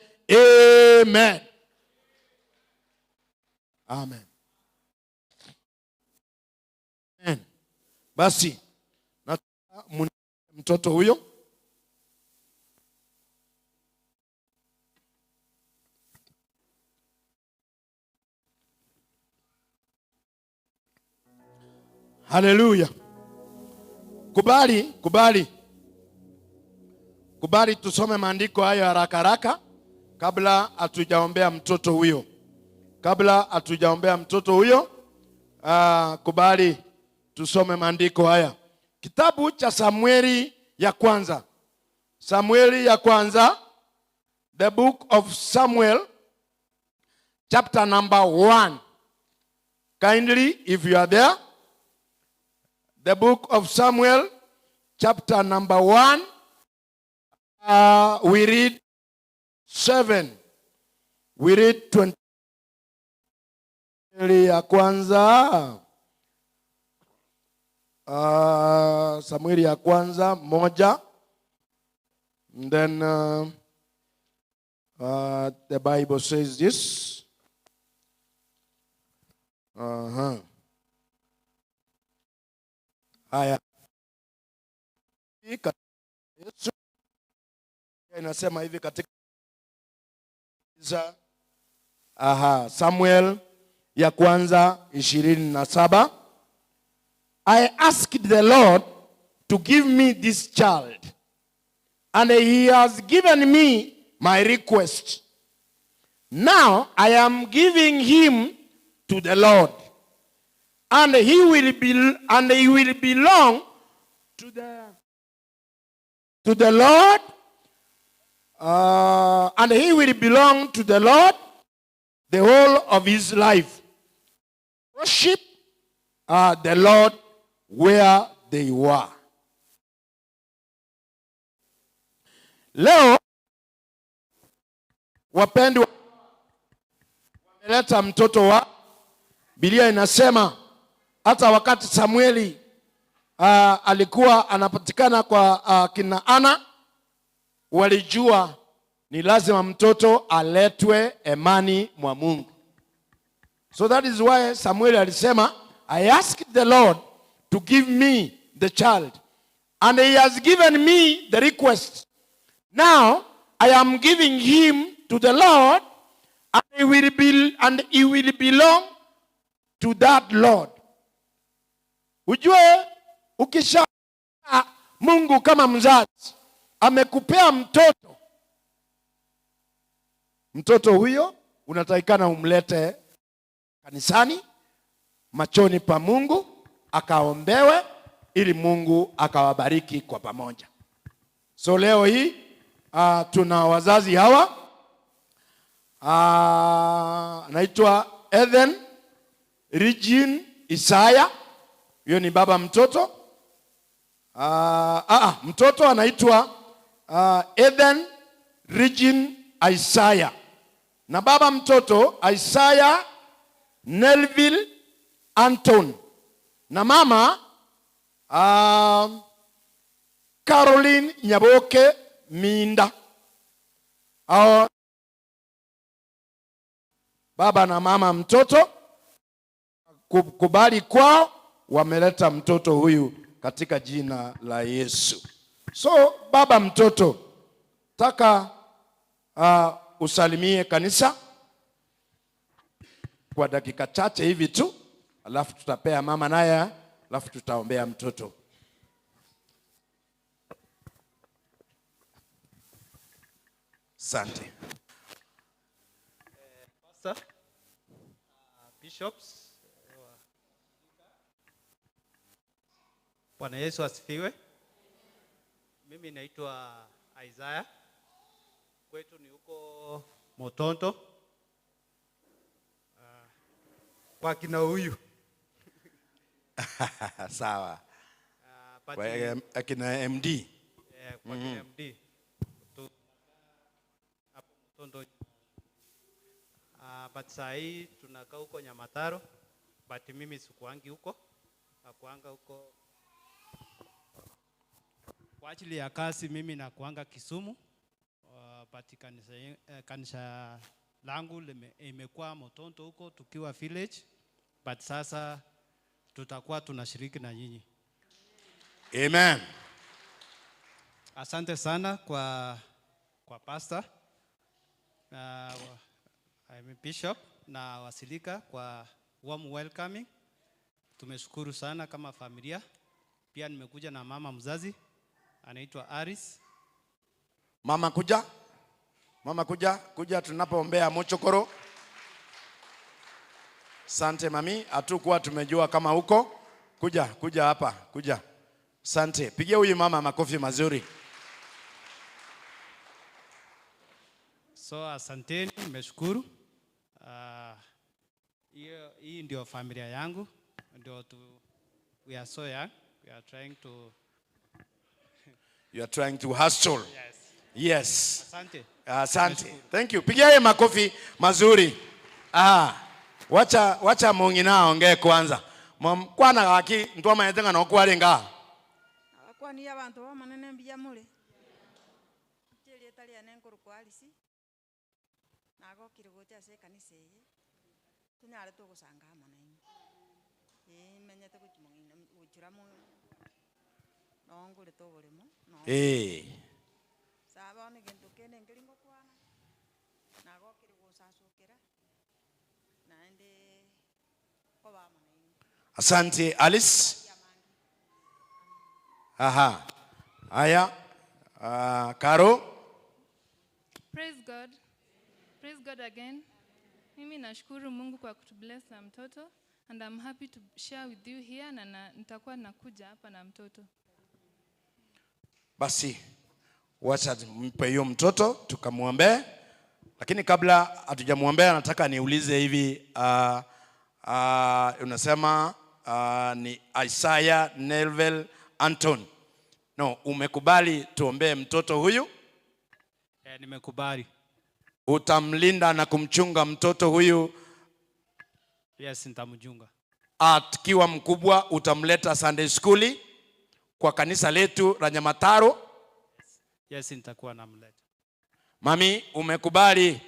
amen. Amen. Amen. Basi na mtoto huyo haleluya. Kubali tusome maandiko hayo haraka haraka kabla hatujaombea mtoto huyo. Kubali tusome maandiko haya. Kitabu cha Samueli ya kwanza. The book of Samuel, chapter number 1. Kindly, if you are there. The book of Samuel, chapter number 1. We read 7. We read 20. Ya kwanza. Samueli ya kwanza 1. And then the Bible says this. Haya. Yesu inasema hivi katika Samuel ya kwanza 27. I asked the Lord to give me this child, and he has given me my request. Now I am giving him to the Lord, and he will belong to the Lord, and he will belong to the Lord the whole of his life. Worship the Lord where they were. Leo wapendwa, wameleta mtoto wa Biblia inasema hata wakati Samueli alikuwa anapatikana kwa kina Ana, walijua ni lazima mtoto aletwe emani mwa Mungu. So that is why Samuel alisema, I asked the Lord to give me the child, and he has given me the request. Now I am giving him to the Lord, and he will belong to that Lord. Ujue ukisha Mungu kama mzazi amekupea mtoto huyo unatakikana umlete kanisani machoni pa Mungu akaombewe ili Mungu akawabariki kwa pamoja. So leo hii tuna wazazi hawa anaitwa Eden Regine Isaya, huyo ni baba mtoto. Mtoto anaitwa Eden Regine Isaya, na baba mtoto Isaya Nelville Anton, na mama Caroline Nyaboke Minda. Baba na mama mtoto kubali kwao, wameleta mtoto huyu katika jina la Yesu. So baba mtoto, taka usalimie kanisa kwa dakika chache hivi tu, alafu tutapea mama naye, alafu tutaombea mtoto. Asante. Pastor, bishops, Bwana Yesu asifiwe. Mimi naitwa Isaiah. Kwetu ni huko Motonto. Kwa kina huyu. Sawa. Kwa akina MD. Kwa kina MD. Hapo Motonto. But sai tunakaa huko Nyamataro. But mimi sikuangi huko. Nakuanga huko kwa ajili ya kazi. Mimi nakuanga Kisumu. But kanisa langu imekuwa Motonto huko tukiwa village. But sasa tutakuwa tunashiriki na nyinyi. Amen. Asante sana kwa pastor. I'm a bishop na wasilika kwa warm welcoming. Tumeshukuru sana kama familia. Pia nimekuja na mama mzazi anaitwa Aris. Mama kuja. Mama kuja tunapoombea Mochokoro. Sante mami, hatukuwa tumejua kama huko. Kuja hapa, kuja. Sante. Pigia huyu mama makofi mazuri. So asanteni, nimeshukuru. Hii ndio familia yangu. We are so young. We are trying to You are trying to hustle. Yes. Asante. Asante. Thank you. Pigia yeye makofi mazuri. Wacha mungi na ongee kwanza. Kwana gaki ntwa mayenga no kwalenga. Kwani abantu bamanene mbia mule. Cheli tali anenkuru kwalisi. Nago kirugote ase kanisa ye. Tunyale to gusanga manene. Menyete kuchira mu nongule tobulemo sabone gento kene ngilingo kwana nagokire gusasukira naende kobama Asante Alice. Aha. Haya. Karo. Praise God. Praise God again. Mimi nashukuru Mungu kwa kutubless na mtoto, and I'm happy to share with you here, na nitakuwa nakuja hapa na mtoto. Basi wacha mpe hiyo mtoto tukamwombee, lakini kabla hatujamuombea nataka niulize hivi unasema ni Isaiah Neville Anton. No, umekubali tuombee mtoto huyu? Nimekubali. Utamlinda na kumchunga mtoto huyu? Yes, nitamchunga. Akiwa mkubwa utamleta Sunday school kwa kanisa letu la Nyamataro? Yes, nitakuwa namleta. Mami, umekubali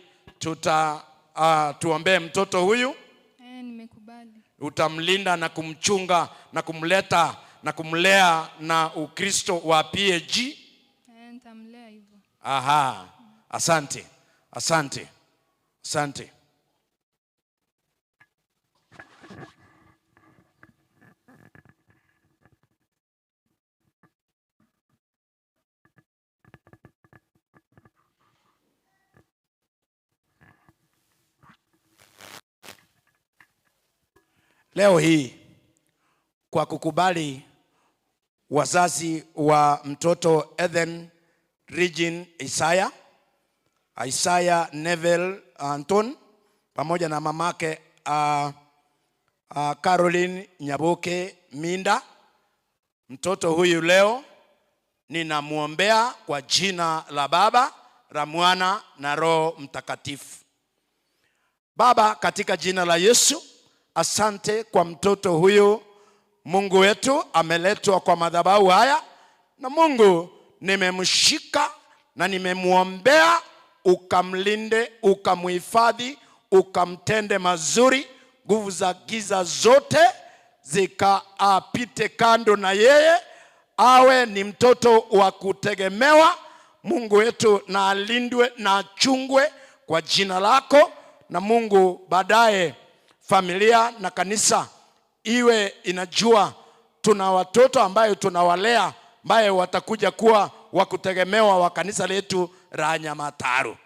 tuombee mtoto huyu? Nimekubali. Utamlinda na kumchunga na kumleta na kumlea na Ukristo wa PAG? Nitamlea hivyo. Aha. Asante. Asante. Asante. Leo hii kwa kukubali wazazi wa mtoto Eden Regine Isaiah Neville Anton pamoja na mamake Caroline Nyaboke Minda, mtoto huyu leo ninamuombea kwa jina la Baba, la Mwana na Roho Mtakatifu. Baba, katika jina la Yesu, asante kwa mtoto huyu. Mungu wetu ameletwa kwa madhabahu haya, na Mungu nimemshika na nimemuombea, ukamlinde, ukamhifadhi, ukamtende mazuri. Nguvu za giza zote zikapite kando na yeye, awe ni mtoto wa kutegemewa. Mungu wetu na alindwe na achungwe kwa jina lako, na Mungu baadaye familia na kanisa iwe inajua tuna watoto ambayo tunawalea ambayo watakuja kuwa wa kutegemewa wa kanisa letu la Nyamataro.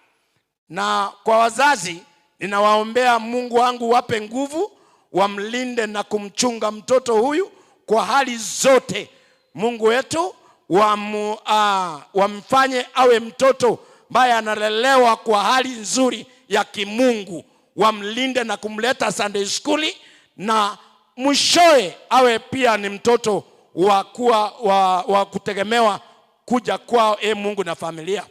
Na kwa wazazi ninawaombea, Mungu wangu wape nguvu, wamlinde na kumchunga mtoto huyu kwa hali zote. Mungu wetu wamfanye awe mtoto ambaye analelewa kwa hali nzuri ya kimungu. Wamlinde na kumleta Sunday school, na mwishoe awe pia ni mtoto wa kutegemewa kuja kwao Mungu na familia.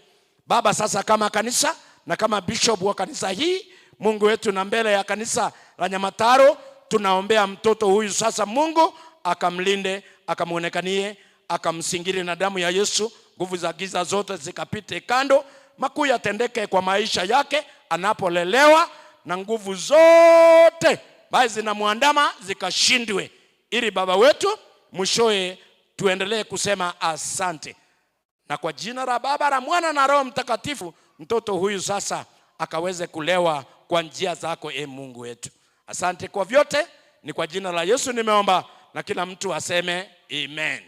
Baba, sasa kama kanisa na kama bishop wa kanisa hii, Mungu wetu, na mbele ya kanisa la Nyamataro, tunaombea mtoto huyu sasa. Mungu akamlinde, akamuonekanie, akamsingiri na damu ya Yesu. Nguvu za giza zote zikapite kando, makuu yatendeke kwa maisha yake anapolelewa, na nguvu zote basi zinamwandama zikashindwe, ili Baba wetu mwishoe tuendelee kusema asante. Na kwa jina la Baba, la Mwana na Roho Mtakatifu, mtoto huyu sasa akaweze kulewa kwa njia zako Mungu wetu. Asante kwa vyote, ni kwa jina la Yesu nimeomba, na kila mtu aseme amen.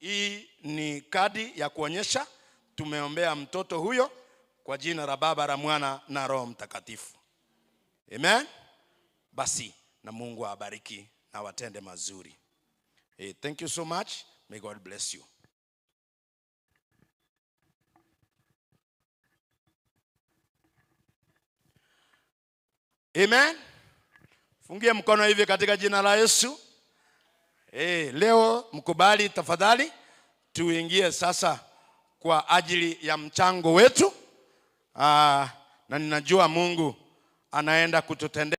Hii ni kadi ya kuonyesha tumeombea mtoto huyo kwa jina la Baba, la Mwana na Roho Mtakatifu. Amen. Basi na Mungu awabariki na watende mazuri. Thank you so much. May God bless you. Amen. Fungie mkono hivi katika jina la Yesu. Leo mkubali tafadhali, tuingie sasa kwa ajili ya mchango wetu. Na ninajua Mungu anaenda kututendea